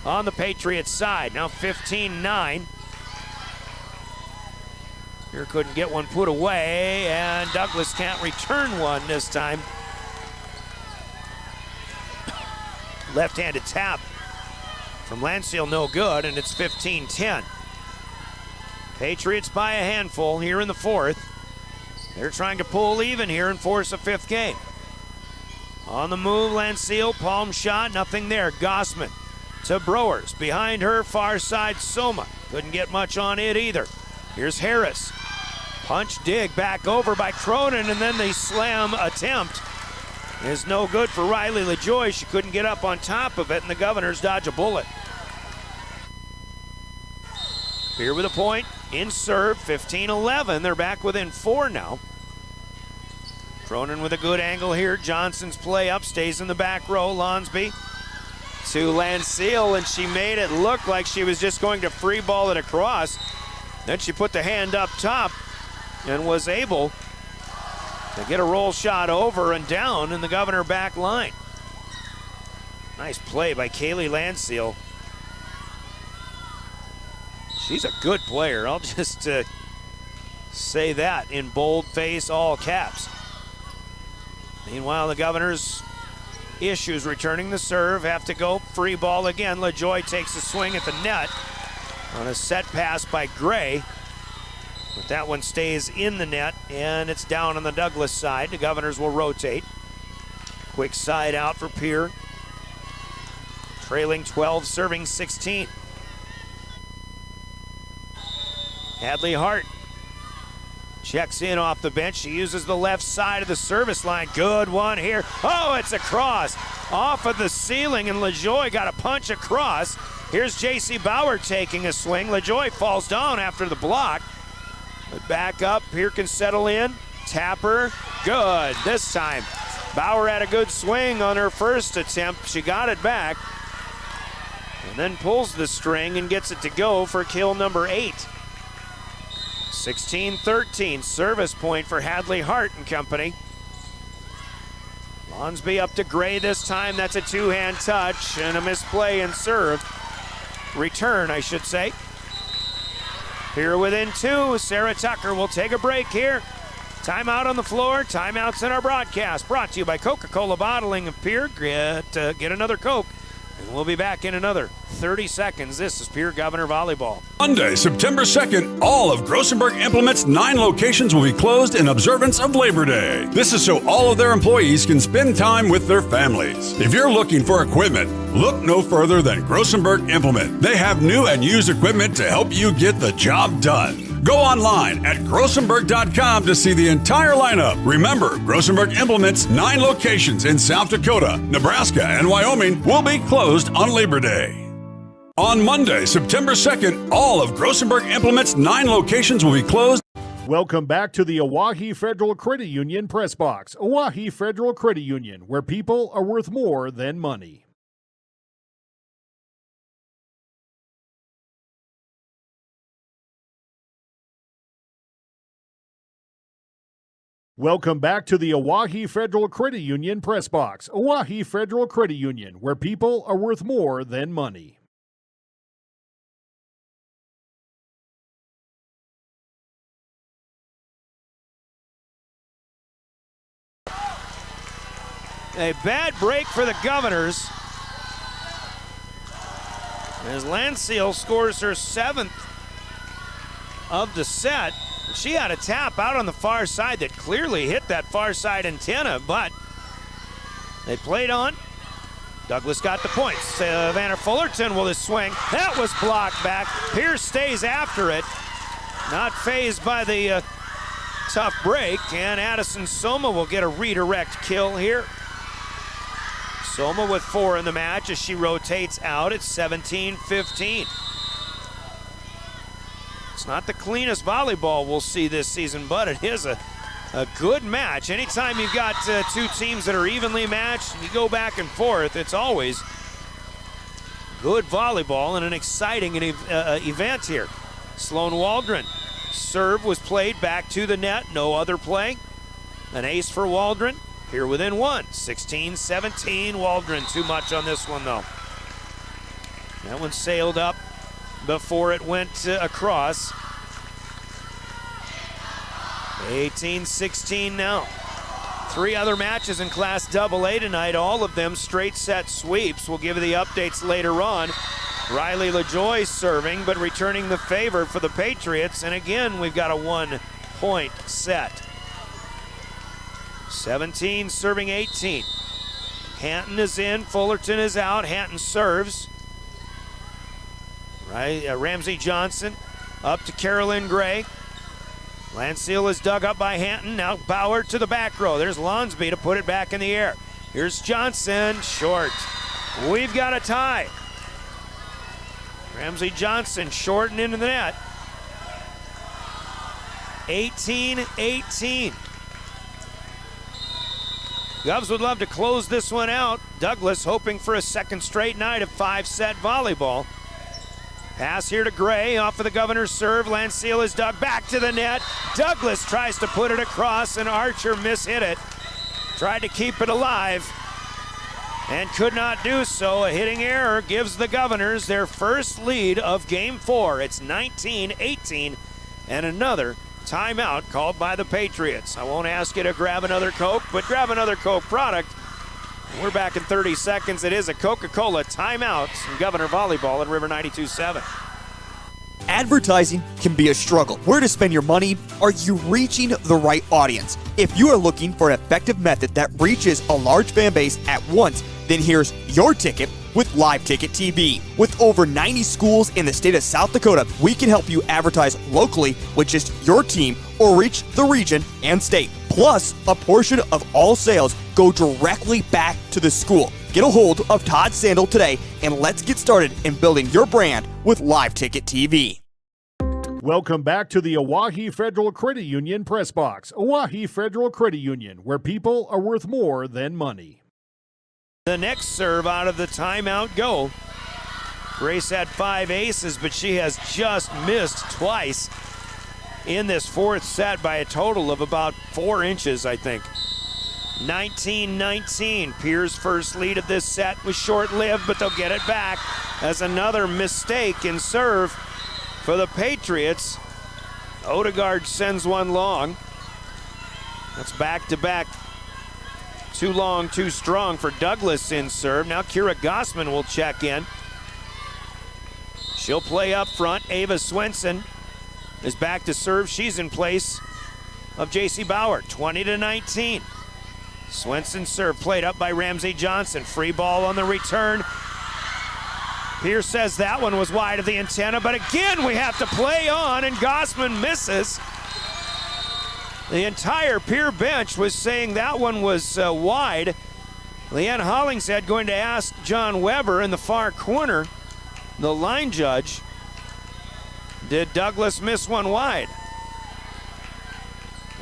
on the Patriots side. Now 15-9. Here couldn't get one put away, and Douglas can't return one this time. Left-handed tap from Landseal, no good, and it's 15-10. Patriots by a handful here in the fourth. They're trying to pull even here and force a fifth game. On the move, Landseal, palm shot, nothing there. Gossman to Browers. Behind her, far side, Soma. Couldn't get much on it either. Here's Harris. Punch dig back over by Cronin, and then the slam attempt is no good for Riley LaJoy. She couldn't get up on top of it, and the Governors dodge a bullet. Here with a point in serve, 15-11. They're back within 4 now. Cronin with a good angle here. Johnson's play up, stays in the back row. Lonsby to Landseal, and she made it look like she was just going to free ball it across. Then she put the hand up top and was able to get a roll shot over and down in the Governor back line. Nice play by Kaylee Landseal. She's a good player. I'll just say that in bold-face, all caps. Meanwhile, the Governors' issues returning the serve, have to go free ball again. LaJoy takes a swing at the net on a set pass by Gray. But that one stays in the net, and it's down on the Douglas side. The Governors will rotate. Quick side out for Pierre. Trailing 12, serving 16. Hadley Hart checks in off the bench. She uses the left side of the service line. Good one here. Oh, it's across. Off of the ceiling, and LaJoy got a punch across. Here's J.C. Bauer taking a swing. LaJoy falls down after the block. But back up, Pierre can settle in. Tapper, good this time. Bauer had a good swing on her first attempt. She got it back. And then pulls the string and gets it to go for kill number 8. 16-13, service point for Hadley Hart and company. Lonsby up to Gray this time. That's a two-hand touch and a misplay and serve. Return, I should say. Here within 2, Sarah Tucker will take a break here. Timeout on the floor, timeouts in our broadcast. Brought to you by Coca-Cola Bottling of Pierre. Get another Coke, and we'll be back in another 30 seconds. This is Pierre Governor Volleyball. Monday, September 2nd, all of Grossenberg Implement's 9 locations will be closed in observance of Labor Day. This is so all of their employees can spend time with their families. If you're looking for equipment, look no further than Grossenberg Implement. They have new and used equipment to help you get the job done. Go online at grossenberg.com to see the entire lineup. Remember, Grossenberg Implement's 9 locations in South Dakota, Nebraska, and Wyoming will be closed on Labor Day. On Monday, September 2nd, all of Grossenberg Implement's 9 locations will be closed. Welcome back to the Oahe Federal Credit Union Press Box. Oahe Federal Credit Union, where people are worth more than money. Welcome back to the Oahe Federal Credit Union Press Box. Oahe Federal Credit Union, where people are worth more than money. A bad break for the Governors as Landseal scores her 7th of the set. She had a tap out on the far side that clearly hit that far side antenna, but they played on. Douglas got the points. Savannah Fullerton with a swing. That was blocked back. Pierce stays after it. Not fazed by the tough break, and Addison Soma will get a redirect kill here. Soma with 4 in the match as she rotates out at 17-15. It's not the cleanest volleyball we'll see this season, but it is a good match. Anytime you've got 2 teams that are evenly matched and you go back and forth, it's always Good volleyball and an exciting event here. Sloan Waldron. Serve was played back to the net. No other play. An ace for Waldron. Here within one. 16-17. Waldron too much on this one though. That one sailed up before it went across. 18-16 now. 3 other matches in Class AA tonight, all of them straight set sweeps. We'll give you the updates later on. Riley LaJoy serving, but returning the favor for the Patriots. And again, we've got a 1-point set. 17 serving 18. Hanton is in, Fullerton is out. Hanton serves. Ramsey Johnson up to Carolyn Gray. Landseal is dug up by Hanton. Now Bauer to the back row. There's Lonsby to put it back in the air. Here's Johnson, short. We've got a tie. Ramsey Johnson short and into the net. 18-18. Govs would love to close this one out. Douglas hoping for a second straight night of 5-set volleyball. Pass here to Gray off of the Governor's serve. Landseal is dug back to the net. Douglas tries to put it across and Archer mishit it. Tried to keep it alive and could not do so. A hitting error gives the Governors their first lead of Game 4. It's 19-18 and another timeout called by the Patriots. I won't ask you to grab another Coke, but grab another Coke product. We're back in 30 seconds. It is a Coca-Cola timeout from Governor Volleyball at River 92.7. Advertising can be a struggle. Where to spend your money? Are you reaching the right audience? If you are looking for an effective method that reaches a large fan base at once, then here's your ticket with Live Ticket TV. With over 90 schools in the state of South Dakota, we can help you advertise locally with just your team or reach the region and state. Plus, a portion of all sales go directly back to the school. Get a hold of Todd Sandel today and let's get started in building your brand with Live Ticket TV. Welcome back to the Oahe Federal Credit Union Press Box. Oahe Federal Credit Union, where people are worth more than money. The next serve out of the timeout go. Grace had 5 aces, but she has just missed twice in this 4th set by a total of about 4 inches, I think. 19-19. Pierre's first lead of this set was short-lived, but they'll get it back as another mistake in serve for the Patriots. Odegaard sends one long. That's back-to-back. Too long, too strong for Douglas in serve. Now Kira Gossman will check in. She'll play up front. Ava Swenson is back to serve. She's in place of J.C. Bauer. 20-19. Swenson serve played up by Ramsey Johnson. Free ball on the return. Pierce says that one was wide of the antenna, but again we have to play on and Gossman misses. The entire Pierre bench was saying that one was wide. Leanne Hollingshead going to ask John Weber in the far corner, the line judge, did Douglas miss one wide?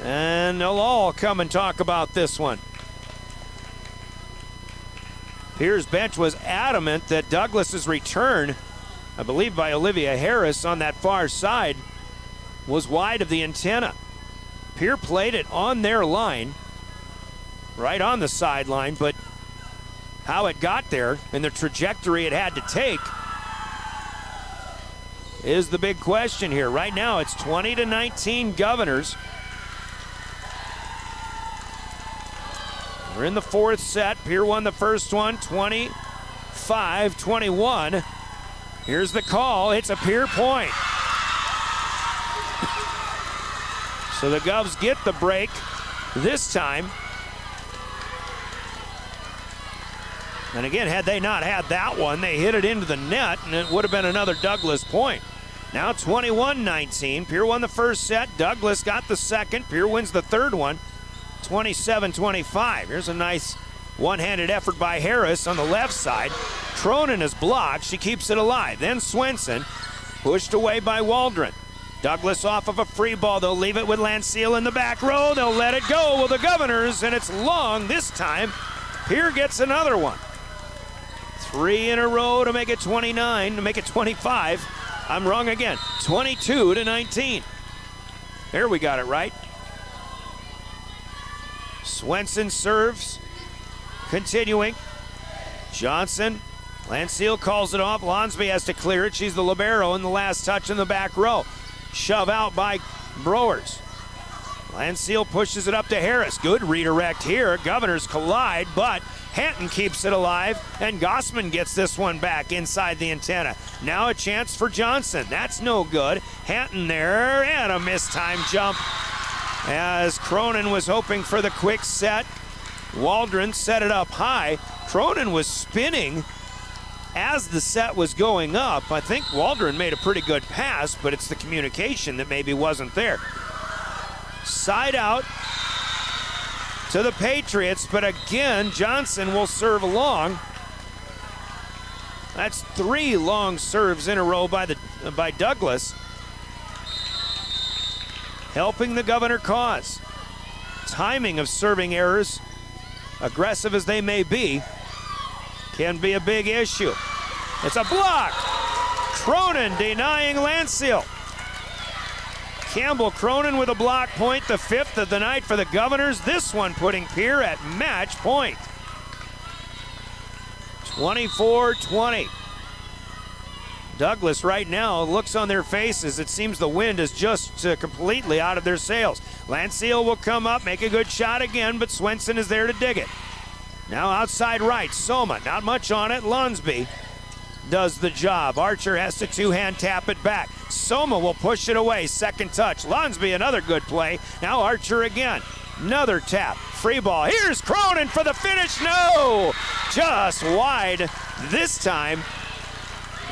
And they'll all come and talk about this one. Pierre's bench was adamant that Douglas's return, I believe by Olivia Harris on that far side, was wide of the antenna. Pierre played it on their line, right on the sideline, but how it got there and the trajectory it had to take is the big question here. Right now it's 20-19 Governors. We're in the 4th set. Pierre won the first one, 25-21. Here's the call. It's a Pierre point. So the Govs get the break this time. And again, had they not had that one, they hit it into the net and it would have been another Douglas point. Now 21-19. Pierre won the first set. Douglas got the second. Pierre wins the third one. 27-25. Here's a nice one-handed effort by Harris on the left side. Cronin is blocked. She keeps it alive. Then Swenson pushed away by Waldron. Douglas off of a free ball. They'll leave it with Landseal in the back row. They'll let it go with the Governors, and it's long this time. Pierre gets another one. 3 in a row to make it 29, to make it 25. I'm wrong again. 22-19. There we got it right. Swenson serves. Continuing. Johnson. Landseal calls it off. Lonsby has to clear it. She's the libero in the last touch in the back row. Shove out by Browers. Landseal pushes it up to Harris. Good redirect here. Governors collide, but Hanton keeps it alive, and Gossman gets this one back inside the antenna. Now a chance for Johnson. That's no good. Hanton there, and a mistimed jump. As Cronin was hoping for the quick set, Waldron set it up high. Cronin was spinning as the set was going up. I think Waldron made a pretty good pass, but it's the communication that maybe wasn't there. Side out to the Patriots, but again, Johnson will serve long. That's 3 long serves in a row by Douglas. Helping the Governor cause. Timing of serving errors, aggressive as they may be, can be a big issue. It's a block. Cronin denying Landseal. Campbell Cronin with a block point, the 5th of the night for the Governors. This one putting Pierre at match point. 24-20. Douglas right now looks on their faces. It seems the wind is just completely out of their sails. Landseal will come up, make a good shot again, but Swenson is there to dig it. Now outside right, Soma, not much on it. Lonsby does the job. Archer has to two-hand tap it back. Soma will push it away. Second touch. Lonsby, another good play. Now Archer again. Another tap. Free ball. Here's Cronin for the finish. No! Just wide this time.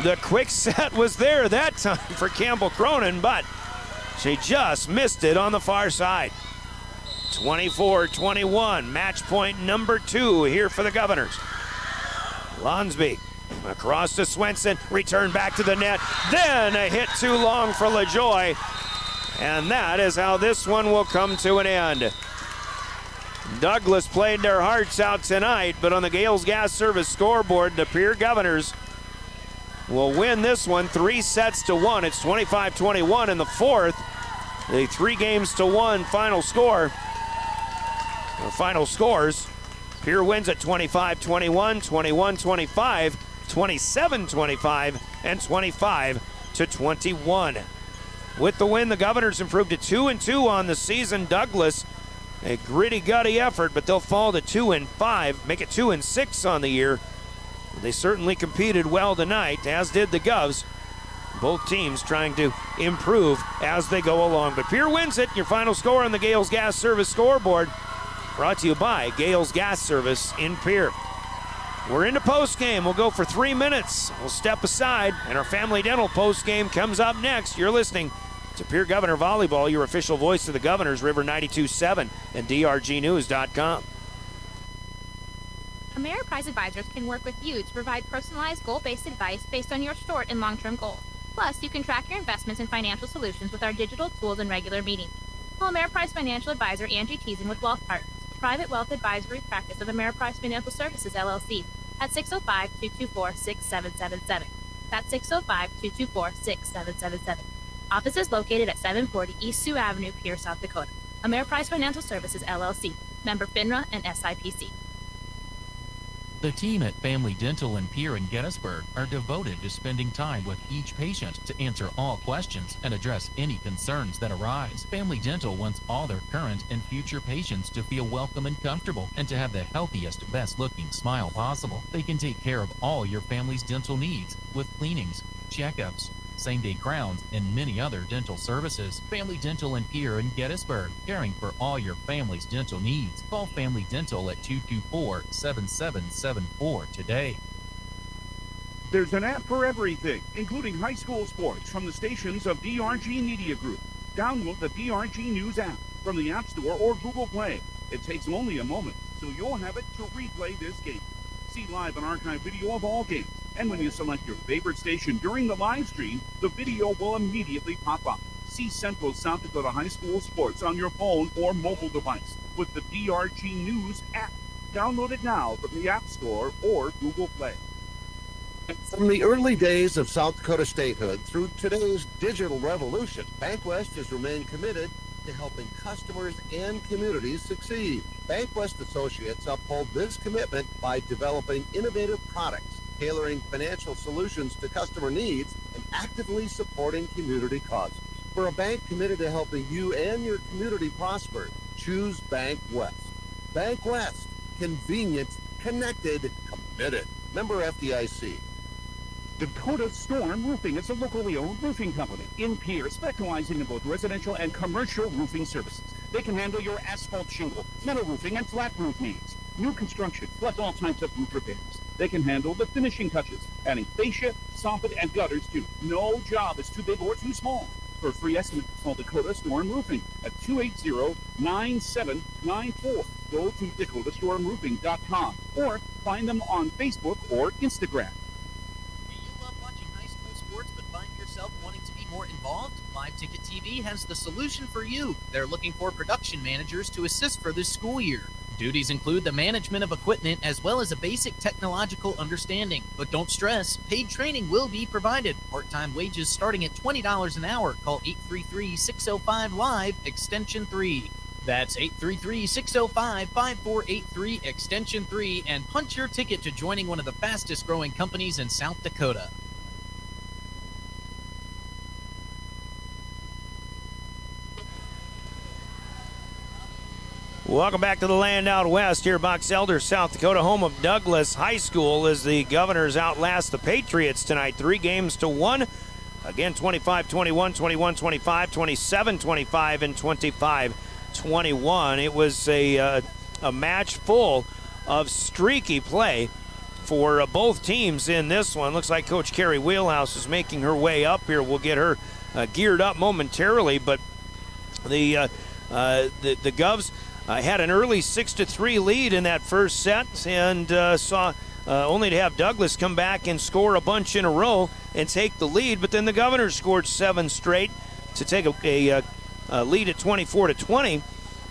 The quick set was there that time for Campbell Cronin, but she just missed it on the far side. 24-21. Match point number 2 here for the Governors. Lonsby across to Swenson, return back to the net, then a hit too long for LaJoy, and that is how this one will come to an end. Douglas played their hearts out tonight, but on the Gales Gas Service scoreboard, the Pierre Governors will win this one 3-1. It's 25-21 in the 4th. The 3-1 final score, or final scores. Pierre wins at 25-21, 21-25, 27-25, and 25-21. With the win, the Governors improved to 2-2 on the season. Douglas, a gritty, gutty effort, but they'll fall to 2-5, make it 2-6 on the year. They certainly competed well tonight, as did the Govs. Both teams trying to improve as they go along. But Pierre wins it. Your final score on the Gales Gas Service scoreboard, brought to you by Gales Gas Service in Pierre. We're into postgame. We'll go for 3 minutes. We'll step aside, and our Family Dental postgame comes up next. You're listening to Pierre Governor Volleyball, your official voice of the Governors, River 92.7 and drgnews.com. Ameriprise Advisors can work with you to provide personalized, goal-based advice based on your short and long-term goals. Plus, you can track your investments and financial solutions with our digital tools and regular meetings. Call Ameriprise Financial Advisor Angie Teasing with Wealth Partners, private wealth advisory practice of Ameriprise Financial Services, LLC, at 605-224-6777. That's 605-224-6777. Office is located at 740 East Sioux Avenue, Pierre, South Dakota. Ameriprise Financial Services, LLC, member FINRA and SIPC. The team at Family Dental in Pierre and Gettysburg are devoted to spending time with each patient to answer all questions and address any concerns that arise. Family Dental wants all their current and future patients to feel welcome and comfortable and to have the healthiest, best-looking smile possible. They can take care of all your family's dental needs with cleanings, checkups, same-day crowns, and many other dental services. Family Dental in Pierre and Gettysburg, caring for all your family's dental needs. Call Family Dental at 224-7774 today. There's an app for everything, including high school sports from the stations of DRG Media Group. Download the DRG News app from the App Store or Google Play. It takes only a moment, so you'll have it to replay this game. See live and archive video of all games. And when you select your favorite station during the live stream, the video will immediately pop up. See Central South Dakota High School sports on your phone or mobile device with the DRG News app. Download it now from the App Store or Google Play. From the early days of South Dakota statehood through today's digital revolution, BankWest has remained committed to helping customers and communities succeed. BankWest Associates uphold this commitment by developing innovative products, tailoring financial solutions to customer needs, and actively supporting community causes. For a bank committed to helping you and your community prosper, choose BankWest. BankWest. Convenient, connected, committed. Member FDIC. Dakota Storm Roofing is a locally owned roofing company in Pierre, specializing in both residential and commercial roofing services. They can handle your asphalt shingle, metal roofing, and flat roof needs. New construction, plus all types of roof repairs. They can handle the finishing touches, adding fascia, soffit, and gutters too. No job is too big or too small. For a free estimate, call Dakota Storm Roofing at 280-9794. Go to DakotaStormRoofing.com or find them on Facebook or Instagram. Sports but find yourself wanting to be more involved? Live Ticket TV has the solution for you. They're looking for production managers to assist for this school year. Duties include the management of equipment as well as a basic technological understanding. But don't stress, paid training will be provided. Part-time wages starting at $20 an hour. Call 833-605-LIVE, extension 3. That's 833-605-5483, extension 3, and punch your ticket to joining one of the fastest growing companies in South Dakota. Welcome back to the land out west here, Box Elder, South Dakota, home of Douglas High School, as the Governors outlast the Patriots tonight, 3-1. Again, 25-21, 21-25, 27-25, and 25-21. It was a match full of streaky play for both teams in this one. Looks like Coach Carrie Wheelhouse is making her way up here. We'll get her geared up momentarily, but the Govs had an early 6-3 lead in that first set, and saw only to have Douglas come back and score a bunch in a row and take the lead. But then the Governors scored 7 straight to take a lead at 24-20,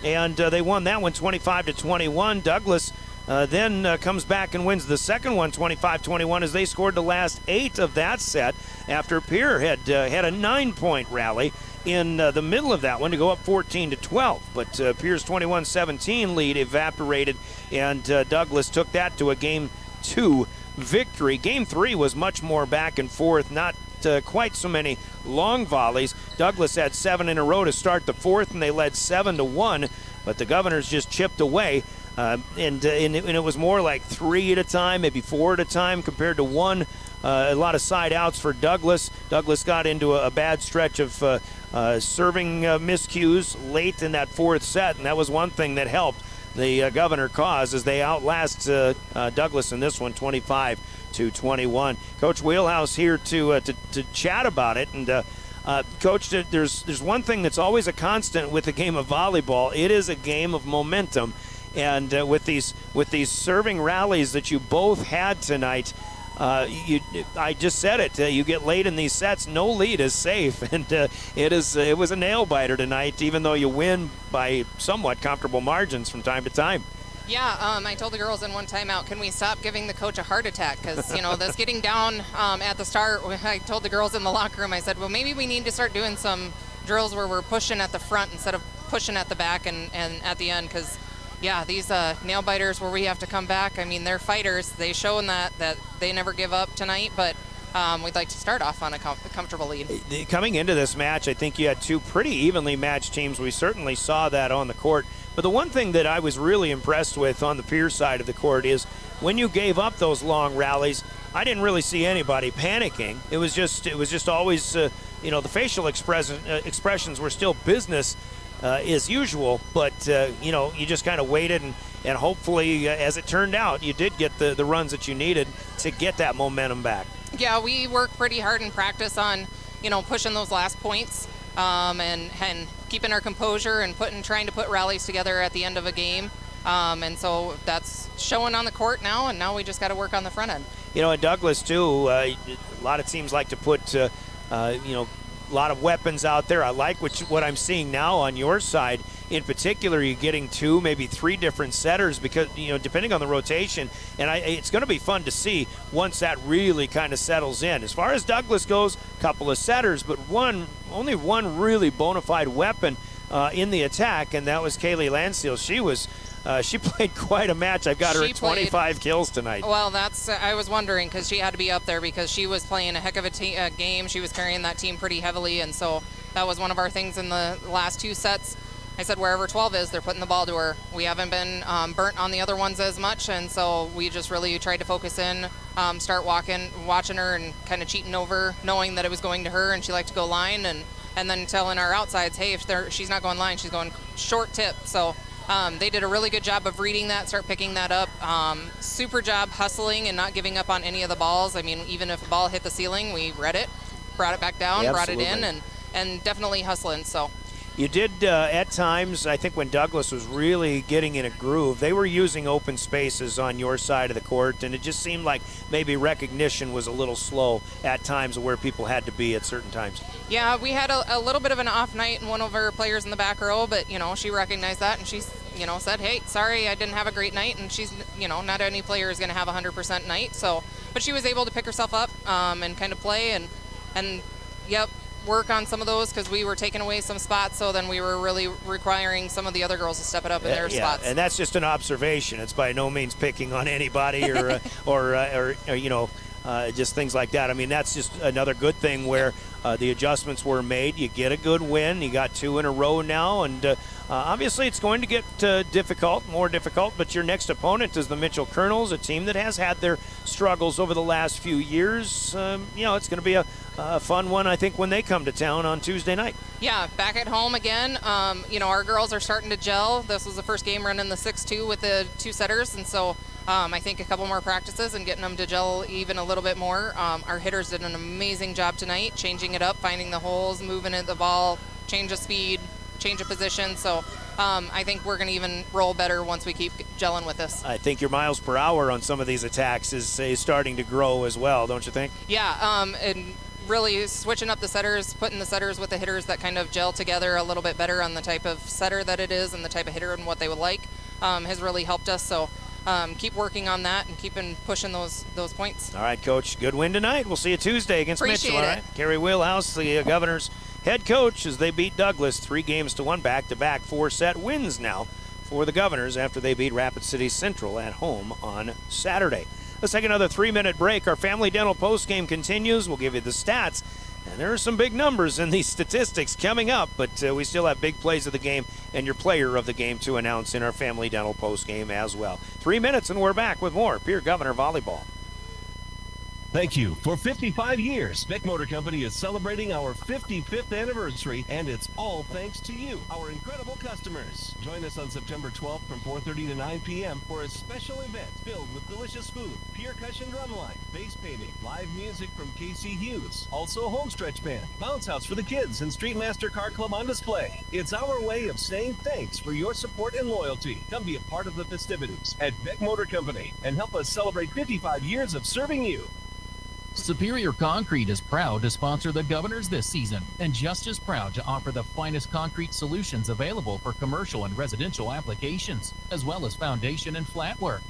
and they won that one 25-21. Douglas then comes back and wins the second one 25-21 as they scored the last 8 of that set after Pierre had a 9-point rally in the middle of that one to go up 14-12. But Pierre's 21-17 lead evaporated, and Douglas took that to a Game 2 victory. Game 3 was much more back and forth, not quite so many long volleys. Douglas had 7 in a row to start the fourth, and they led 7-1, but the Governors just chipped away. And it was more like 3 at a time, maybe 4 at a time, compared to 1. A lot of side outs for Douglas. Douglas got into a bad stretch of serving miscues late in that fourth set, and that was one thing that helped the Governor cause as they outlast Douglas in this one 25-21. Coach Wheelhouse here to chat about it. And Coach, there's one thing that's always a constant with the game of volleyball. It is a game of momentum. And with these serving rallies that you both had tonight, I just said it. You get late in these sets, no lead is safe, and it was a nail biter tonight, even though you win by somewhat comfortable margins from time to time. Yeah, I told the girls in one timeout, can we stop giving the coach a heart attack? Because, this getting down at the start, I told the girls in the locker room, I said, well, maybe we need to start doing some drills where we're pushing at the front instead of pushing at the back and at the end, because yeah, these nail biters where we have to come back, I mean, they're fighters. They showing that they never give up tonight, but we'd like to start off on a comfortable lead. Coming into this match, I think you had 2 pretty evenly matched teams. We certainly saw that on the court. But the one thing that I was really impressed with on the Pierre side of the court is when you gave up those long rallies, I didn't really see anybody panicking. It was just always, the facial expressions were still business as usual, but you just kind of waited, and hopefully, as it turned out, you did get the runs that you needed to get that momentum back. Yeah, we worked pretty hard in practice on, pushing those last points, and keeping our composure and trying to put rallies together at the end of a game. And so that's showing on the court now, and now we just got to work on the front end. At Douglas too, a lot of teams like to put, a lot of weapons out there. I like what I'm seeing now on your side. in particular, you're getting 2, maybe 3 different setters because, depending on the rotation. And it's going to be fun to see once that really kind of settles in. As far as Douglas goes, a couple of setters, but only one really bona fide weapon in the attack, and that was Kaylee Landseal. She played quite a match. I've got her at 25 kills tonight. Well, I was wondering because she had to be up there because she was playing a heck of a game. She was carrying that team pretty heavily, and so that was one of our things in the last 2 sets. I said wherever 12 is, they're putting the ball to her. We haven't been burnt on the other ones as much, and so we just really tried to focus in, start watching her and kind of cheating over, knowing that it was going to her and she liked to go line, and then telling our outsides, hey, if she's not going line, she's going short tip. So they did a really good job of reading that, start picking that up. Super job hustling and not giving up on any of the balls. I mean, even if a ball hit the ceiling, we read it, brought it back down, brought it in, and definitely hustling. So. You did, at times, I think when Douglas was really getting in a groove, they were using open spaces on your side of the court, and it just seemed like maybe recognition was a little slow at times of where people had to be at certain times. Yeah, we had a little bit of an off night in one of our players in the back row, but, she recognized that, and she's, said, hey, sorry, I didn't have a great night, and she's, not any player is going to have a 100% night, so, but she was able to pick herself up and kind of play, and yep, work on some of those because we were taking away some spots, so then we were really requiring some of the other girls to step it up in their spots. And that's just an observation. It's by no means picking on anybody or just things like that. I mean, that's just another good thing where the adjustments were made. You get a good win. You got 2 in a row now, and obviously it's going to get more difficult, but your next opponent is the Mitchell Colonels, a team that has had their struggles over the last few years. It's going to be a fun one, I think, when they come to town on Tuesday night. Yeah, back at home again. Our girls are starting to gel. This was the first game running the 6-2 with the 2 setters, and so I think a couple more practices and getting them to gel even a little bit more. Our hitters did an amazing job tonight, changing it up, finding the holes, moving the ball, change of speed, change of position. So I think we're going to even roll better once we keep gelling with this. I think your miles per hour on some of these attacks is starting to grow as well, don't you think? Yeah, and really switching up the setters, putting the setters with the hitters that kind of gel together a little bit better on the type of setter that it is and the type of hitter and what they would like has really helped us. So keep working on that and keeping pushing those points. All right, Coach. Good win tonight. We'll see you Tuesday against Appreciate Mitchell. it. All right. Carrie Wheelhouse, the Governors' head coach, as they beat Douglas 3-1 back-to-back 4-set wins now for the Governors after they beat Rapid City Central at home on Saturday. Let's take another 3-minute break. Our Family Dental postgame continues. We'll give you the stats. And there are some big numbers in these statistics coming up, but we still have big plays of the game and your player of the game to announce in our Family Dental postgame as well. 3 minutes and we're back with more Pierre Governor Volleyball. Thank you. For 55 years, Beck Motor Company is celebrating our 55th anniversary, and it's all thanks to you, our incredible customers. Join us on September 12th from 4:30 to 9 p.m. for a special event filled with delicious food, percussion drumline, face painting, live music from Casey Hughes, also a homestretch band, bounce house for the kids, and Streetmaster Car Club on display. It's our way of saying thanks for your support and loyalty. Come be a part of the festivities at Beck Motor Company and help us celebrate 55 years of serving you. Superior Concrete is proud to sponsor the Governors this season and just as proud to offer the finest concrete solutions available for commercial and residential applications, as well as foundation and flat work.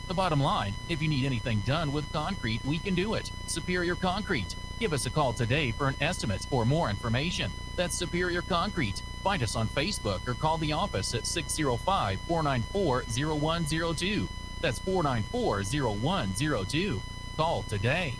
The bottom line, if you need anything done with concrete, we can do it. Superior Concrete. Give us a call today for an estimate or more information. That's Superior Concrete. Find us on Facebook or call the office at 605-494-0102. That's 494-0102. Call today.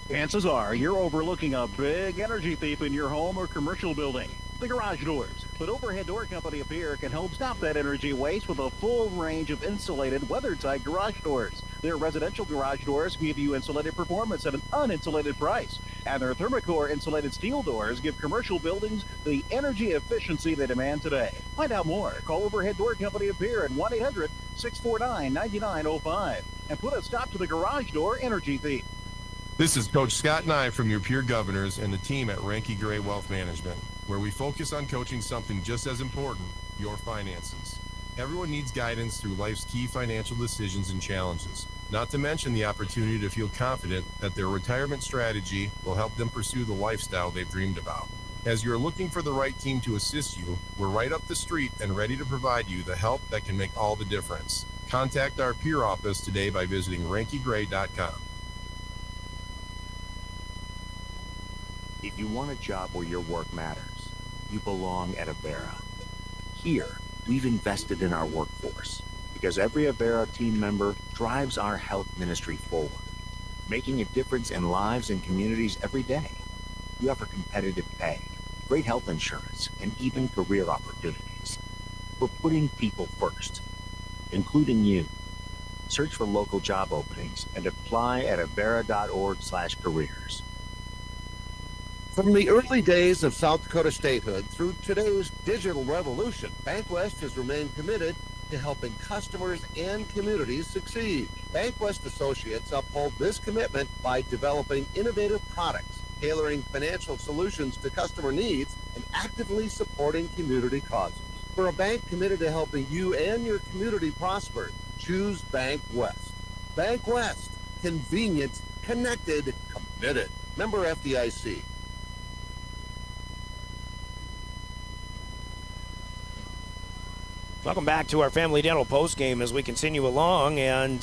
Chances are you're overlooking a big energy thief in your home or commercial building. The garage doors. But Overhead Door Company of Pierre can help stop that energy waste with a full range of insulated, weather-tight garage doors. Their residential garage doors give you insulated performance at an uninsulated price. And their Thermocore insulated steel doors give commercial buildings the energy efficiency they demand today. Find out more. Call Overhead Door Company of Pierre at 1-800-649-9905 and put a stop to the garage door energy thief. This is Coach Scott Nye from your Pierre Governors and the team at Ranky Gray Wealth Management, where we focus on coaching something just as important, your finances. Everyone needs guidance through life's key financial decisions and challenges, not to mention the opportunity to feel confident that their retirement strategy will help them pursue the lifestyle they've dreamed about. As you're looking for the right team to assist you, we're right up the street and ready to provide you the help that can make all the difference. Contact our peer office today by visiting rankygray.com. If you want a job where your work matters, you belong at Avera. Here, we've invested in our workforce because every Avera team member drives our health ministry forward, making a difference in lives and communities every day. We offer competitive pay, great health insurance, and even career opportunities. We're putting people first, including you. Search for local job openings and apply at avera.org/careers. From the early days of South Dakota statehood through today's digital revolution, BankWest has remained committed to helping customers and communities succeed. BankWest Associates uphold this commitment by developing innovative products, tailoring financial solutions to customer needs, and actively supporting community causes. For a bank committed to helping you and your community prosper, choose BankWest. BankWest. Convenient, connected, committed. Member FDIC. Welcome back to our Family Dental postgame as we continue along, and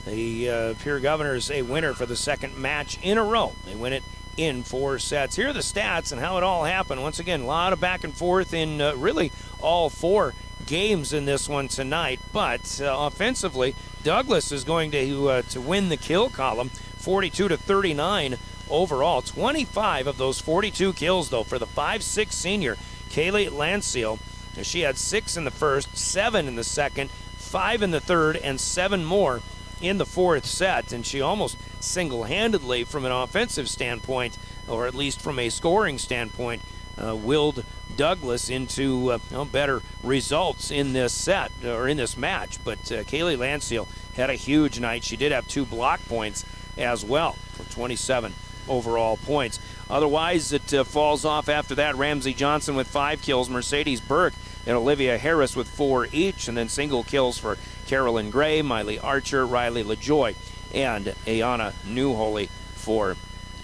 the Pierre Governors a winner for the second match in a row. They win it in 4 sets. Here are the stats and how it all happened. Once again, a lot of back and forth in really all 4 games in this one tonight, but offensively, Douglas is going to win the kill column, 42-39 overall. 25 of those 42 kills, though, for the 5'6" senior, Kaylee Lanciel. She had 6 in the first, 7 in the second, 5 in the third, and 7 more in the 4th set. And she almost single-handedly, from an offensive standpoint, or at least from a scoring standpoint, willed Douglas into better results in this set, or in this match. But Kaylee Lanciel had a huge night. She did have 2 block points as well for 27 overall points. Otherwise, it falls off after that. Ramsey Johnson with 5 kills, Mercedes Burke and Olivia Harris with 4 each, and then single kills for Carolyn Gray, Miley Archer, Riley LaJoy, and Ayana Newholy for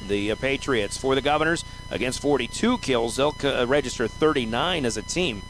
the Patriots. For the Governors, against 42 kills, they'll register 39 as a team.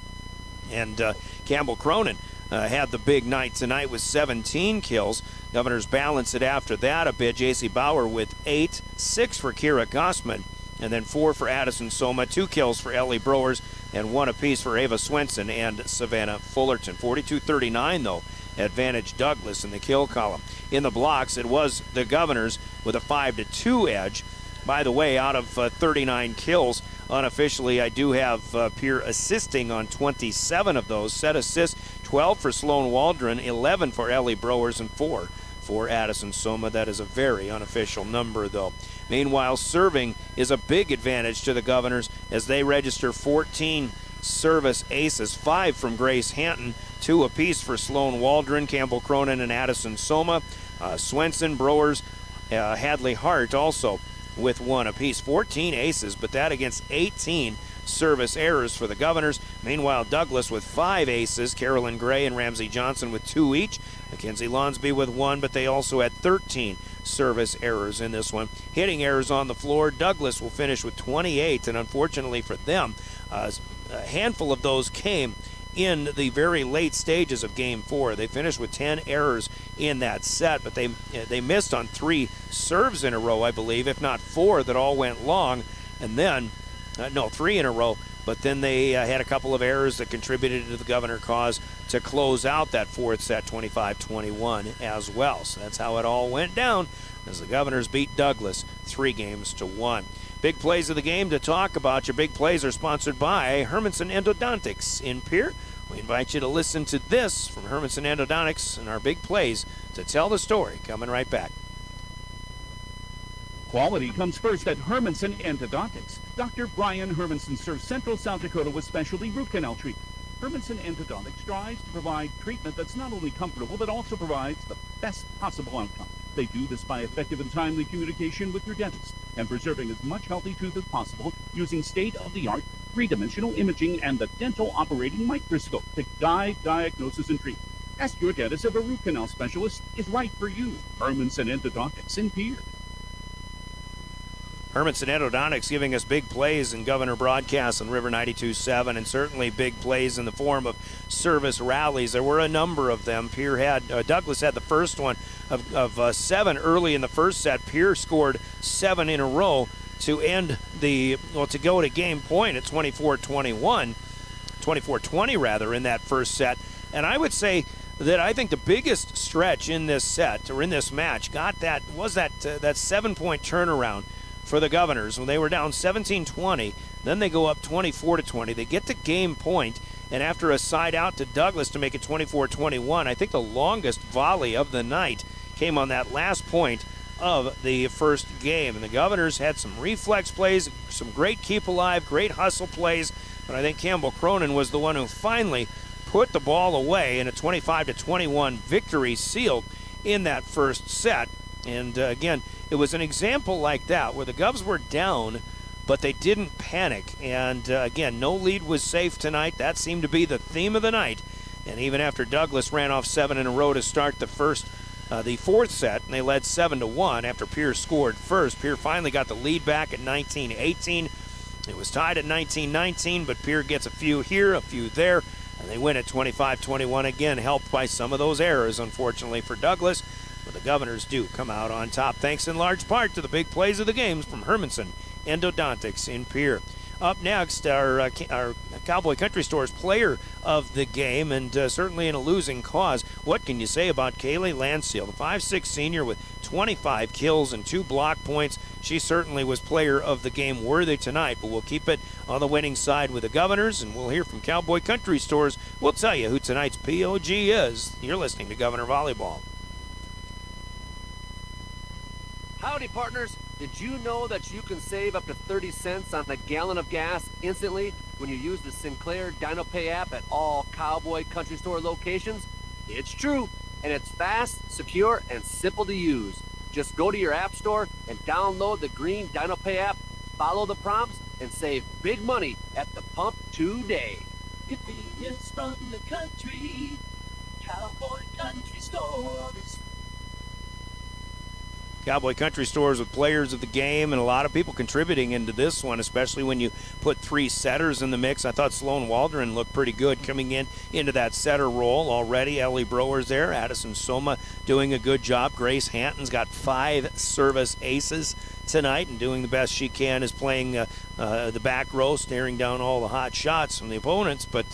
And Campbell Cronin had the big night tonight with 17 kills. Governors balance it after that a bit. J.C. Bauer with 8, 6 for Kira Gossman, and then 4 for Addison Soma, 2 kills for Ellie Browers, and 1 apiece for Ava Swenson and Savannah Fullerton. 42-39, though, advantage Douglas in the kill column. In the blocks, it was the Governors with a 5-2 edge. By the way, out of 39 kills, unofficially, I do have Pierre assisting on 27 of those. Set assists, 12 for Sloan Waldron, 11 for Ellie Browers, and 4 for Addison Soma. That is a very unofficial number, though. Meanwhile, serving is a big advantage to the Governors as they register 14 service aces, 5 from Grace Hanton, 2 apiece for Sloan Waldron, Campbell Cronin, and Addison Soma. Swenson, Browers, Hadley Hart also with 1 apiece. 14 aces, but that against 18 service errors for the Governors. Meanwhile, Douglas with 5 aces, Carolyn Gray and Ramsey Johnson with 2 each, Mackenzie Lonsby with 1, but they also had 13 service errors in this one. Hitting errors on the floor, Douglas will finish with 28, and unfortunately for them, a handful of those came in the very late stages of Game 4. They finished with 10 errors in that set, but they missed on 3 serves in a row, I believe, if not 4 that all went long, and then 3 in a row, but then they had a couple of errors that contributed to the Governor cause to close out that 4th set 25-21 as well. So that's how it all went down as the Governors beat Douglas 3-1. Big plays of the game to talk about. Your big plays are sponsored by Hermanson Endodontics in Pierre. We invite you to listen to this from Hermanson Endodontics and our big plays to tell the story. Coming right back. Quality comes first at Hermanson Endodontics. Dr. Brian Hermanson serves Central South Dakota with specialty root canal treatment. Hermanson Endodontics strives to provide treatment that's not only comfortable, but also provides the best possible outcome. They do this by effective and timely communication with your dentist and preserving as much healthy tooth as possible using state-of-the-art three-dimensional imaging and the dental operating microscope to guide diagnosis and treatment. Ask your dentist if a root canal specialist is right for you. Hermanson Endodontics in Pierre. Hermanson Endodontics giving us big plays in Governor broadcasts on River 92.7, and certainly big plays in the form of service rallies. There were a number of them. Douglas had the first one of 7 early in the first set. Pierre scored 7 in a row to end to go to game point at 24-20 rather, in that first set. And I would say that I think the biggest stretch in this set, or in this match, that 7-point turnaround for the Governors when they were down 17-20. Then they go up 24-20. They get to game point, and after a side out to Douglas to make it 24-21, I think the longest volley of the night came on that last point of the first game. And the Governors had some reflex plays, some great keep alive, great hustle plays, but I think Campbell Cronin was the one who finally put the ball away, in a 25-21 victory sealed in that first set. And again, it was an example like that where the Govs were down, but they didn't panic. And again, no lead was safe tonight. That seemed to be the theme of the night. And even after Douglas ran off 7 in a row to start the fourth set, and they led 7-1 after Pierre scored first. Pierre finally got the lead back at 19-18. It was tied at 19-19, but Pierre gets a few here, a few there, and they win at 25-21 again, helped by some of those errors, unfortunately, for Douglas. But the Governors do come out on top, thanks in large part to the big plays of the games from Hermanson Endodontics in Pierre. Up next, our Cowboy Country Store's player of the game, and certainly in a losing cause. What can you say about Kaylee Landseal, the 5'6" senior with 25 kills and 2 block points? She certainly was player of the game worthy tonight, but we'll keep it on the winning side with the Governors, and we'll hear from Cowboy Country Stores. We'll tell you who tonight's POG is. You're listening to Governor Volleyball. Howdy, partners. Did you know that you can save up to 30 cents on a gallon of gas instantly when you use the Sinclair DinoPay app at all Cowboy Country Store locations? It's true, and it's fast, secure, and simple to use. Just go to your app store and download the green DinoPay app, follow the prompts, and save big money at the pump today. Convenience from the country, Cowboy Country Stores. Cowboy Country Stores with players of the game, and a lot of people contributing into this one, especially when you put 3 setters in the mix. I thought Sloan Waldron looked pretty good coming into that setter role already. Ellie Brower's there. Addison Soma doing a good job. Grace Hanton's got 5 service aces tonight and doing the best she can, is playing the back row, staring down all the hot shots from the opponents. But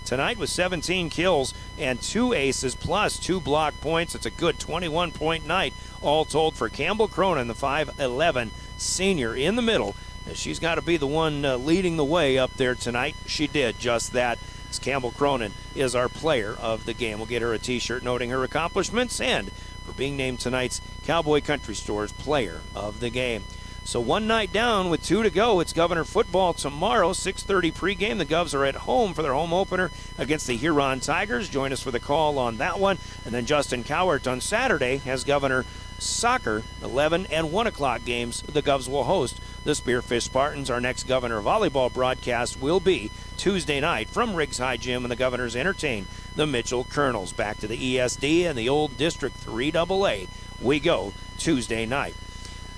tonight with 17 kills and 2 aces plus 2 block points, it's a good 21-point night all told for Campbell Cronin, the 5'11" senior in the middle. She's got to be the one leading the way up there tonight. She did just that, as Campbell Cronin is our player of the game. We'll get her a t-shirt noting her accomplishments and for being named tonight's Cowboy Country Store's player of the game. So one night down with 2 to go. It's Governor football tomorrow, 6:30 pregame. The Govs are at home for their home opener against the Huron Tigers. Join us for the call on that one. And then Justin Cowart on Saturday has Governor soccer, 11 and 1 o'clock games. The Govs will host the Spearfish Spartans. Our next Governor volleyball broadcast will be Tuesday night from Riggs High Gym, and the Governors entertain the Mitchell Colonels. Back to the ESD and the old District 3AA we go Tuesday night.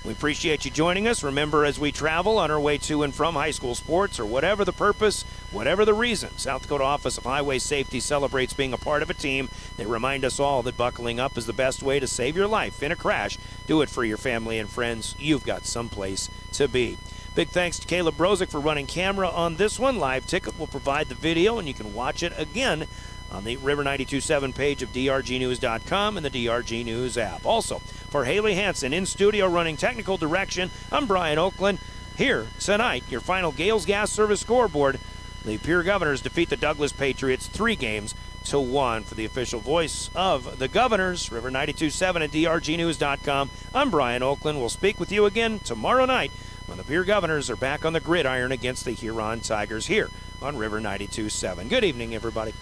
We appreciate you joining us. Remember, as we travel on our way to and from high school sports, or whatever the purpose, whatever the reason, South Dakota Office of Highway Safety celebrates being a part of a team. They remind us all that buckling up is the best way to save your life in a crash. Do it for your family and friends. You've got someplace to be. Big thanks to Caleb Brozick for running camera on this one. Live Ticket will provide the video, and you can watch it again on the River 92.7 page of drgnews.com and the DRG News app. Also, for Haley Hansen in studio running technical direction, I'm Brian Oakland. Here tonight, your final Gales Gas Service scoreboard. The Pierre Governors defeat the Douglas Patriots 3-1. For the official voice of the Governors, River 92.7 at drgnews.com, I'm Brian Oakland. We'll speak with you again tomorrow night when the Pierre Governors are back on the gridiron against the Huron Tigers here on River 92.7. Good evening, everybody.